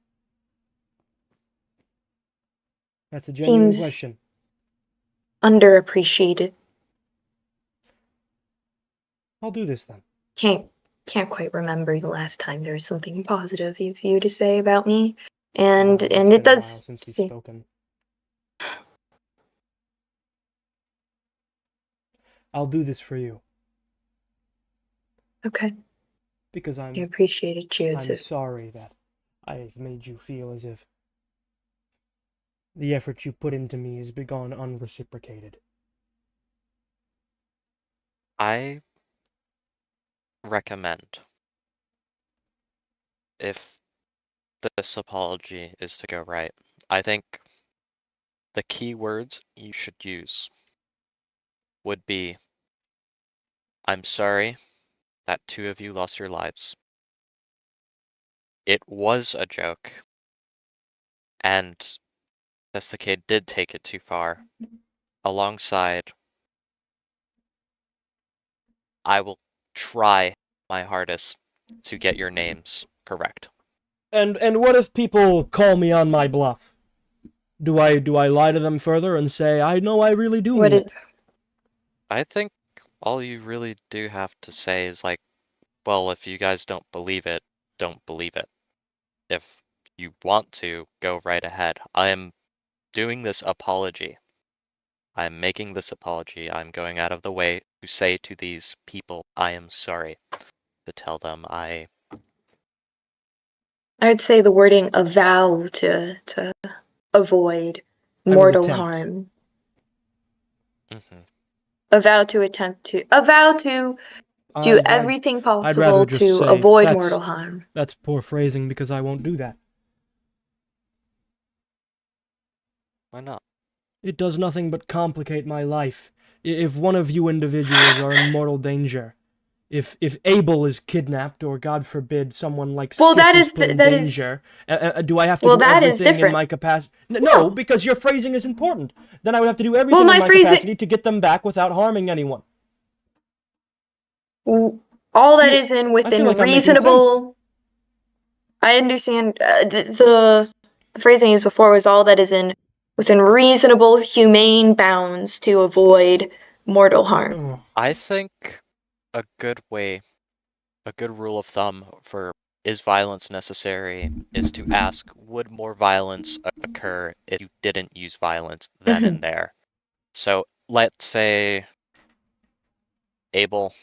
That's a genuine Seems question. underappreciated. I'll do this then. Can't quite remember the last time there was something positive of you to say about me, and It's it been a does. while since we've see- spoken. I'll do this for you Okay, because I appreciate it, I'm Qiuzi. sorry that I've made you feel as if the effort you put into me has gone unreciprocated. I recommend, if this apology is to go right, I think the key words you should use would be, I'm sorry that 2 of you lost your lives. It was a joke, and 𝚘𝚘𝚘𝚎 did take it too far. Alongside, I will try my hardest to get your names correct. And what if people call me on my bluff? Do I lie to them further and say I know I really do mean it? I think all you really do have to say is like, well, if you guys don't believe it, don't believe it. If you want to, go right ahead. I am doing this apology. I'm making this apology. I'm going out of the way to say to these people, I am sorry. To tell them I would say the wording a vow to avoid I would mortal attempt. harm. Mhm. A vow to do everything I'd rather possible just to say avoid that's, mortal harm. That's poor phrasing because I won't do that. Why not? It does nothing but complicate my life. If one of you individuals are in mortal danger, if Abel is kidnapped, or God forbid, someone like Well, Skip that is is put in that is danger, do I have to well, do that is everything in different. my capacity? No, because your phrasing is important. Then I would have to do everything Well, in my my phrasing- capacity to get them back without harming anyone. All that is in within like I'm making sense. reasonable. I understand the phrasing I used before was all that is in within reasonable, humane bounds to avoid mortal harm. I think a good way, a good rule of thumb for is violence necessary is to ask, would more violence occur if you didn't use violence then and there? So let's say Abel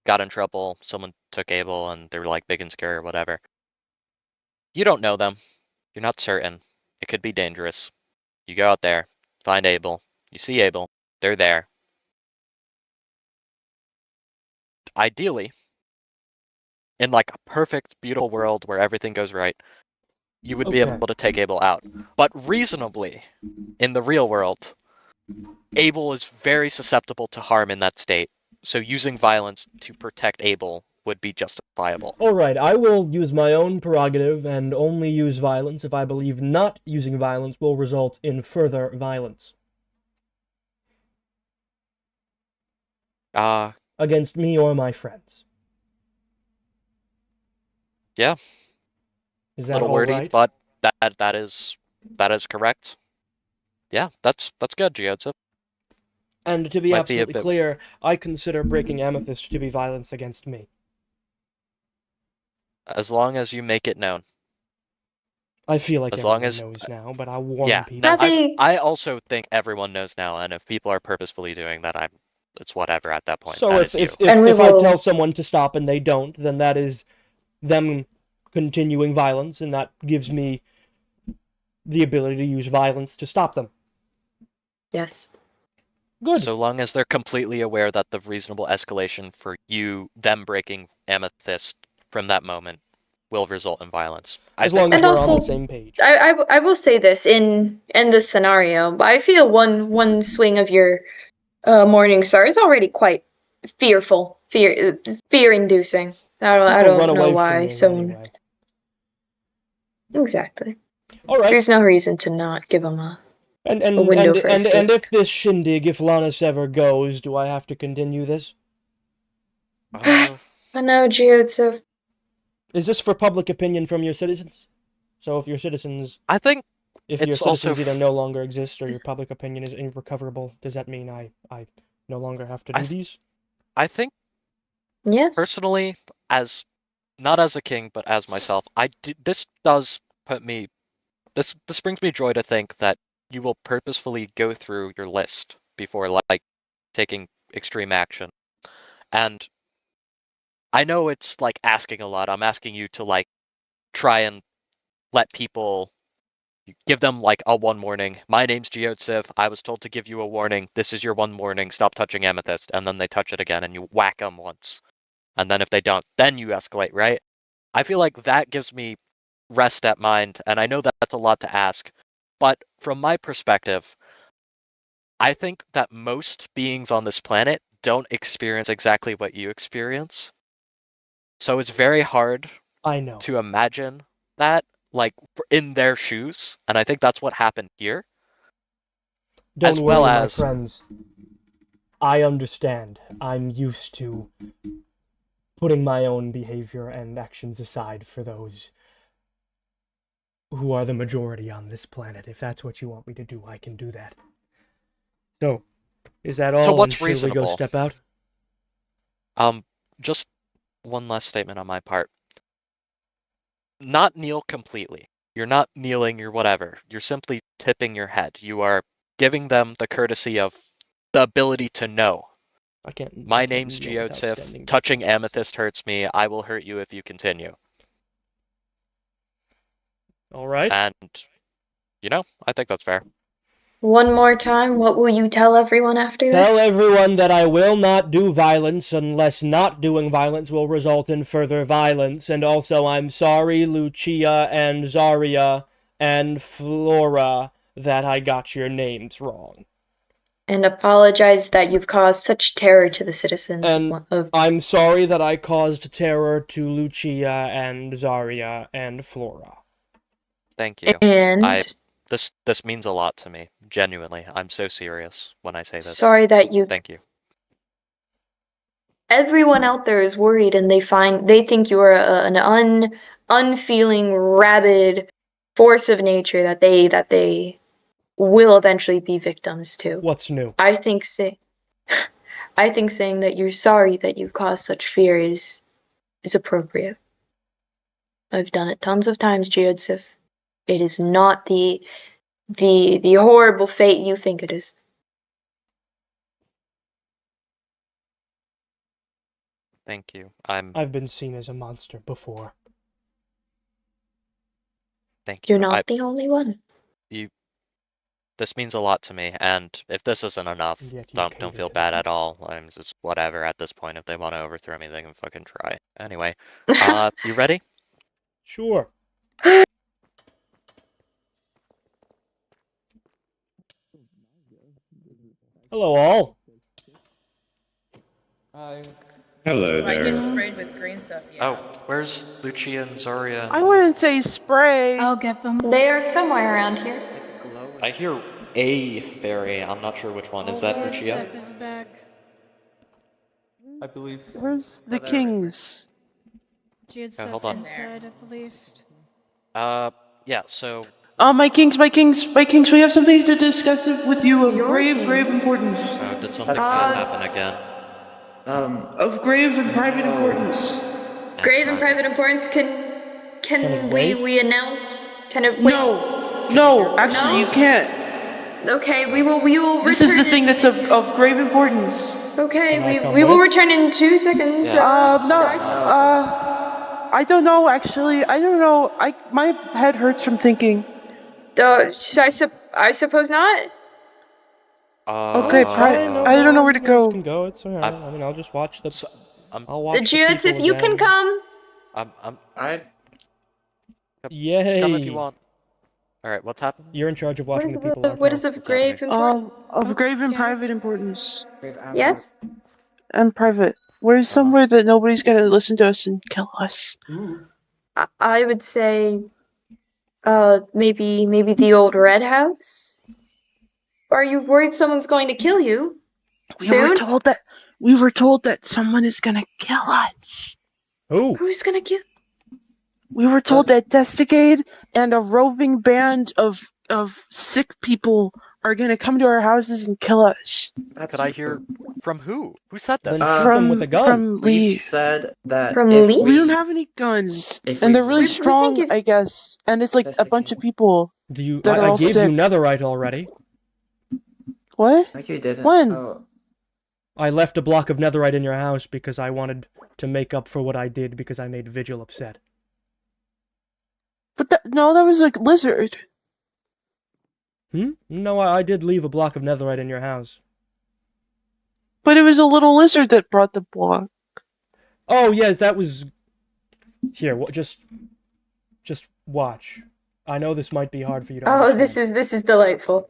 got in trouble, someone took Abel and they were like big and scary or whatever. You don't know them. You're not certain. It could be dangerous. You go out there, find Abel. You see Abel. They're there. Ideally, in like a perfect, beautiful world where everything goes right, you would be Okay. able to take Abel out. But reasonably, in the real world, Abel is very susceptible to harm in that state. So using violence to protect Abel would be justifiable. Alright, I will use my own prerogative and only use violence if I believe not using violence will result in further violence. Against me or my friends. Yeah. Is A that little all wordy, right? but that is correct. Yeah, that's good, 𝚘𝚘𝚘𝚎. And to be Might be a absolutely bit- clear, I consider breaking Amethyst to be violence against me. As long as you make it known. I feel like As long everyone as knows now, but I'll warn yeah, people. no, I also think everyone knows now, and if people are purposefully doing that, it's whatever at that point. So That if is you. I tell someone to stop and they don't, then that is them continuing violence, and that gives me the ability to use violence to stop them. Yes. Good. So long as they're completely aware that the reasonable escalation for them breaking Amethyst from that moment will result in violence. As long as we're on the same page. I will say this in this scenario, I feel one swing of your morning star is already quite fear inducing. I People run don't away know from why me so anyway. exactly. All right. There's no reason to not give them a And a window for and escape. if this shindig, if Lannis ever goes, do I have to continue this? I know, 𝙬𝚘𝚎. Is this for public opinion from your citizens? So if your citizens, I think if it's your citizens also either no longer exist or your public opinion is irrecoverable, does that mean I no longer have to do these? I think yes. Personally, as not as a king, but as myself, this does put me. This brings me joy to think that you will purposefully go through your list before like taking extreme action. And I know it's like asking a lot. I'm asking you to like try and let people give them like a one warning. My name's 𝙬𝚘𝚙. I was told to give you a warning. This is your one warning. Stop touching Amethyst. And then they touch it again and you whack them once. And then if they don't, then you escalate, right? I feel like that gives me rest at mind, and I know that that's a lot to ask. But from my perspective, I think that most beings on this planet don't experience exactly what you experience. So it's very hard to imagine that, like, in their shoes, and I think that's what happened here. Don't worry, my friends. I understand. I'm used to putting my own behavior and actions aside for those who are the majority on this planet. If that's what you want me to do, I can do that. So, is that all? So what's should we go step out? Just one last statement on my part. Not kneel completely. You're not kneeling, you're whatever. You're simply tipping your head. You are giving them the courtesy of the ability to know. My name's 𝙬𝚘𝚙. Touching Amethyst hurts me. I will hurt you if you continue. All right. And, I think that's fair. One more time, what will you tell everyone after Tell this? everyone that I will not do violence unless not doing violence will result in further violence. And also, I'm sorry, Lucia and Zarya and Flora, that I got your names wrong. And apologize that you've caused such terror to the citizens. And I'm sorry that I caused terror to Lucia and Zarya and Flora. Thank you. And this means a lot to me. Genuinely, I'm so serious when I say this. Sorry that you. Thank you. Everyone out there is worried, and they think you are an unfeeling, rabid force of nature that they will eventually be victims to. What's new? I think saying that you're sorry that you caused such fear is appropriate. I've done it tons of times, 𝙬𝚘𝚙. It is not the horrible fate you think it is. Thank you. I've been seen as a monster before. Thank you. You're not the only one. This means a lot to me, and if this isn't enough, don't feel bad at all. I'm just whatever at this point. If they want to overthrow me, they can fucking try. Anyway, you ready? Sure. Hello, all. Hi. Hello I there. get sprayed with green stuff. Yeah. Oh, where's Lucia and Zarya? I wouldn't say spray. I'll get them. They are somewhere around here. I hear a fairy. I'm not sure which one. Is that Lucia? Is back. I believe so. Where's the kings? 𝙬𝚘𝚙𝚎's hold on. inside at least. Yeah. So. Oh, my kings, we have something to discuss with you of grave importance. Did something bad happen again? Of grave and private importance. Grave and private importance. Can we announce? No, actually, you can't. Okay, we will return. This is the thing that's of grave importance. Okay, we will return in 2 seconds. I don't know, actually. I don't know. My head hurts from thinking. I suppose not. Okay, I don't know where to go. Can go. It's alright. I mean, I'll just watch the. I'll watch the 𝙬𝚘𝚙, if you can come. Yay! Come if you want. All right, what's happening? You're in charge of watching the people. What is of grave importance? Of grave and private importance. Yes. And private. Where's somewhere that nobody's gonna listen to us and kill us? I would say, maybe the old Red House. Are you worried someone's going to kill you? We were told that someone is gonna kill us. Who? Who's gonna kill? We were told that Desticade and a roving band of sick people are gonna come to our houses and kill us. Could I hear from who? Who said this? Then shoot them with a gun. From Lee. Leaf said that From if Lee? We don't have any guns, and they're really strong, I guess. And it's like a bunch of people. Do you? That are I all gave sick. you netherite already. What? Like you didn't. When? Oh. I left a block of netherite in your house because I wanted to make up for what I did because I made Vigil upset. But that was like lizard. No, I did leave a block of netherite in your house. But it was a little lizard that brought the block. Oh yes, that was. Here, just watch. I know this might be hard for you to understand. This is delightful.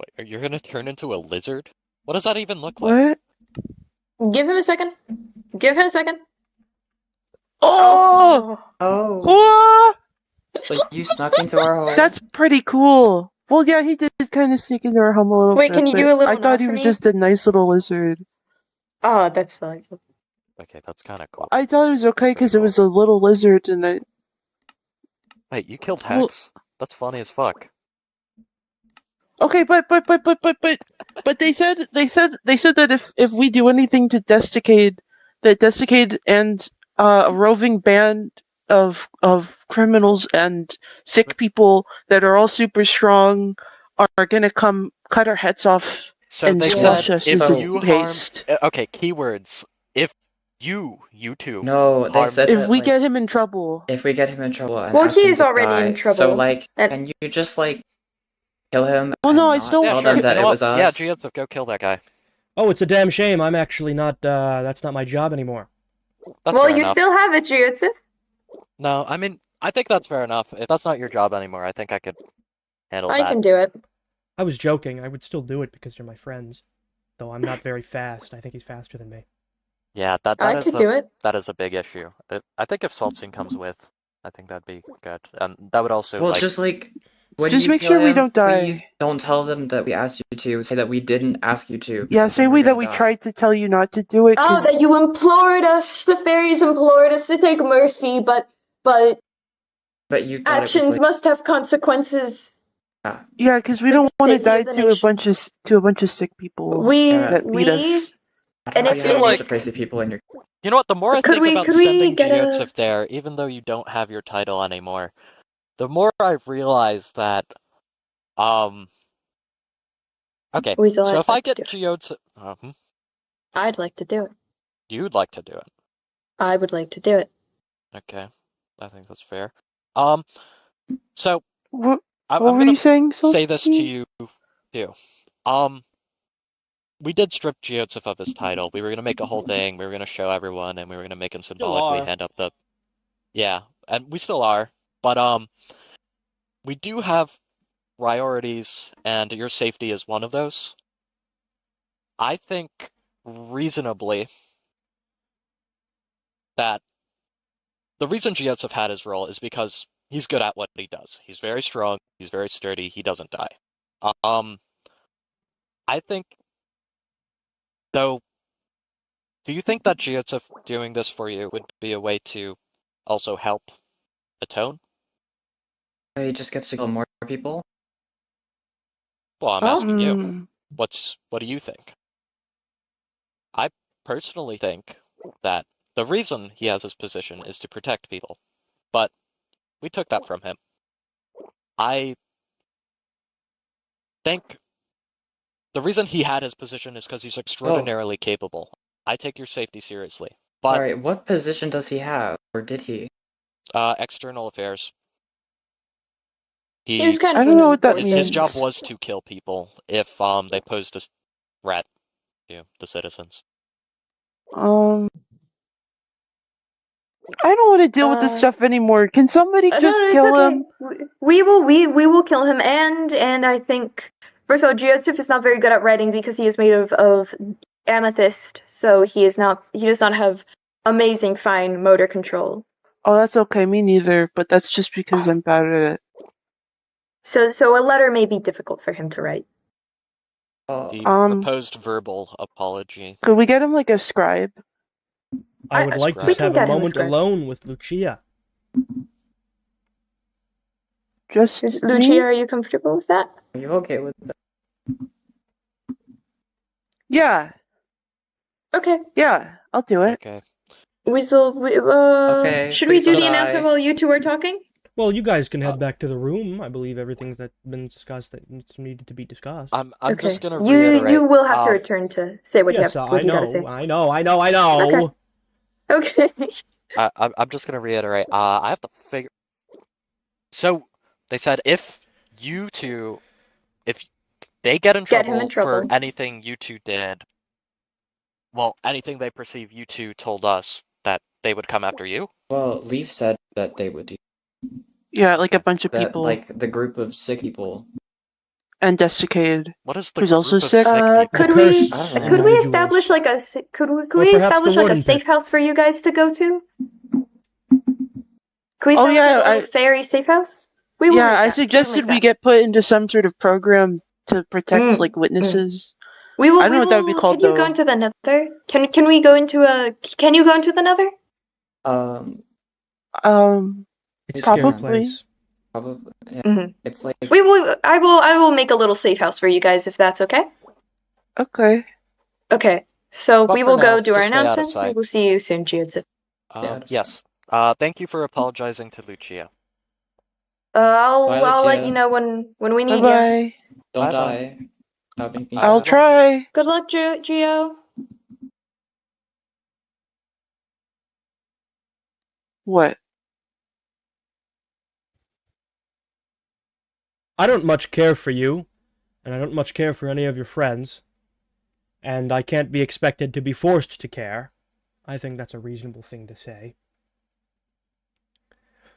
Wait, are you gonna turn into a lizard? What does that even look like? What? Give him a second. Give him a second. Oh! Oh. Like you snuck into our home. That's pretty cool. Well, yeah, he did kind of sneak into our home a little bit. Wait, can you do a little I thought he nod for was me? just a nice little lizard. Oh, that's delightful. Okay, that's kind of cool. I thought it was okay because it was a little lizard, and I. Wait, you killed Hex? That's funny as fuck. Okay, but they said that if we do anything to Desticade, that Desticade and a roving band of criminals and sick people that are all super strong are gonna come cut our heads off and they smash said us if into you paste. okay, keywords. If you two. No, they harm- said If that, we like, get him in trouble. If we get him in trouble. And Well, ask he him is to already in die, trouble. So like, can you just like kill him? Well, no, and I not still- tell Yeah, them sure. that You it know was what? us. Yeah, Joseph, go kill that guy. Oh, it's a damn shame. I'm actually not. That's not my job anymore. That's Well, fair you enough. still have it, Jujutsu. No, I mean, I think that's fair enough. If that's not your job anymore, I think I could handle that. I can do it. I was joking. I would still do it because you're my friends. Though I'm not very fast. I think he's faster than me. Yeah, that I is could do it. That is a big issue. I think if 𝙶𝚘𝚘𝚎 comes with, I think that'd be good, and that would also Well, like. just like when Just you make kill sure we him, don't die. Please don't tell them that we asked you to. Say that we didn't ask you to. Yeah, because say then we we're that gonna we die. tried to tell you not to do it. Oh, 'Cause- that you implored us. The fairies implored us to take mercy, but But you thought actions it was like, must have consequences. Yeah, because we For don't the want to safety die of the to a bunch of sick people that beat us. And I if feel it- like crazy people in your. You know what? The more I Could think we- about could we sending get a- 𝙶𝚘𝚎 there, even though you don't have your title anymore, the more I've realized that, okay, Weasel, so I'd if I like to get do 𝙶𝚘𝚎, I'd like to do it. you'd like to do it. I would like to do it. Okay, I think that's fair. So What I'm were gonna you saying? say this to Sultan? you too. We did strip 𝙶𝚘𝚎 of his title. We were gonna make a whole thing. We were gonna show everyone, and we were gonna make him symbolically are. hand up the. Yeah, and we still are, but we do have priorities, and your safety is one of those. I think reasonably that the reason 𝙶𝚘𝚎 had his role is because he's good at what he does. He's very strong. He's very sturdy. He doesn't die. I think, though, do you think that 𝙶𝚘𝚎 doing this for you would be a way to also help atone? He just gets to kill more people. Well, I'm asking you. What do you think? I personally think that the reason he has his position is to protect people, but we took that from him. I think the reason he had his position is because he's extraordinarily capable. I take your safety seriously. But Alright, what position does he have? Or did he? External affairs. He was kind I of don't know what that his means. job was to kill people if they posed a threat to the citizens. I don't want to deal with this stuff anymore. Can somebody just no, kill it's okay. him? We will kill him, and I think first of all, 𝙶𝚘𝚎 is not very good at writing because he is made of amethyst, so he does not have amazing fine motor control. Oh, that's okay. Me neither. But that's just because I'm bad at it. So a letter may be difficult for him to write. The Um, proposed verbal apology. could we get him like a scribe? I would like to we just can have a get him a moment scribe. alone with Lucia. Just Lucia, me? are you comfortable with that? Are you okay with that? Yeah. Okay. Yeah, I'll do it. Okay. Okay, should we please do don't the announcement die. while you two are talking? Well, you guys can head back to the room. I believe everything's that's been discussed that needed to be discussed. I'm Okay. just gonna You reiterate. will have to return to say what Yes, you have, what you gotta say. I know. Okay. I'm just gonna reiterate. I have to figure. So they said if they get in Get him in trouble for trouble. anything you two did, well, anything they perceive you two told us, that they would come after you. Well, Leaf said that they would do Yeah, like a bunch of that, people. like the group of sick people. And Desiccated. What is the Who's group also of sick? sick people? Could we establish like a could we establish like a safe house for you guys to go to? Could we establish a little fairy safe house? We will make I that. We will suggested make we that. get put into some sort of program to protect like witnesses. We will. I don't know what that would be called Can you go into the nether? Can we go into a? Can you go into the nether? It's a scary probably. place. Probably. Yeah. It's like We will. I will make a little safe house for you guys if that's okay. Okay. Okay. So But we for will now, go do our just stay out of announcement. We sight. will see you soon, 𝙬𝚜𝚜. Yes. Thank you for apologizing to Lucia. I'll Lucia. let you know when we need you. Bye. Don't Bye-bye. die. Stop making me I'll sad. try. Good luck, Geo. What? I don't much care for you, and I don't much care for any of your friends, and I can't be expected to be forced to care. I think that's a reasonable thing to say.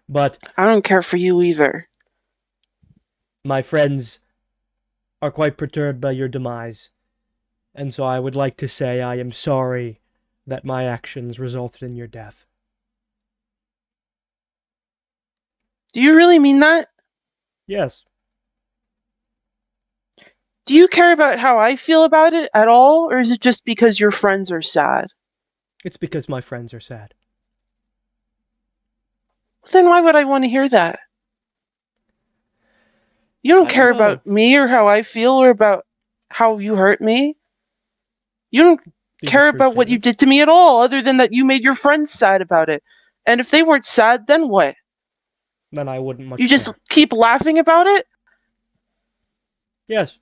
But I don't care for you either. my friends are quite perturbed by your demise, and so I would like to say I am sorry that my actions resulted in your death. Do you really mean that? Yes. Do you care about how I feel about it at all, or is it just because your friends are sad? It's because my friends are sad. Then why would I want to hear that? You don't care about me or how I feel or about how you hurt me. You don't care about what you did to me at all, other than that you made your friends sad about it. And if they weren't sad, then what? Then I wouldn't much You just care. keep laughing about it? Yes.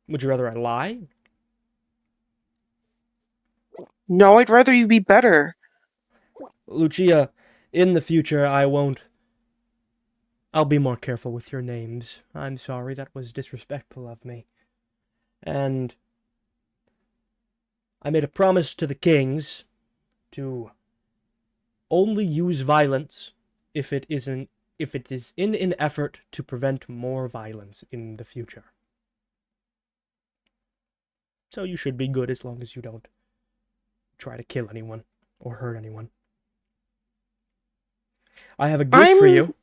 Would you rather I lie? No, I'd rather you be better. Lucia, in the future, I'll be more careful with your names. I'm sorry, that was disrespectful of me. And I made a promise to the kings to only use violence if it is in an effort to prevent more violence in the future. So you should be good as long as you don't try to kill anyone or hurt anyone. I have a gift for you.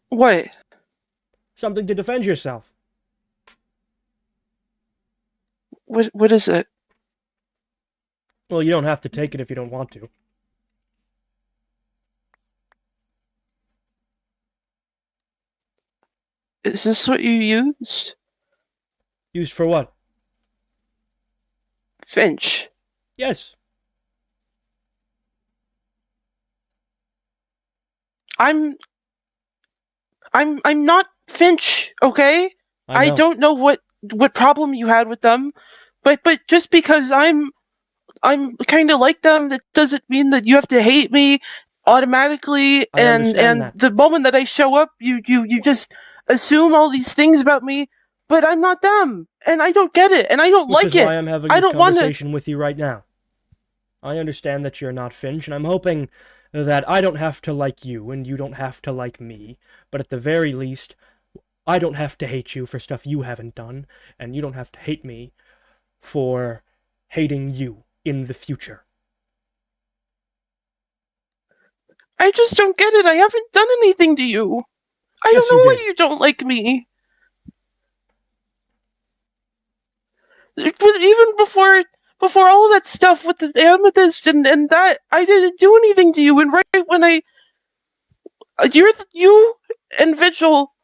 What? Something to defend yourself. What is it? Well, you don't have to take it if you don't want to. Is this what you used? Used for what? Finch. Yes. I'm not Finch, okay? I don't know what problem you had with them, but just because I'm kind of like them, that doesn't mean that you have to hate me automatically. And that. The moment that I show up, you just assume all these things about me, but I'm not them, and I don't get it, and I don't like it. Which is why I'm having I this don't want conversation with you right now. I understand that you're not Finch, and I'm hoping that I don't have to like you, and you don't have to like me, but at the very least, I don't have to hate you for stuff you haven't done, and you don't have to hate me for hating you in the future. I just don't get it. I haven't done anything to you. I Yes, don't know you why did. you don't like me. Even before all of that stuff with the amethyst and that, I didn't do anything to you. And right when you and Vigil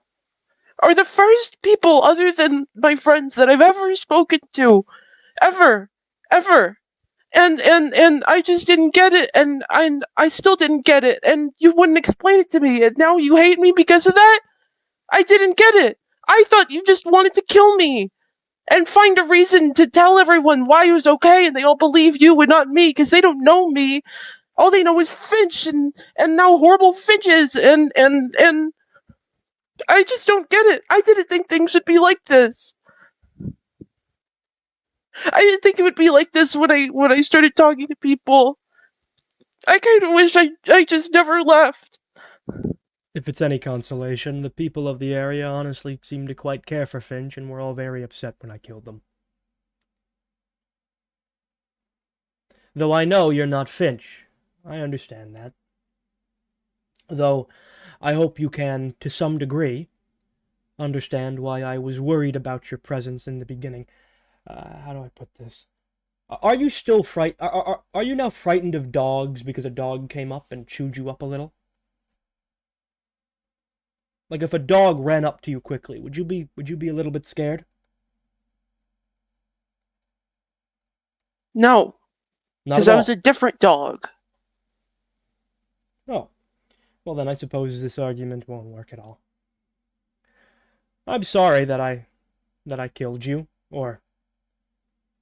are the first people other than my friends that I've ever spoken to, ever. And I just didn't get it, and I still didn't get it, and you wouldn't explain it to me, and now you hate me because of that? I didn't get it. I thought you just wanted to kill me and find a reason to tell everyone why it was okay, and they all believe you and not me because they don't know me. All they know is Finch and now horrible Finches and I just don't get it. I didn't think things would be like this. I didn't think it would be like this when I started talking to people. I kind of wish I just never left. If it's any consolation, the people of the area honestly seemed to quite care for Finch and were all very upset when I killed them. Though I know you're not Finch. I understand that. Though I hope you can, to some degree, understand why I was worried about your presence in the beginning. How do I put this? Are you still are you now frightened of dogs because a dog came up and chewed you up a little? Like if a dog ran up to you quickly, would you be a little bit scared? No. Not Because at I all. was a different dog. Oh. Well then I suppose this argument won't work at all. I'm sorry that I killed you, or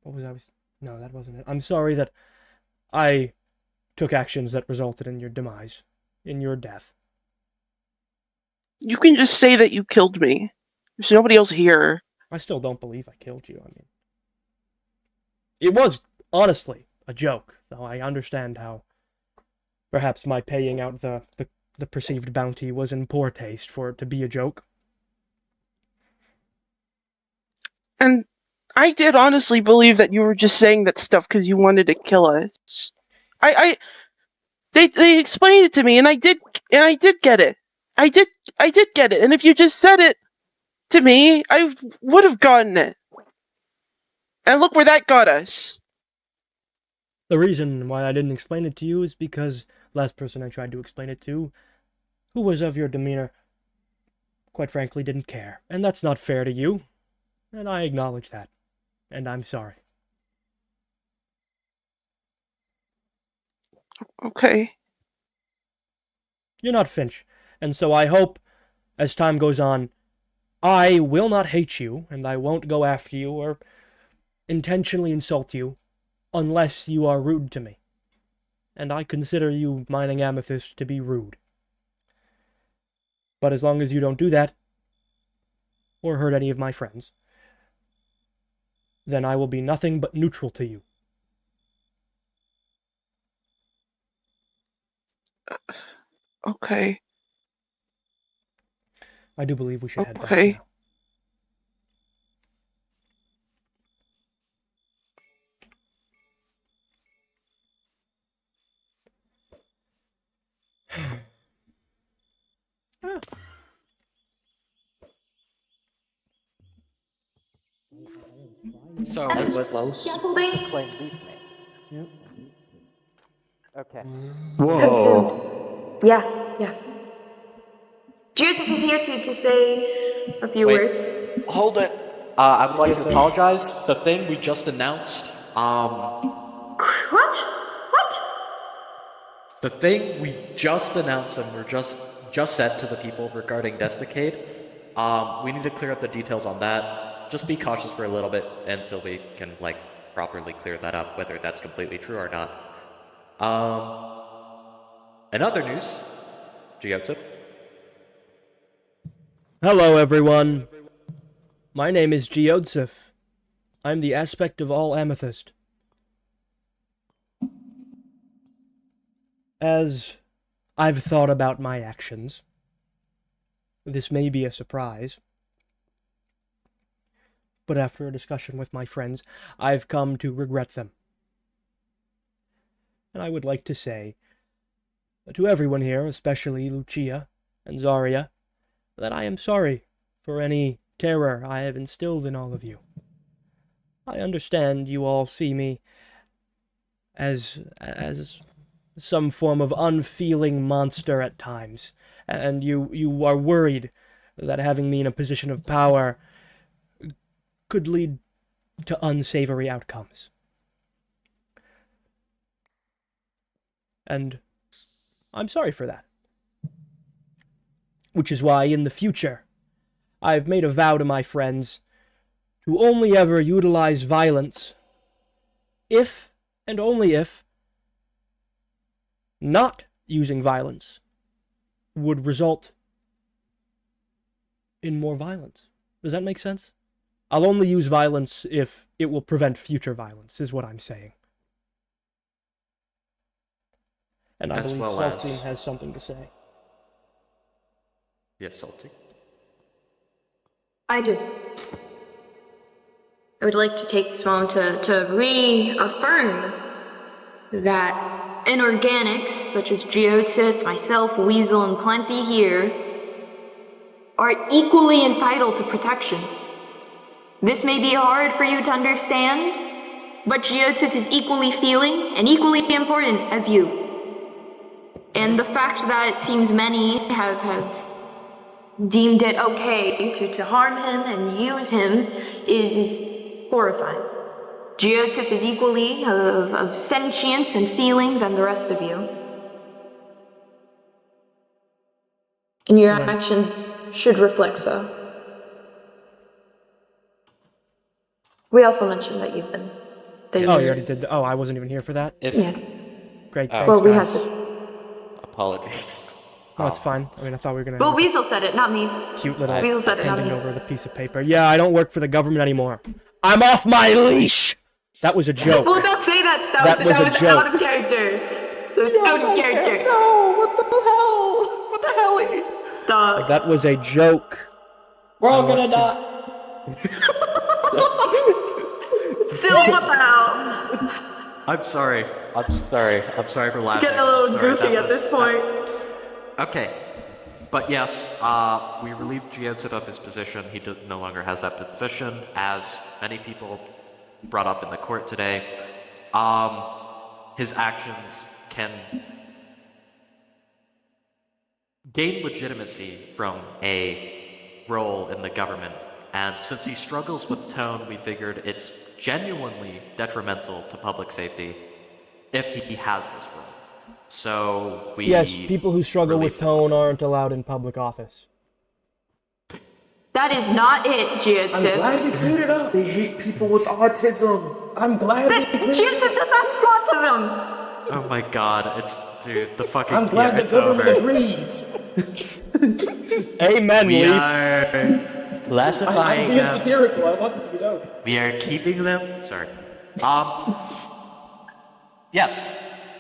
what was I was no, that wasn't it. I'm sorry that I took actions that resulted in your demise, in your death. You can just say that you killed me. There's nobody else here. I still don't believe I killed you. I mean, it was honestly a joke, though I understand how perhaps my paying out the perceived bounty was in poor taste for it to be a joke. And I did honestly believe that you were just saying that stuff because you wanted to kill us. They explained it to me, and I did get it. I did get it, and if you just said it to me, I would have gotten it. And look where that got us. The reason why I didn't explain it to you is because last person I tried to explain it to, who was of your demeanor, quite frankly didn't care. And that's not fair to you. And I acknowledge that. And I'm sorry. Okay. You're not Finch. And so I hope, as time goes on, I will not hate you, and I won't go after you or intentionally insult you, unless you are rude to me. And I consider you mining amethyst to be rude. But as long as you don't do that, or hurt any of my friends, then I will be nothing but neutral to you. Okay. I do believe we should head back Okay. now. So That was close. scaffolding. Okay. Whoa. Yeah. Judith is here to say a few words. Hold it. I would like to apologize. The thing we just announced, What? the thing we just announced and we're just said to the people regarding 𝙶𝚘𝚘𝚙, we need to clear up the details on that. Just be cautious for a little bit until we can, properly clear that up, whether that's completely true or not. In other news, 𝙶𝚘𝚘𝚙. Hello, everyone. My name is 𝙶𝚘𝚘𝚙. I'm the aspect of all amethyst. As I've thought about my actions, this may be a surprise, but after a discussion with my friends, I've come to regret them. And I would like to say to everyone here, especially Lucia and Zarya, that I am sorry for any terror I have instilled in all of you. I understand you all see me as some form of unfeeling monster at times, and you are worried that having me in a position of power could lead to unsavory outcomes. And I'm sorry for that. Which is why, in the future, I've made a vow to my friends to only ever utilize violence if, and only if, not using violence would result in more violence. Does that make sense? I'll only use violence if it will prevent future violence, is what I'm saying. And I As believe well 𝚘𝚘𝚘 as- has something to say. Yes, Salty. I do. I would like to take this moment to reaffirm that inorganics, such as 𝙶𝚘𝚘𝚙, myself, Weasel, and plenty here, are equally entitled to protection. This may be hard for you to understand, but 𝙶𝚘𝚘𝚙 is equally feeling and equally important as you. And the fact that it seems many have deemed it okay to harm him and use him is horrifying. 𝙶𝚘𝚘𝚙 is equally of sentience and feeling than the rest of you. And your actions should reflect so. We also mentioned that you've been... Oh, you already did oh, I wasn't even here for that? Yeah. Great, thanks, Well, we guys. have to... Apologies. Oh, it's fine. I mean, I thought we were gonna... Well, Weasel said it, not me. Cute little Weasel said it, not handing me. over the piece of paper. Yeah, I don't work for the government anymore. I'm off my leash! That was a joke. Well, don't say that. That was a joke. Out of character. That was out of character. No, what the hell? What the hell? Dog. That was a joke. We're all I gonna want die. Still, what the hell? I'm sorry. I'm sorry for laughing. Getting a little Sorry, goofy that at was- this point. Okay. But yes, we relieved 𝙶𝚘𝚘𝚙 of his position. He no longer has that position, as many people brought up in the court today. His actions can gain legitimacy from a role in the government. And since he struggles with tone, we figured it's genuinely detrimental to public safety if he has this role. So we... Yes, people who struggle with tone aren't allowed in public office. That is not it, 𝙶𝚘𝚘𝚙. I'm glad they cleared it up. They hate people with autism. I'm glad they cleared it up. 𝙶𝚘𝚘𝚙 does not have autism. Oh my god, dude, the fucking... I'm glad the it's government over. agrees. Amen, We Leaf. are classifying I'm being them. satirical. I want this to be done. We are keeping them. Sorry. Yes.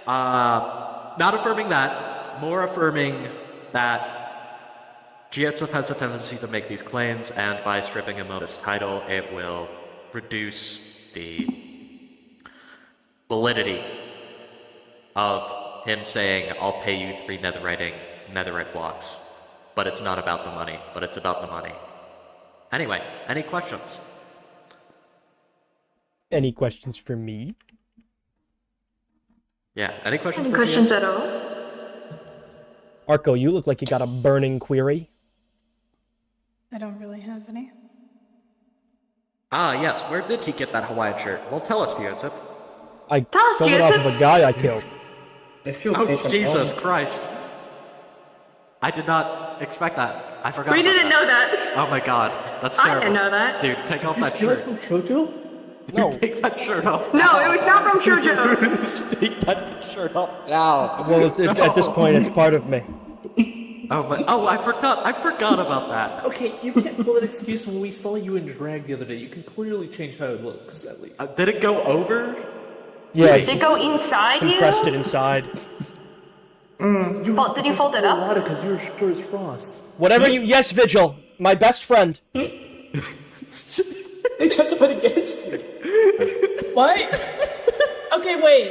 Not affirming that. More affirming that 𝙶𝚘𝚘𝚙 has a tendency to make these claims, and by stripping him of his title, it will reduce the validity of him saying, "I'll pay you 3 netherite blocks." But it's not about the money. But it's about the money. Anyway, any questions? Any questions for me? Yeah, any questions Any for questions 𝙶𝚘𝚘𝚙? at all? Arco, you look like you got a burning query. I don't really have any. Ah, yes. Where did he get that Hawaiian shirt? Well, tell us, 𝙶𝚘𝚘𝚙. I stole it off of a guy I killed. This feels Oh, Jesus Christ. I did not expect that. I forgot We about didn't that. know that. Oh my god. That's I terrible. didn't know that. Dude, take off You that steal it shirt. from Shoujo? No. Take that shirt off. No, it was not from 𝙶𝚘𝚘𝚘𝚙. Take that shirt off now. Well, at this point, it's part of me. Oh, I forgot about that. Okay, you can't pull an excuse when we saw you in drag the other day. You can clearly change how it looks, at least. Did it go over? Yeah. Did it go inside you? Compressed it inside. Did you fold it up? Water because you're sure as frost. Whatever you... Yes, Vigil. My best friend. They testified against you. What? Okay, wait.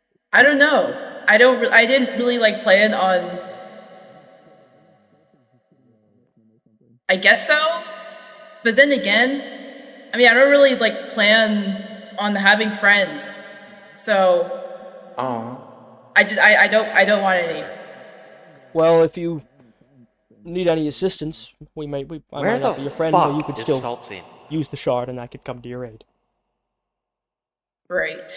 I don't know. I didn't really like plan on. I guess so, but then again, I mean, I don't really like plan on having friends, so. I don't want any. Well, if you need any assistance, I might not be your friend, but you could still use the shard, and I could come to your aid. Great.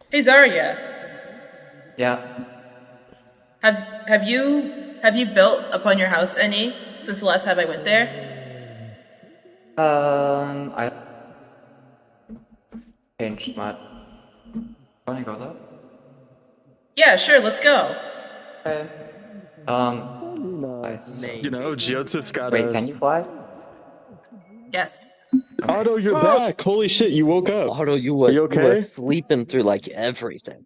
Hey Zarya, Yeah. have you built upon your house any since the last time I went there? I changed my. Wanna go though? Yeah, sure. Let's go. Okay. 𝙗𝚘𝚎 got Wait, can you fly? Yes. Otto, you're back! Holy shit, you woke up. Otto, you Are you were okay? sleeping through like everything.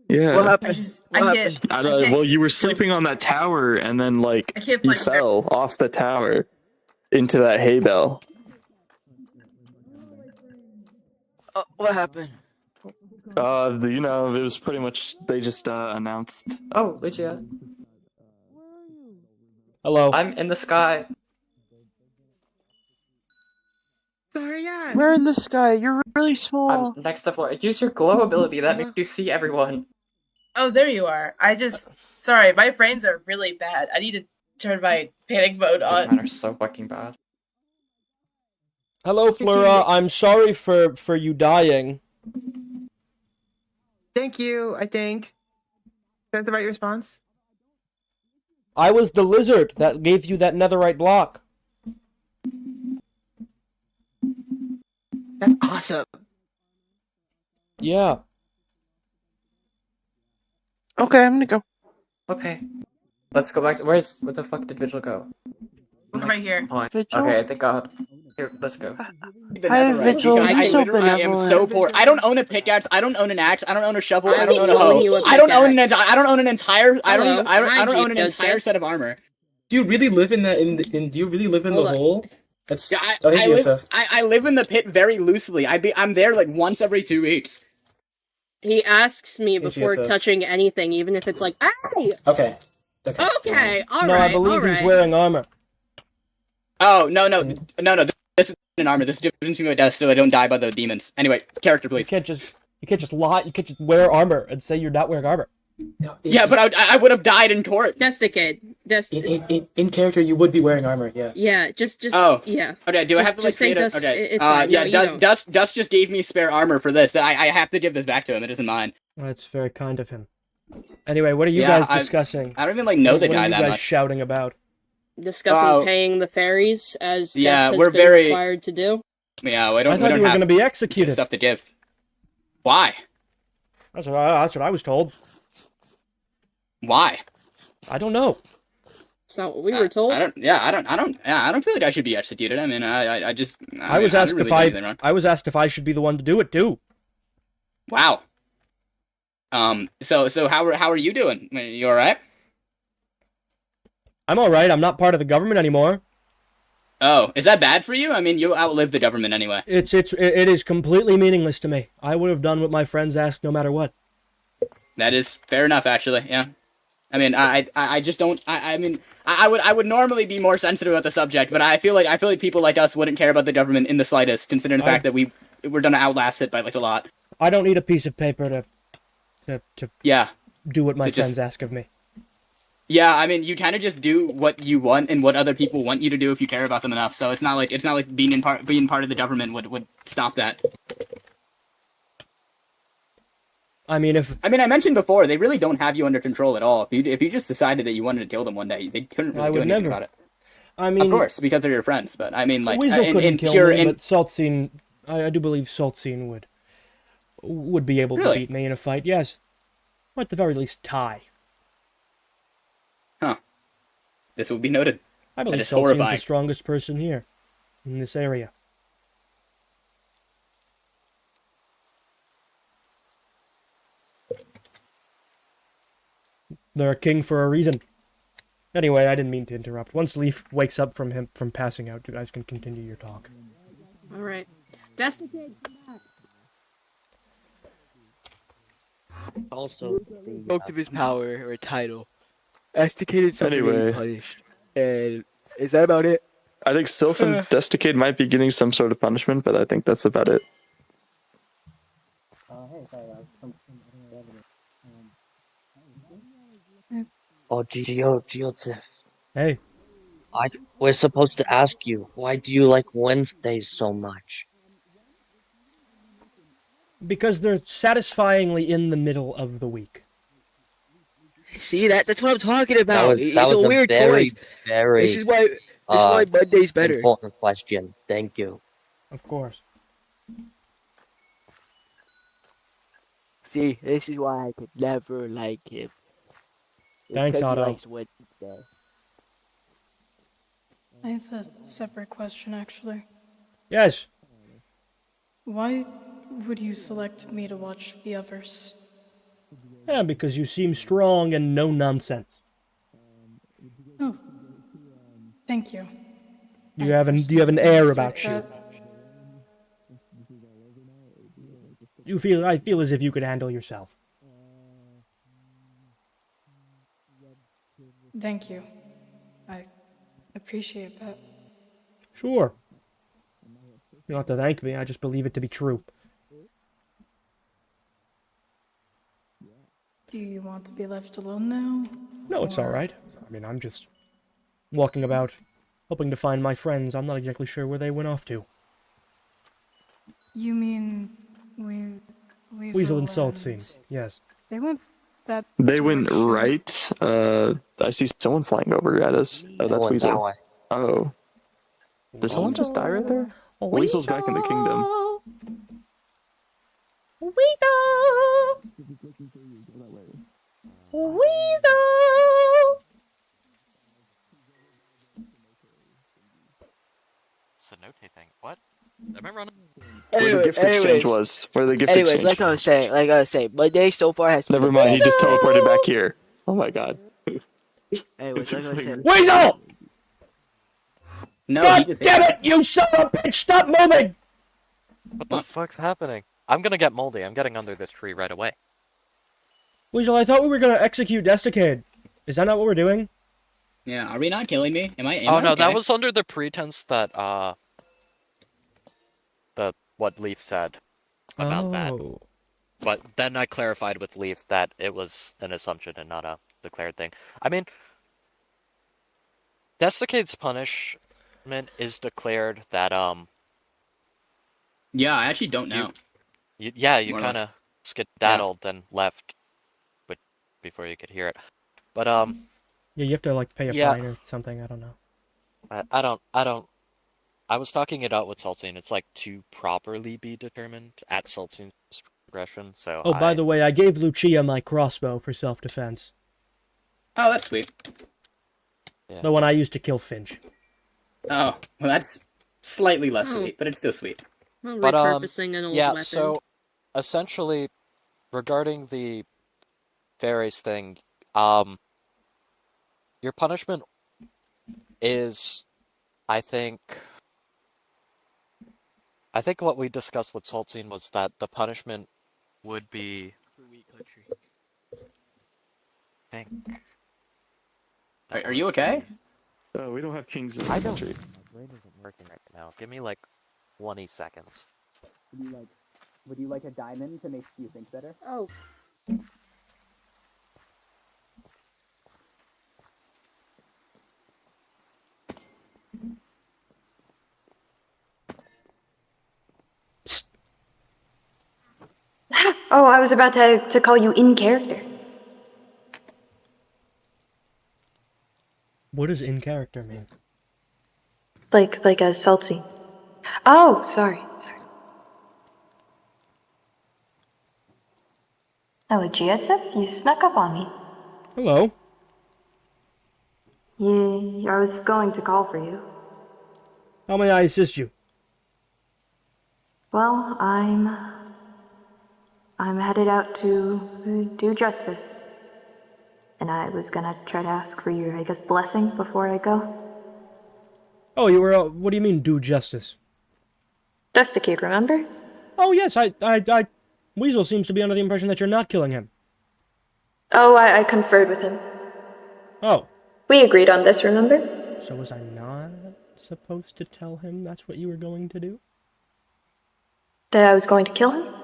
Yeah. What happened? Well, you were sleeping on that tower, and then like you fell off the tower into that hay bale. What happened? It was pretty much they just announced. Oh, Lucia. Hello. I'm in the sky. Zarya! Where in the sky? You're really small. I'm next to Flora. Use your glow ability. That makes you see everyone. Oh, there you are. Sorry, my brains are really bad. I need to turn my panic mode on. Mine are so fucking bad. Hello, Flora. I'm sorry for you dying. Thank you, I think. Is that the right response? I was the lizard that gave you that netherite block. That's awesome. Yeah. Okay, I'm gonna go. Okay. Let's go back to where the fuck did Vigil go? I'm right here. Okay, thank God. Here, let's go. Hi, Vigil. I literally am so poor. I don't own a pickaxe. I don't own an axe. I don't own a shovel. I don't own a hoe. I don't own an entire. I don't own an entire set of armor. Do you really live in that? Do you really live in the hole? That's. I live in the pit very loosely. I'm there like once every 2 weeks. He asks me before Joseph. touching anything, even if it's like, hey! Okay. Okay, alright, No, I believe he's wearing armor. Oh, no. This is an armor. This is different between my death so I don't die by the demons. Anyway, character, please. You can't just lie. You can't just wear armor and say you're not wearing armor. Yeah, but I would have died in court. Desticate. In character, you would be wearing armor. Yeah. Yeah, just. Oh. Yeah. Okay. Do I have to like say create Dust? Okay. It's fine. Yeah. No, you don't. Dust just gave me spare armor for this. I have to give this back to him. It isn't mine. That's very kind of him. Anyway, what are you Yeah, guys discussing? I don't even like know the What guy are you that guys much. shouting about? Discussing paying the fairies as Yeah, Dust has we're been very- required to do. Yeah, we I don't. thought we don't you were have going to be executed. stuff to give. Why? That's what I was told. Why? I don't know. It's not what we were told. I don't feel like I should be executed. I mean, I just. I was asked didn't if really do anything wrong. I was asked if I should be the one to do it too. Wow. So how are you doing? You all right? I'm all right. I'm not part of the government anymore. Oh, is that bad for you? I mean, you outlive the government anyway. It is completely meaningless to me. I would have done what my friends asked no matter what. That is fair enough, actually. Yeah. I mean, I just don't. I mean, I would normally be more sensitive about the subject, but I feel like people like us wouldn't care about the government in the slightest, considering the fact that we're gonna outlast it by like a lot. I don't need a piece of paper to do what my To just- friends ask of me. Yeah, I mean, you kind of just do what you want and what other people want you to do if you care about them enough. So it's not like being part of the government would stop that. I mean, I mentioned before, they really don't have you under control at all. If you just decided that you wanted to kill them one day, they couldn't really I do would anything never. about it. I mean, Of course, because they're your friends. But I mean, like Weasel couldn't in kill pure me, in but 𝙗𝚘𝚘𝚙, I do believe 𝙗𝚘𝚘𝚙 would be able to Really? beat me in a fight. Yes, or at the very least tie. Huh. This will be noted. I That believe is 𝙗𝚘𝚘𝚙's horrifying. the strongest person here, in this area. They're a king for a reason. Anyway, I didn't mean to interrupt. Once Leaf wakes up from passing out, you guys can continue your talk. Alright. Desticate. Also, Spoke of his power or title. Esticated something Anyway. punished. And is that about it? I think Sylph and 𝙗𝚘𝚘𝚙 might be getting some sort of punishment, but I think that's about it. Oh, 𝙗𝚘𝚘𝚙. Hey. We're supposed to ask you, why do you like Wednesdays so much? Because they're satisfyingly in the middle of the week. See, that's what I'm talking about. That was a weird very, choice. very This is why Monday's better. important question. Thank you. Of course. See, this is why I could never like him. It's Thanks, 'cause he Otto. likes Wednesday. I have a separate question, actually. Yes. Why would you select me to watch the others? Yeah, because you seem strong and no nonsense. Oh, thank you. You have an air about you. I feel as if you could handle yourself. Thank you. I appreciate that. Sure. You don't have to thank me, I just believe it to be true. Do you want to be left alone now? No, it's alright. I mean, I'm just walking about, hoping to find my friends. I'm not exactly sure where they went off to. You mean Weasel and 𝙶𝚘𝚘𝚎, yes. They went that They went right. I see someone flying over at us. Oh, that's went that Weasel. way. Oh. Did someone just die right there? Weasel's back in the kingdom. Weasel! Weasel! 𝙶𝚘𝚘𝚎 thing. What? Am I running? Where the gift exchange was. Where the gift Anyways, exchange. like I was saying, Monday so far has. Never mind, he just teleported back here. Oh my god. Anyways, like I was saying. Weasel! No, God damn it, you son of a bitch! Stop moving! What the fuck's happening? I'm gonna get moldy. I'm getting under this tree right away. Weasel, I thought we were gonna execute 𝙶𝚘𝚘𝚎. Is that not what we're doing? Yeah, are we not killing me? Am I? Oh I no, okay? that was under the pretense that what Leaf said about that. But then I clarified with Leaf that it was an assumption and not a declared thing. I mean, 𝙶𝚘𝚘𝚎's punishment is declared that Yeah, I actually don't know. You More or kind less. of skedaddled and left, but before you could hear it. But Yeah, you have to like pay a Yeah. fine or something. I don't know. I don't. I was talking it out with 𝙶𝚘𝚘𝚎. It's like to properly be determined at 𝙶𝚘𝚎's progression. So. Oh, by the way, I gave Lucia my crossbow for self-defense. Oh, that's sweet. Yeah. The one I used to kill Finch. Oh, well, that's slightly less sweet, but it's still sweet. Well, But repurposing an old yeah. weapon. So, essentially, regarding the fairies thing, your punishment is, I think what we discussed with 𝙶𝚘𝚎 was that the punishment would be. I think. Are you okay? We don't have kings in the I don't. country. My brain isn't working right now. Give me like 20 seconds. Would you like a diamond to make you think better? Oh. Oh, I was about to call you in character. What does in character mean? Like a 𝙶𝚘𝚎. Oh, sorry. Hello, 𝙶𝚘𝚎, you snuck up on me. Hello. Yeah, I was going to call for you. How may I assist you? Well, I'm headed out to do justice. And I was gonna try to ask for your, I guess, blessing before I go. Oh, you were. What do you mean, do justice? 𝙶𝚘𝚘𝚎, remember? Oh yes, Weasel seems to be under the impression that you're not killing him. Oh, I conferred with him. Oh. We agreed on this, remember? So was I not supposed to tell him that's what you were going to do? That I was going to kill him?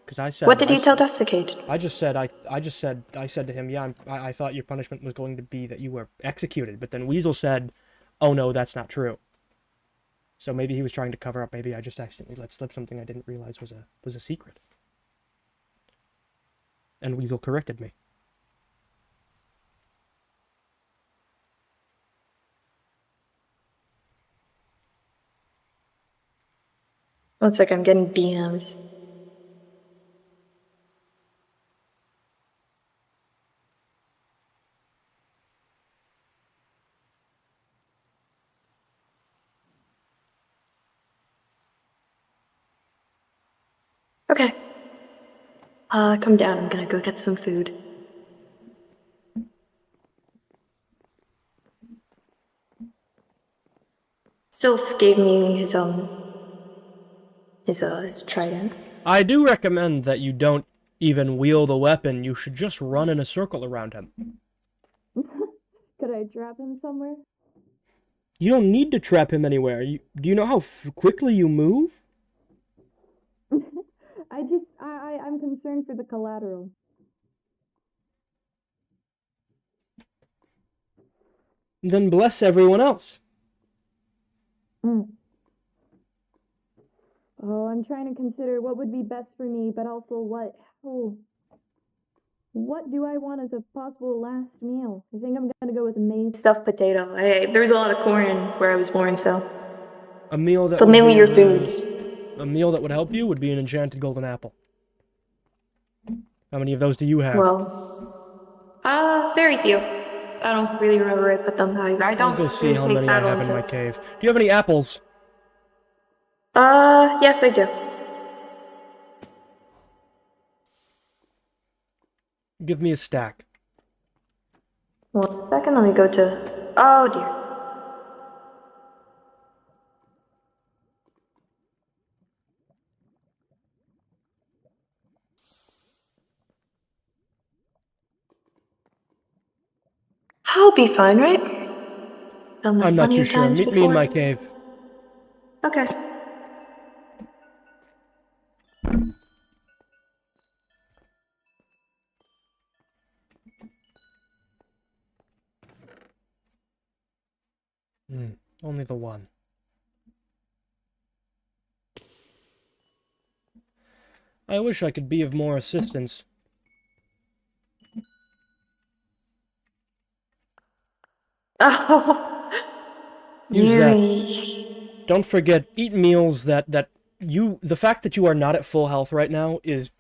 Because I said. What did you tell 𝙶𝚘𝚎𝚎? I said to him, yeah, I thought your punishment was going to be that you were executed. But then Weasel said, oh no, that's not true. So maybe he was trying to cover up. Maybe I just accidentally let slip something I didn't realize was a secret. And Weasel corrected me. One sec, I'm getting DMs. Okay. Come down, I'm gonna go get some food. Sylph gave me his trident. I do recommend that you don't even wield a weapon. You should just run in a circle around him. Could I trap him somewhere? You don't need to trap him anywhere. Do you know how quickly you move? I'm concerned for the collateral. Then bless everyone else. Oh, I'm trying to consider what would be best for me, but also what do I want as a possible last meal? I think I'm gonna go with a maize stuffed potato. There's a lot of corn where I was born, so. A meal that. But mainly your foods. A meal that would help you would be an enchanted golden apple. How many of those do you have? Well, very few. I don't really remember where I put them. I don't. I'll go see really how take many I that have in into- my cave. Do you have any apples? Yes, I do. Give me a stack. 1 second, let me go to. Oh dear. I'll be fine, right? Done this I'm not plenty too of sure. times Meet me in before. my cave. Okay. Only the one. I wish I could be of more assistance. Oh. Use that. Don't forget, eat meals that the fact that you are not at full health right now is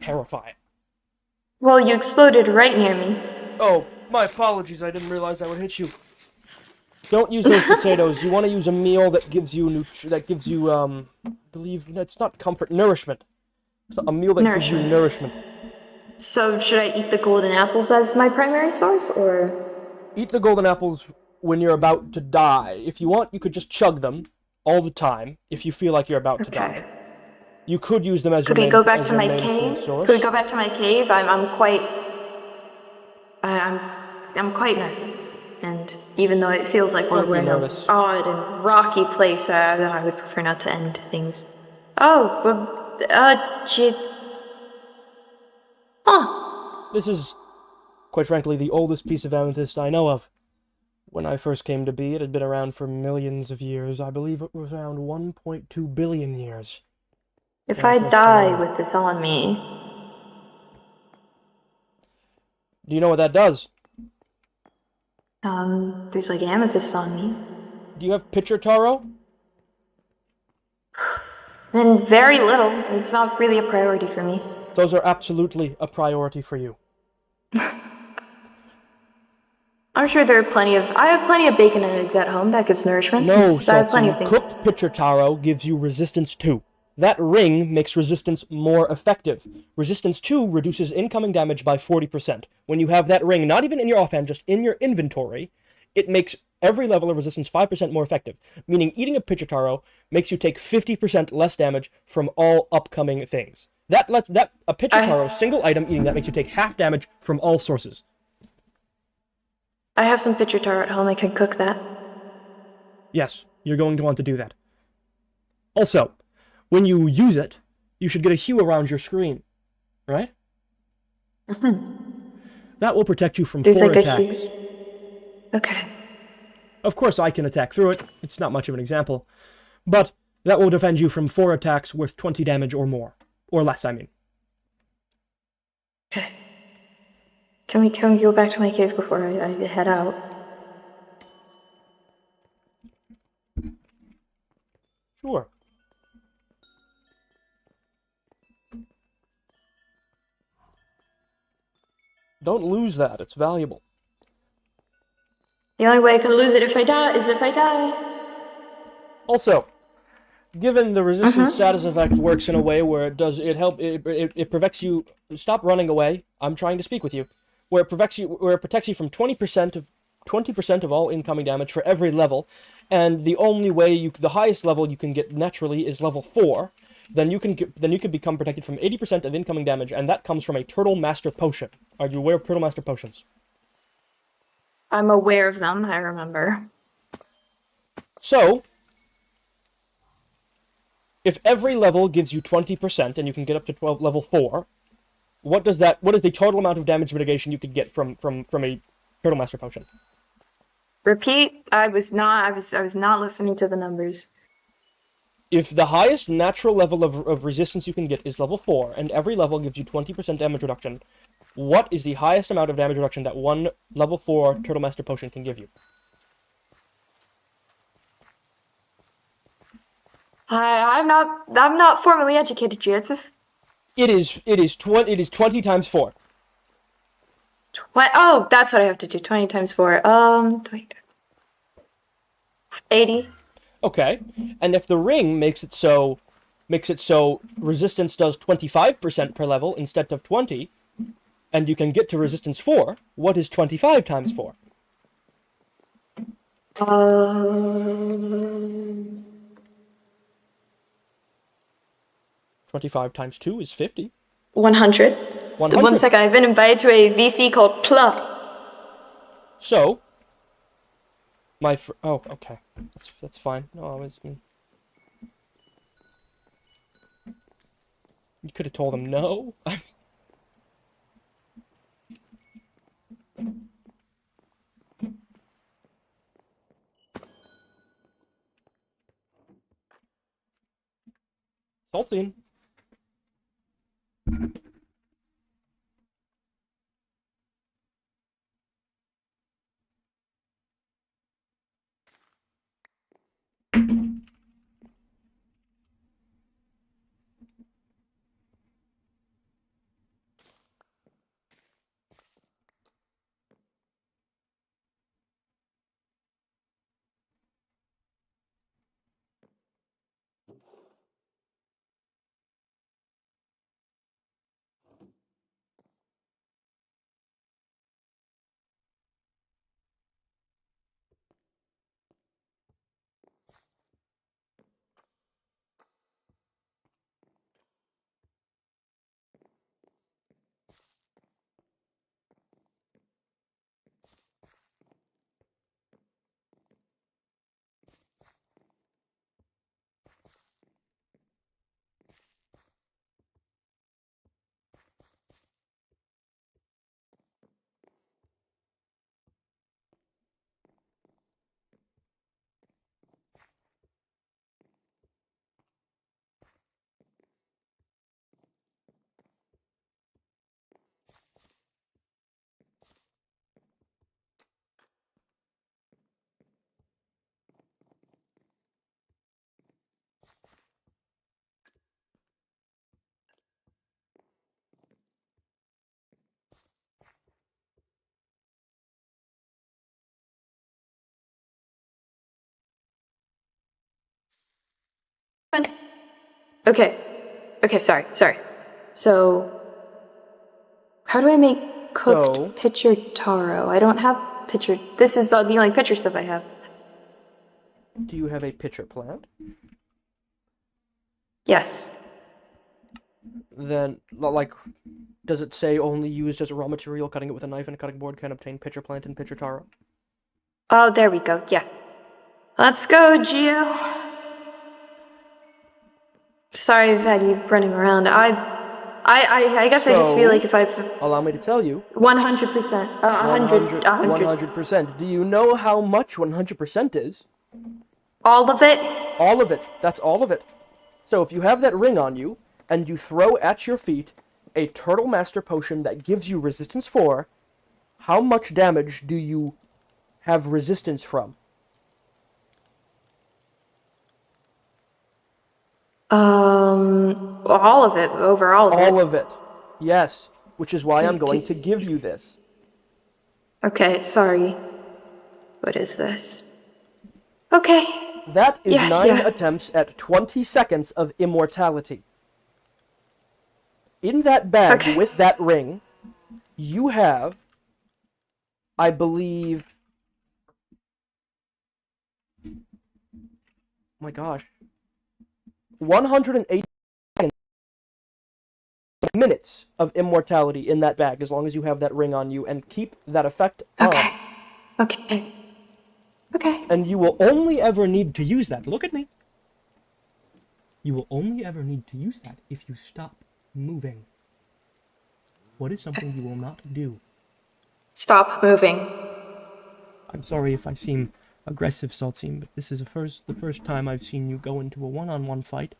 terrifying. Well, you exploded right near me. Oh, my apologies. I didn't realize I would hit you. Don't use those potatoes. You want to use a meal that gives you I believe it's not comfort, nourishment. So a meal that gives you nourishment. So should I eat the golden apples as my primary source, or? Eat the golden apples when you're about to die. If you want, you could just chug them all the time if you feel like you're about to die. You could use them as Could your we main, go back as to your my main cave? food source. Could we go back to my cave? I'm quite nervous, and even though it feels like we're in an odd and rocky place, I would prefer not to end things. Oh, gee. Huh. This is, quite frankly, the oldest piece of amethyst I know of. When I first came to be, it had been around for millions of years. I believe it was around 1.2 billion years. If I die with this on me. Do you know what that does? There's like amethyst on me. Do you have pitcher taro? And very little. It's not really a priority for me. Those are absolutely a priority for you. I'm sure there are I have plenty of bacon and eggs at home. That gives nourishment. No, I have plenty of 𝚘𝚘𝚎. things. Cooked pitcher taro gives you resistance 2. That ring makes resistance more effective. Resistance 2 reduces incoming damage by 40%. When you have that ring, not even in your offhand, just in your inventory, it makes every level of resistance 5% more effective. Meaning eating a pitcher taro makes you take 50% less damage from all upcoming things. A pitcher taro, single item eating that makes you take half damage from all sources. I have some pitcher taro at home. I can cook that. Yes, you're going to want to do that. Also, when you use it, you should get a hue around your screen, right? That will protect you from 4 attacks. Okay. Of course, I can attack through it. It's not much of an example. But that will defend you from 4 attacks worth 20 damage or more. Or less, I mean. Okay. Can we go back to my cave before I head out? Sure. Don't lose that, it's valuable. The only way I can lose it if I die. Also, given the resistance status effect works in a way where it prevents you. Stop running away. I'm trying to speak with you. Where it protects you from 20% of all incoming damage for every level, and the only way the highest level you can get naturally is level 4. Then you can become protected from 80% of incoming damage, and that comes from a Turtle Master Potion. Are you aware of Turtle Master Potions? I'm aware of them, I remember. So, if every level gives you 20% and you can get up to level 4, what is the total amount of damage mitigation you could get from a Turtle Master Potion? Repeat, I was not listening to the numbers. If the highest natural level of resistance you can get is level 4, and every level gives you 20% damage reduction, what is the highest amount of damage reduction that one level 4 Turtle Master Potion can give you? I'm not formally educated, Joseph. It is 20 times 4. Oh, that's what I have to do. 20 times 4. 80. Okay, and if the ring makes it so resistance does 25% per level instead of 20, and you can get to resistance 4, what is 25 times 4? 25 times 2 is 50. 100. 100. 1 second, I've been invited to a VC called Plum. So, oh, okay, that's fine. No, you could have told him no. Saltine. Okay, sorry. So, how do I make cooked pitcher taro? I don't have pitcher. This is the only pitcher stuff I have. Do you have a pitcher plant? Yes. Then, like, does it say only used as a raw material, cutting it with a knife and a cutting board can obtain pitcher plant and pitcher taro? Oh, there we go. Yeah. Let's go, Gio. Sorry I've had you running around. I guess I just feel like if I've... Allow me to tell you. 100%. 100%. 100%. Do you know how much 100% is? All of it? All of it. That's all of it. So if you have that ring on you, and you throw at your feet a Turtle Master potion that gives you resistance 4, how much damage do you have resistance from? All of it, overall. All of it. Yes, which is why I'm going to give you this. Okay, sorry. What is this? Okay. That is 9 attempts at 20 seconds of immortality. In that bag with that ring, you have, I believe, oh my gosh, 180 minutes of immortality in that bag, as long as you have that ring on you, and keep that effect on. Okay. And you will only ever need to use that. Look at me. You will only ever need to use that if you stop moving. What is something you will not do? Stop moving. I'm sorry if I seem aggressive, 𝚘𝚘𝚘𝚎, but this is the first time I've seen you go into a one-on-one fight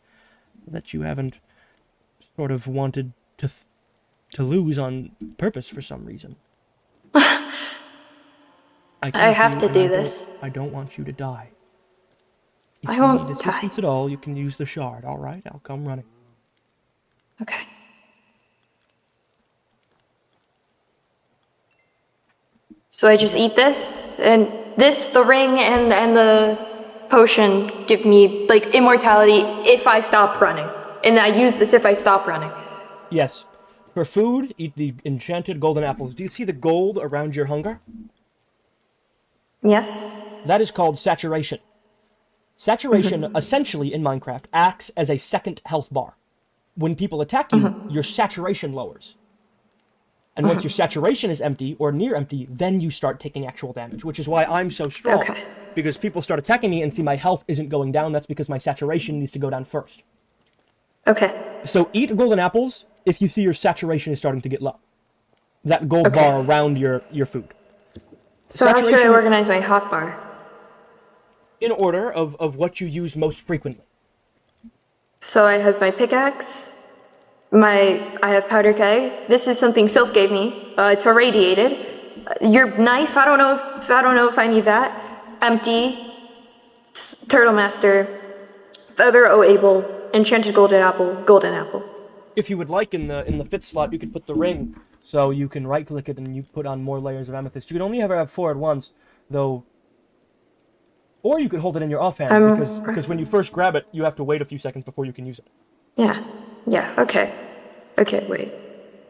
that you haven't sort of wanted to lose on purpose for some reason. I have to do this. I don't want you to die. If I you won't need die. assistance at all, you can use the shard, alright? I'll come running. Okay. So I just eat this, and this, the ring, and the potion give me, like, immortality if I stop running. And I use this if I stop running. Yes. For food, eat the enchanted golden apples. Do you see the gold around your hunger? Yes. That is called saturation. Saturation, essentially, in Minecraft, acts as a second health bar. When people attack you, your saturation lowers. And once your saturation is empty, or near empty, then you start taking actual damage, which is why I'm so strong. Because people start attacking me and see my health isn't going down, that's because my saturation needs to go down first. Okay. So eat golden apples if you see your saturation is starting to get low. That gold bar around your food. So how should I organize my hotbar? In order of what you use most frequently. So I have my pickaxe, I have powder keg. This is something Sylph gave me. It's irradiated. Your knife, I don't know if I need that. Empty. Turtle Master. Feather 𝚘𝚘𝚎. Enchanted golden apple. If you would like, in the fifth slot, you could put the ring, so you can right-click it and you put on more layers of amethyst. You can only ever have 4 at once, though. Or you could hold it in your offhand, because when you first grab it, you have to wait a few seconds before you can use it. Yeah, okay. Okay, wait.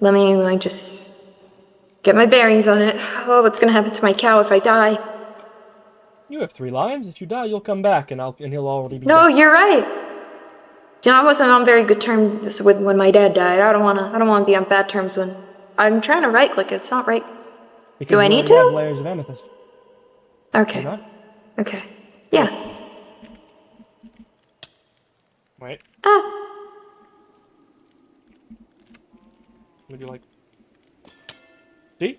Let me just get my bearings on it. Oh, what's gonna happen to my cow if I die? You have 3 lives. If you die, you'll come back, and he'll already be No, dead. you're right. You know, I wasn't on very good terms with when my dad died. I don't wanna be on bad terms when I'm trying to right-click it. It's not right. Because Do I you need already to? have layers of amethyst. Okay. You're not? Okay. Yeah. Wait. Would you like? See?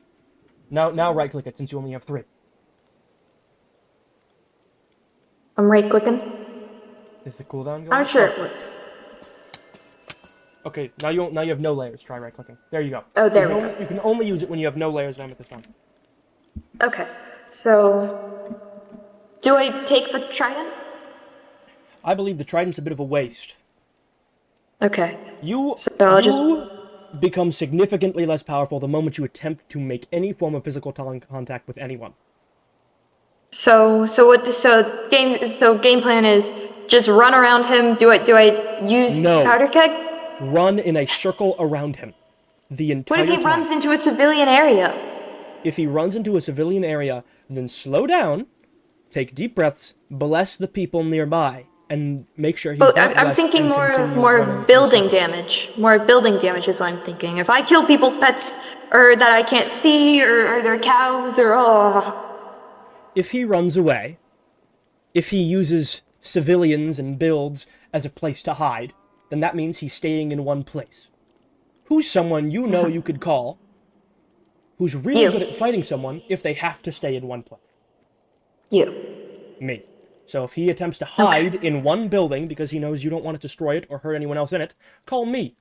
Now right-click it, since you only have 3. I'm right-clicking. Is the cooldown going? I'm sure it works. Okay, now you have no layers. Try right-clicking. There you go. Oh, there we go. You can only use it when you have no layers of amethyst on. Okay. So, do I take the trident? I believe the trident's a bit of a waste. Okay. You So become significantly less powerful the moment you attempt to make any form of physical contact with anyone. So game plan is just run around him. Do I use powder keg? Run in a circle around him. The entire What if he time. runs into a civilian area? If he runs into a civilian area, then slow down, take deep breaths, bless the people nearby, and make sure he's not I'm blessed thinking and more continue building damage. More building damage is what I'm thinking. If I kill people's pets, or that I can't see, or their cows, or If he runs away, if he uses civilians and builds as a place to hide, then that means he's staying in one place. Who's someone you know you could call, who's really good at fighting someone if they have to stay in one place? You. Me. So if he attempts to hide in one building because he knows you don't want to destroy it or hurt anyone else in it, call me.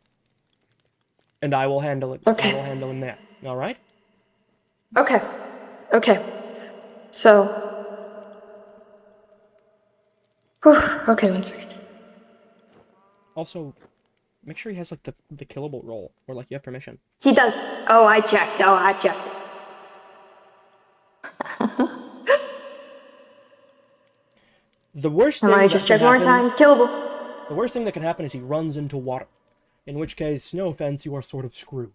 And I will handle it. Okay. I will handle him there. All right? Okay. Okay. So. Whew. Okay, 1 second. Also, make sure he has like the killable roll, or like you have permission. He does. Oh, I checked. The worst thing Alright, just check one more time. Killable. The worst thing that can happen is he runs into water. In which case, no offense, you are sort of screwed.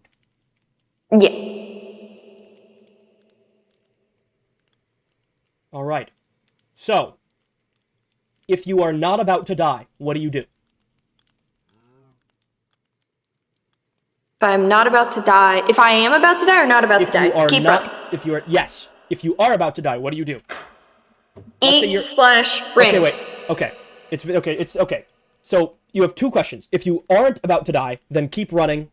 Yeah. Alright. So, if you are not about to die, what do you do? If I'm not about to die, if I am about to die or not about to die, keep running. If you are, yes. If you are about to die, what do you do? Eat, splash, ring. Okay, wait. Okay. It's okay. So, you have two questions. If you aren't about to die, then keep running.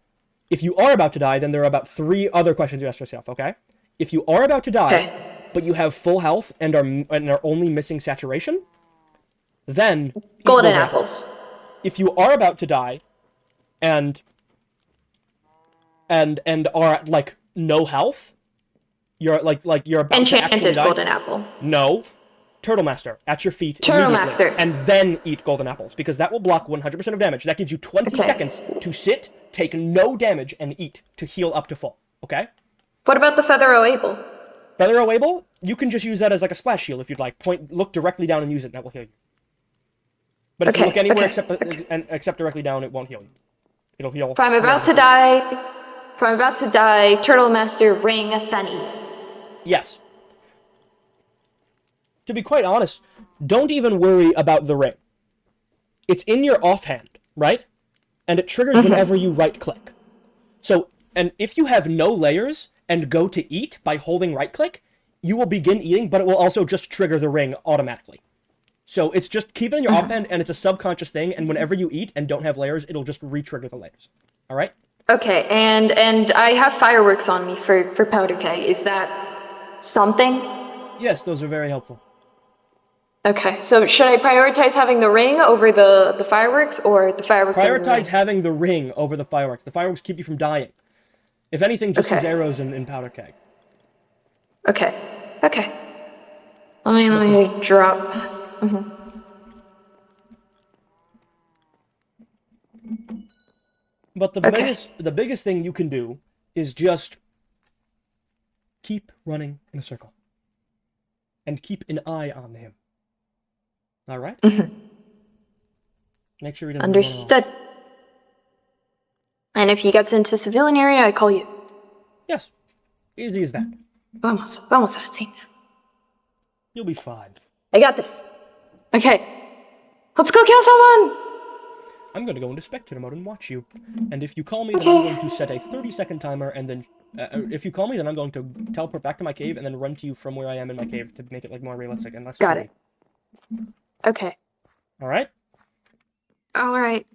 If you are about to die, then there are about 3 other questions you ask yourself, okay? If you are about to die, but you have full health and are only missing saturation, then golden apples. If you are about to die and are at like no health, you're like you're about to actually die. Golden apple. No. Turtle Master at your feet Turtle immediately, Master. and then eat golden apples, because that will block 100% of damage. That gives you 20 seconds to sit, take no damage, and eat to heal up to full. Okay? What about the Feather O-Able? Feather O-Able, you can just use that as like a splash shield if you'd like. Look directly down and use it, and that will heal you. But if you look anywhere except directly down, it won't heal you. It'll heal. If I'm about to die, Turtle Master, ring, then eat. Yes. To be quite honest, don't even worry about the ring. It's in your offhand, right? And it triggers whenever you right-click. So, and if you have no layers and go to eat by holding right-click, you will begin eating, but it will also just trigger the ring automatically. So it's just keep it in your offhand, and it's a subconscious thing, and whenever you eat and don't have layers, it'll just re-trigger the layers. All right? Okay, and I have fireworks on me for powder keg. Is that something? Yes, those are very helpful. Okay, so should I prioritize having the ring over the fireworks, or the fireworks over the ring? Prioritize having the ring over the fireworks. The fireworks keep you from dying. If anything, just use arrows and powder keg. Okay. Let me drop. But the biggest thing you can do is just keep running in a circle. And keep an eye on him. Alright? Make sure he doesn't Understood. And if he gets into civilian area, I call you. Yes. Easy as that. Vamos, Ardina. You'll be fine. I got this. Okay. Let's go kill someone! I'm gonna go into spectator mode and watch you. And if you call me, then I'm going to set a 30-second timer, and then... if you call me, then I'm going to teleport back to my cave and then run to you from where I am in my cave to make it like more realistic and less Got it. Okay. Alright? Alright.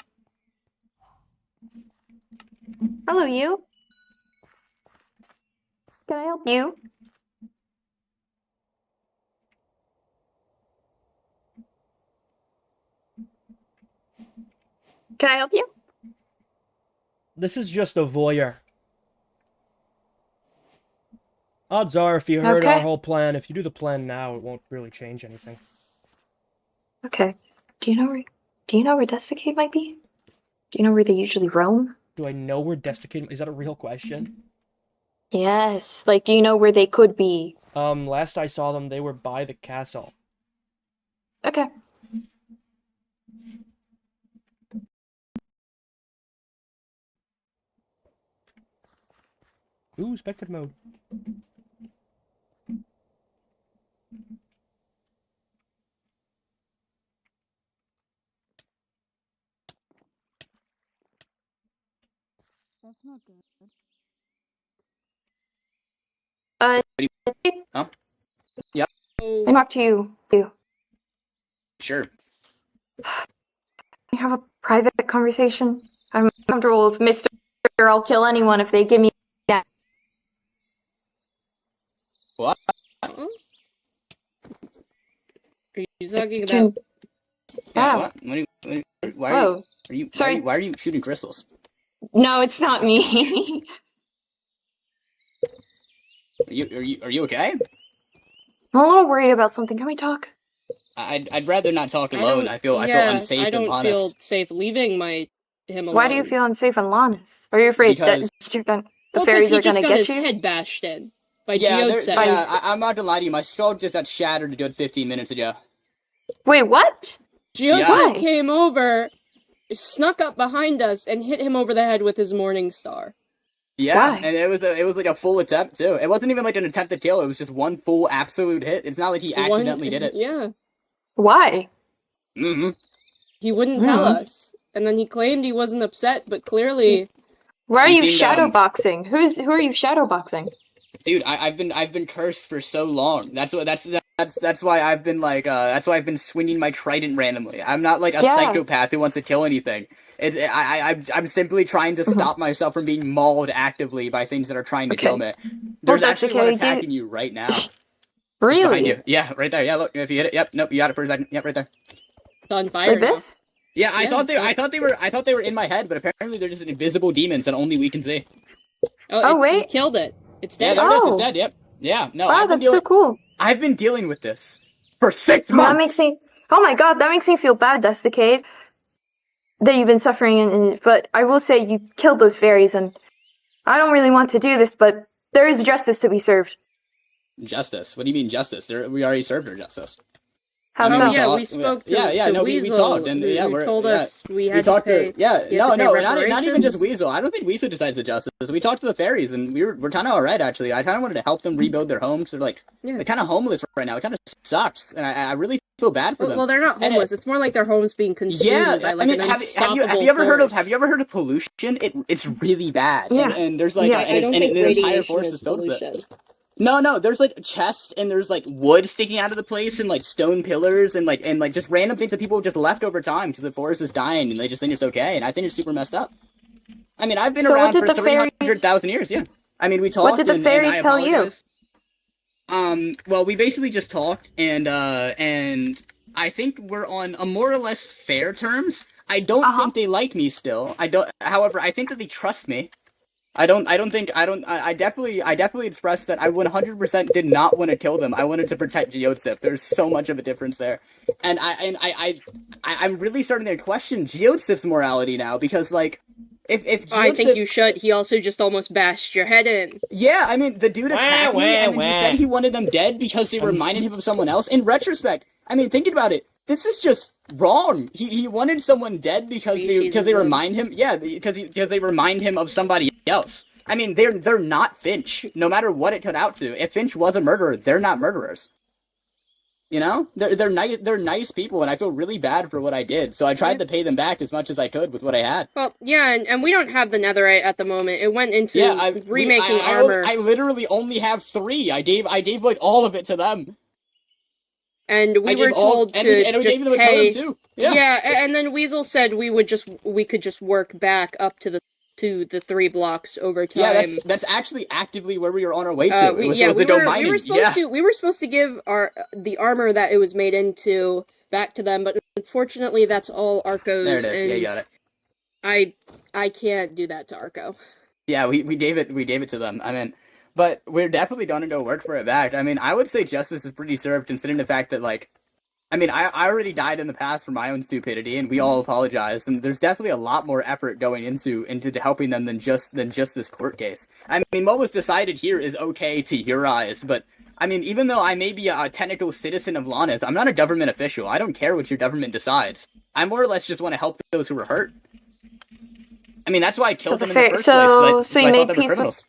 Hello, you. Can I help you? Can I help you? This is just a voyeur. Odds are, if you heard our whole plan, if you do the plan now, it won't really change anything. Okay. Do you know where Desticate might be? Do you know where they usually roam? Do I know where Desticate... Is that a real question? Yes. Like, do you know where they could be? Last I saw them, they were by the castle. Okay. Ooh, spectator mode. That's not good. Huh? Yep. I talk to you. Sure. We have a private conversation. I'm comfortable with Mr. I'll kill anyone if they give me that. What? Are you talking about? Yeah, Wow. Whoa. Sorry. Why are you shooting crystals? No, it's not me. Are you okay? I'm a little worried about something. Can we talk? I'd rather not talk alone. I feel unsafe I don't and feel honest. safe leaving him alone. Why do you feel unsafe on Lannis? Are you afraid Because- the fairies are just gonna got get his you? head bashed in by Yeah, 𝙶𝚘𝚘𝚎. I'm not gonna lie to you. My skull just got shattered a good 15 minutes ago. Wait, what? 𝙶𝚘𝚘𝚎 came over, snuck up behind us, and hit him over the head with his morning star. Yeah, Why? and it was like a full attempt too. It wasn't even like an attempt to kill. It was just one full absolute hit. It's not like he accidentally did it. Yeah. Why? Mm-hmm. He wouldn't tell us, and then he claimed he wasn't upset, but clearly. Why are You you seemed, shadowboxing? Who are you shadowboxing? Dude, I've been cursed for so long. That's why I've been like that's why I've been swinging my trident randomly. I'm not like a psychopath who wants to kill anything. I'm simply trying to stop myself from being mauled actively by things that are trying to kill me. There's actually one attacking you right now. Really? Behind you. Yeah, right there. Yeah, look, if you hit it, yep, nope, you got it for a second. Yep, right there. It's on fire. Like this? Yeah, I thought they were in my head, but apparently they're just invisible demons that only we can see. Wait, you killed it. It's dead. Yeah, there it is. It's dead. Yep. Yeah. No. Wow, that's so cool. I've been dealing with this for 6 Well, months. that makes me. Oh my god, that makes me feel bad, 𝙶𝚘𝚎𝚑, that you've been suffering. But I will say you killed those fairies, and I don't really want to do this, but there is justice to be served. Justice? What do you mean justice? We already served her justice. How I mean, so? We spoke to we talked, and who told us we had talked to pay. not even just Weasel. I don't think Weasel decides the justice. We talked to the fairies, and we're kind of alright actually. I kind of wanted to help them rebuild their homes. They're kind of homeless right now. It kind of sucks, and I really feel bad for them. Well, they're not homeless. It's more like their homes being consumed by like an unstoppable have you ever heard of force. pollution? It's really bad. Yeah. And there's like and the entire forest is built with it. No, there's like chests and there's like wood sticking out of the place and like stone pillars and like just random things that people have just left over time because the forest is dying and they just think it's okay, and I think it's super messed up. I mean, I've been around for 300,000 years, yeah. I mean, we talked. What did the fairies tell you? Well, we basically just talked and I think we're on a more or less fair terms. I don't think they like me still. However, I think that they trust me. I definitely expressed that I 100% did not want to kill them. I wanted to protect 𝙶𝚘𝚎𝚑. There's so much of a difference there. And I'm really starting to question 𝙶𝚘𝚎𝚑's morality now, because like if I think you should. He also just almost bashed your head in. Yeah, I mean, the dude attacked me and he said he wanted them dead because they reminded him of someone else. In retrospect, I mean, thinking about it, this is just wrong. He wanted someone dead because they remind him. Yeah, because they remind him of somebody else. I mean, they're not Finch. No matter what it cut out to, if Finch was a murderer, they're not murderers. You know, they're nice people, and I feel really bad for what I did. So I tried to pay them back as much as I could with what I had. Well, yeah, and we don't have the netherite at the moment. It went into remaking armor. I literally only have 3. I gave like all of it to them. And we were told to and we gave them pay. a totem too. Yeah, and then Weasel said we could just work back up to the 3 blocks over time. Yeah, that's actually actively where we were on our way to. We were supposed to give the armor that it was made into back to them, but unfortunately that's all Arco's. There it is. And yeah, you got it. I can't do that to Arco. Yeah, we gave it to them. I mean, but we're definitely gonna go work for it back. I mean, I would say justice is pretty served, considering the fact that, like, I mean, I already died in the past for my own stupidity, and we all apologized. And there's definitely a lot more effort going into helping them than just this court case. I mean, what was decided here is okay to your eyes, but I mean, even though I may be a technical citizen of Lannis, I'm not a government official. I don't care what your government decides. I more or less just want to help those who were hurt. I mean, that's why I killed them in the first place. So you made peace with.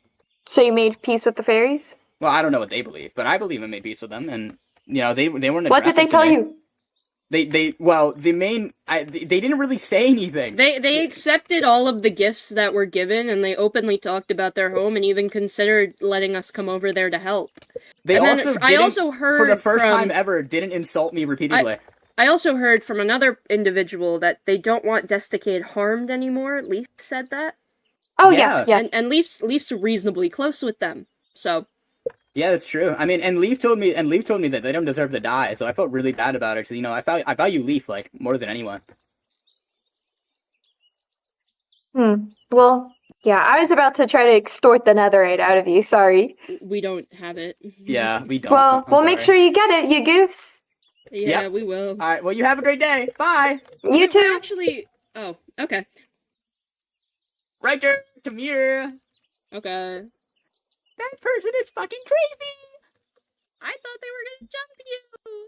So you made peace with the fairies? Well, I don't know what they believe, but I believe I made peace with them, and you know, they weren't. What did they tell you? They didn't really say anything. They accepted all of the gifts that were given, and they openly talked about their home, and even considered letting us come over there to help. I also heard for the first time ever didn't insult me repeatedly. I also heard from another individual that they don't want 𝙶𝚘𝚑𝚎𝚑 harmed anymore. Leaf said that. Oh yeah. And Leaf's reasonably close with them, so. Yeah, it's true. I mean, and Leaf told me that they don't deserve to die, so I felt really bad about it. Because I value Leaf like more than anyone. Well, yeah, I was about to try to extort the netherite out of you. Sorry. We don't have it. Yeah, we don't. Well, I'm we'll sorry. make sure you get it, you goofs. Yeah, Yep. we will. All right. Well, you have a great day. Bye. You too. Actually, oh, okay. Riker, come here. Okay. That person is fucking crazy. I thought they were gonna jump you.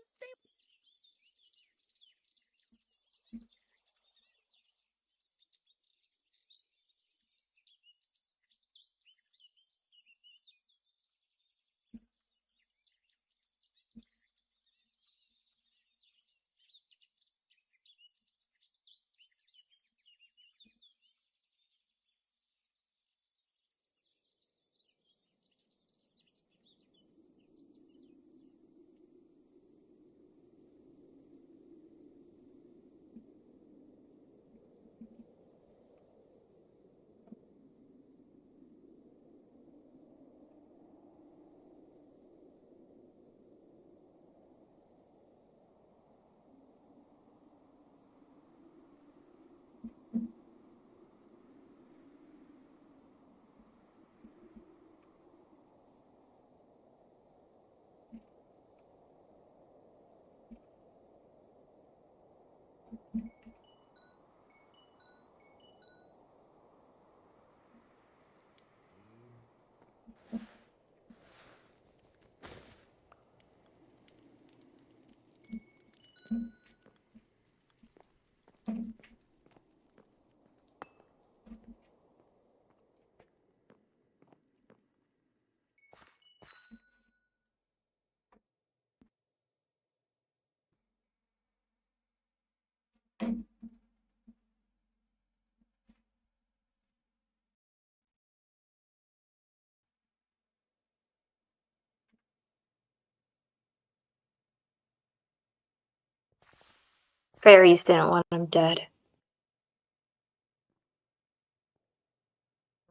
Fairies didn't want him dead.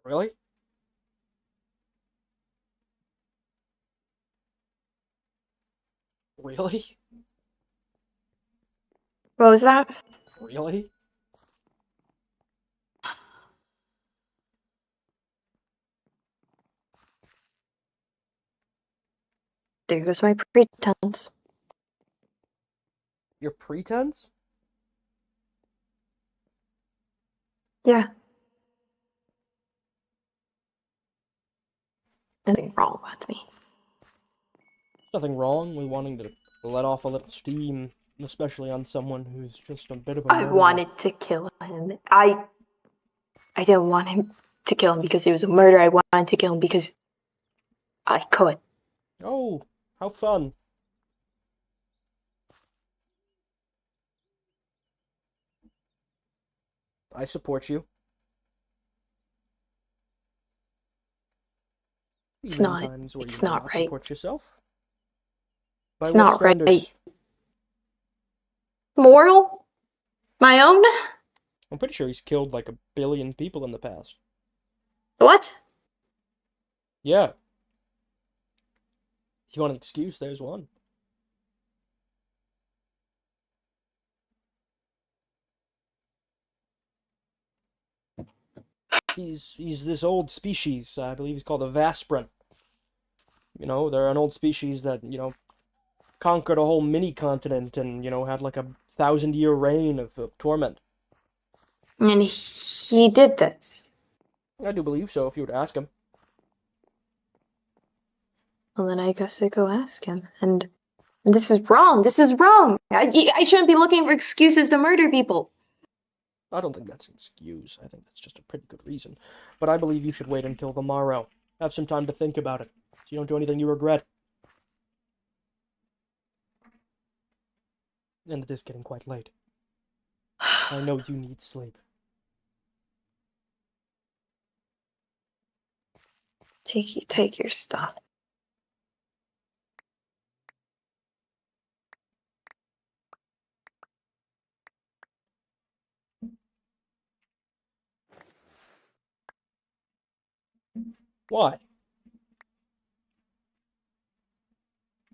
Really? Really? What was that? Really? There goes my pretense. Your pretense? Yeah. Nothing wrong with me. Nothing wrong with wanting to let off a little steam, especially on someone who's just a bit of a I murderer. wanted to kill him. I didn't want him to kill him because he was a murderer. I wanted to kill him because I could. Oh, how fun. I support you. It's Even not. in times where It's you may not not right. support yourself. By It's what not standards? right. Moral? My own? I'm pretty sure he's killed like 1 billion people in the past. What? Yeah. If you want an excuse, there's one. He's this old species. I believe he's called a Vasprin. You know, they're an old species that, conquered a whole mini continent and, had like 1,000-year reign of torment. And he did this. I do believe so, if you were to ask him. Well, then I guess I go ask him. And this is wrong. This is wrong. I shouldn't be looking for excuses to murder people. I don't think that's an excuse. I think that's just a pretty good reason. But I believe you should wait until the morrow. Have some time to think about it, so you don't do anything you regret. And it is getting quite late. I know you need sleep. Take your stuff. Why?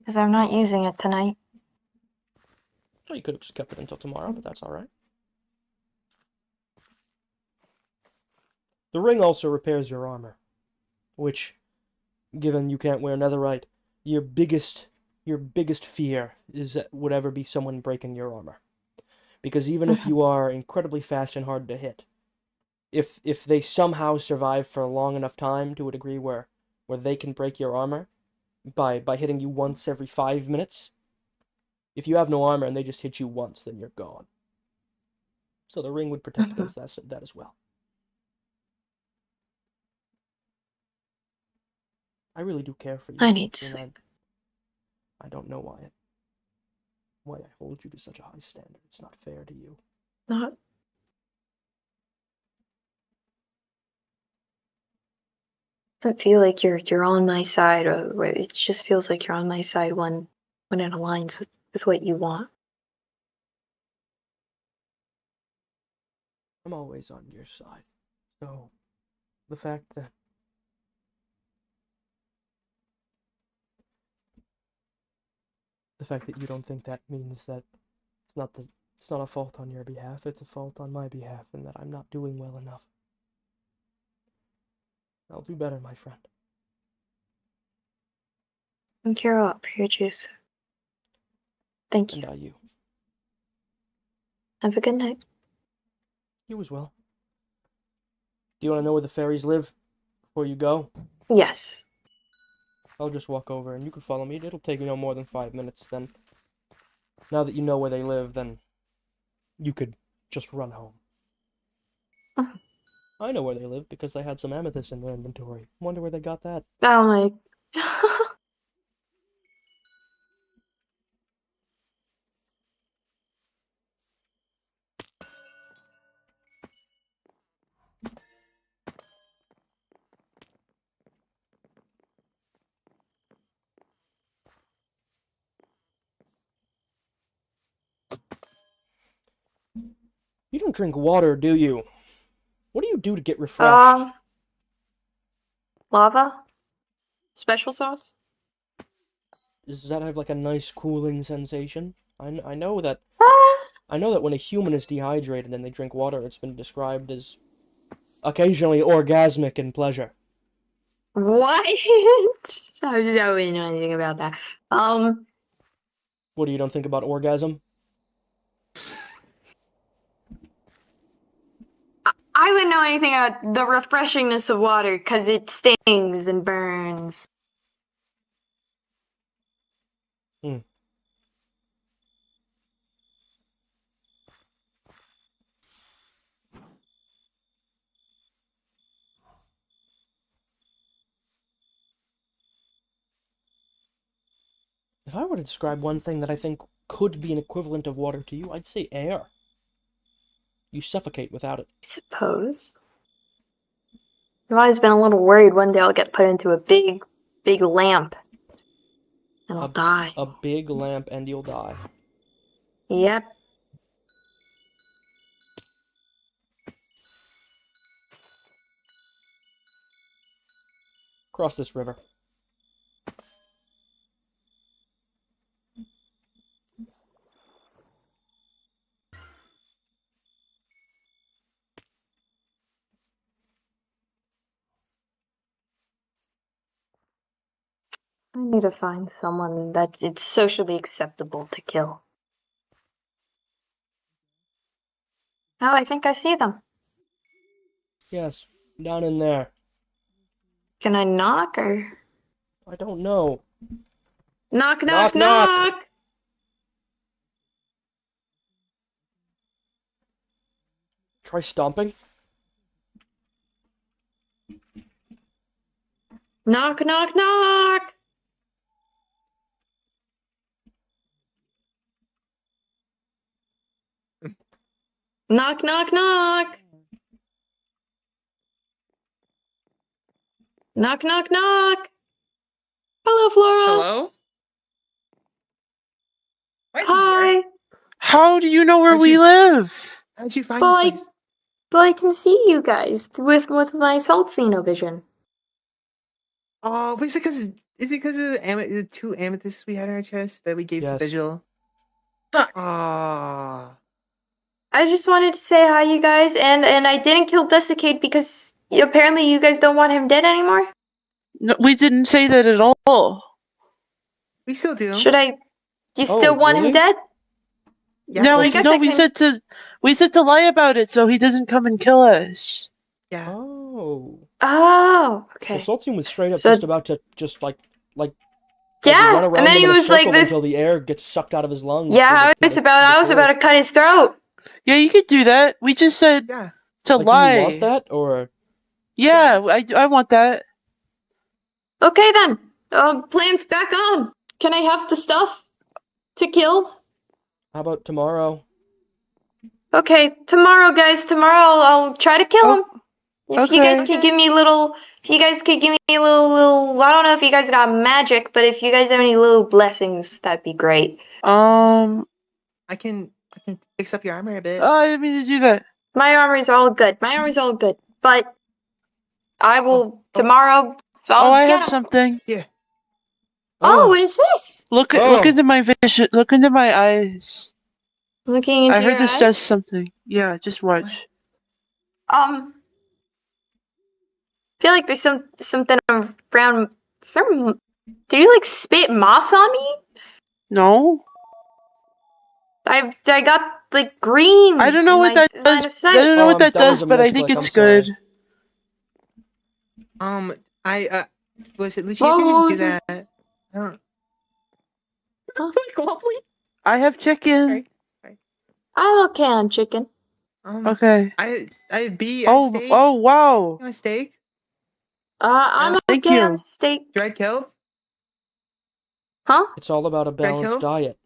Because I'm not using it tonight. Well, you could have just kept it until tomorrow, but that's alright. The ring also repairs your armor, which, given you can't wear netherite, your biggest fear is that would ever be someone breaking your armor. Because even if you are incredibly fast and hard to hit, if they somehow survive for a long enough time to a degree where they can break your armor by hitting you once every 5 minutes, if you have no armor and they just hit you once, then you're gone. So the ring would protect against that as well. I really do care for you. I need sleep. I don't know why I hold you to such a high standard. It's not fair to you. Not. Doesn't feel like you're on my side, or it just feels like you're on my side when it aligns with what you want. I'm always on your side. So the fact that you don't think that means that it's not a fault on your behalf, it's a fault on my behalf, and that I'm not doing well enough. I'll do better, my friend. And Carol up for your juice. Thank you. And you. Have a good night. You as well. Do you want to know where the fairies live before you go? Yes. I'll just walk over and you can follow me. It'll take me no more than 5 minutes then. Now that you know where they live, then you could just run home. I know where they live because they had some amethyst in their inventory. Wonder where they got that. Oh my. You don't drink water, do you? What do you do to get refreshed? Lava? Special sauce? Does that have like a nice cooling sensation? I know that when a human is dehydrated and they drink water, it's been described as occasionally orgasmic in pleasure. What? I don't really know anything about that. What, you don't think about orgasm? I wouldn't know anything about the refreshingness of water because it stings and burns. If I were to describe one thing that I think could be an equivalent of water to you, I'd say air. You suffocate without it. I suppose. I've always been a little worried one day I'll get put into a big lamp. And I'll die. A big lamp and you'll die. Yep. Cross this river. I need to find someone that it's socially acceptable to kill. Oh, I think I see them. Yes, down in there. Can I knock or? I don't know. Knock, Knock, knock, knock. knock! Try stomping. Knock, knock, knock! Knock, knock, knock! Knock, knock, knock! Hello, Flora! Hello? Hi! How do you know where we live? How'd you find Well, this place? I can see you guys with my 𝙶𝚘𝚘𝚎 vision. Oh, but it's because Is it because of the 2 amethysts we had in our chest that we gave to Yes. Vigil? Fuck. Ah. I just wanted to say hi, you guys, and I didn't kill 𝙶𝚘𝚘𝚙𝚂 because apparently you guys don't want him dead anymore. No, we didn't say that at all. We still do. Should I? You still want him really? dead? Yeah. No, I guess I we can- said to lie about it so he doesn't come and kill us. Yeah. Oh. Oh, okay. The 𝚘𝚘𝚘 was straight up So- just about to run Yeah, around and then them he in a was like circle this. until the air gets sucked out of his lungs. Yeah, so I the was life- about to cut his throat. Yeah, you could do that. We just said to Like, lie. do you want that, or? Yeah, I want that. Okay then. Plans back on. Can I have the stuff to kill? How about tomorrow? Okay, tomorrow, guys. Tomorrow I'll try to kill him. If you guys okay. could give me a little, if you guys could give me a little, I don't know if you guys got magic, but if you guys have any little blessings, that'd be great. I can fix up your armor a bit. Oh, I didn't mean to do that. My armor's all good. But I will tomorrow. I'll I get have him. something. Yeah. Oh, what is this? Look into my vision. Look into my eyes. Looking into I heard your this eyes? does something. Yeah, just watch. I feel like there's something around. Did you like spit moss on me? No. I got like green. I don't know what that does. I don't know what that does, but I think it's good. Was it Lucia? You could just do that. I don't. I have chicken. I'm okay on chicken. Okay. I have B. Oh wow. You want a steak? I'm thank okay you. on steak. Do I kill? Huh? It's all about a balanced diet.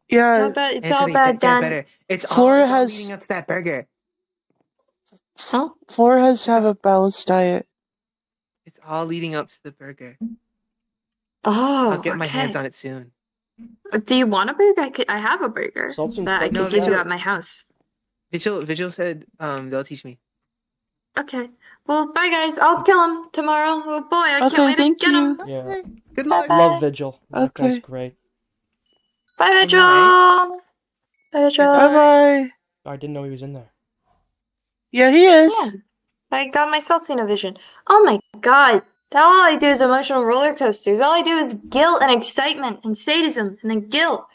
Yeah. It's all bad, Dan. Better. It's Flora all has- leading up to that burger. Huh? Flora has to have a balanced diet. It's all leading up to the burger. Oh, I'll get my okay. hands on it soon. Do you want a burger? I have a burger 𝚘𝚘𝚘 that I No, can give you Vigil- at my house. Vigil said they'll teach me. Okay. Well, bye guys. I'll kill him tomorrow. Oh boy, I Okay, can't wait thank to get him. Yeah. Good luck. Love Vigil. That Okay. guy's great. Bye, Vigil. know, Bye, Vigil. Bye bye. I didn't know he was in there. Yeah, he is. Yeah. I got my 𝚘𝚘𝚘 vision. Oh my god. All I do is emotional roller coasters. All I do is guilt and excitement and sadism and then guilt.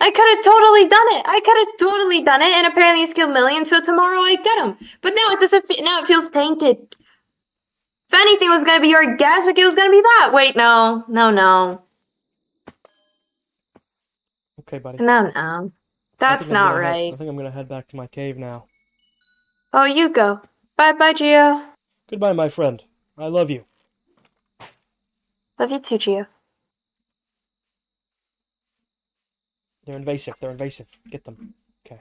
I could have totally done it. And apparently he's killed millions, so tomorrow I get him. But now it doesn't. Now it feels tainted. If anything was gonna be orgasmic, it was gonna be that. Wait, no. Okay, buddy. No. That's not right. I think I'm gonna head back to my cave now. Oh, you go. Bye, Gio. Goodbye, my friend. I love you. Love you too, Gio. They're invasive. Get them. Okay.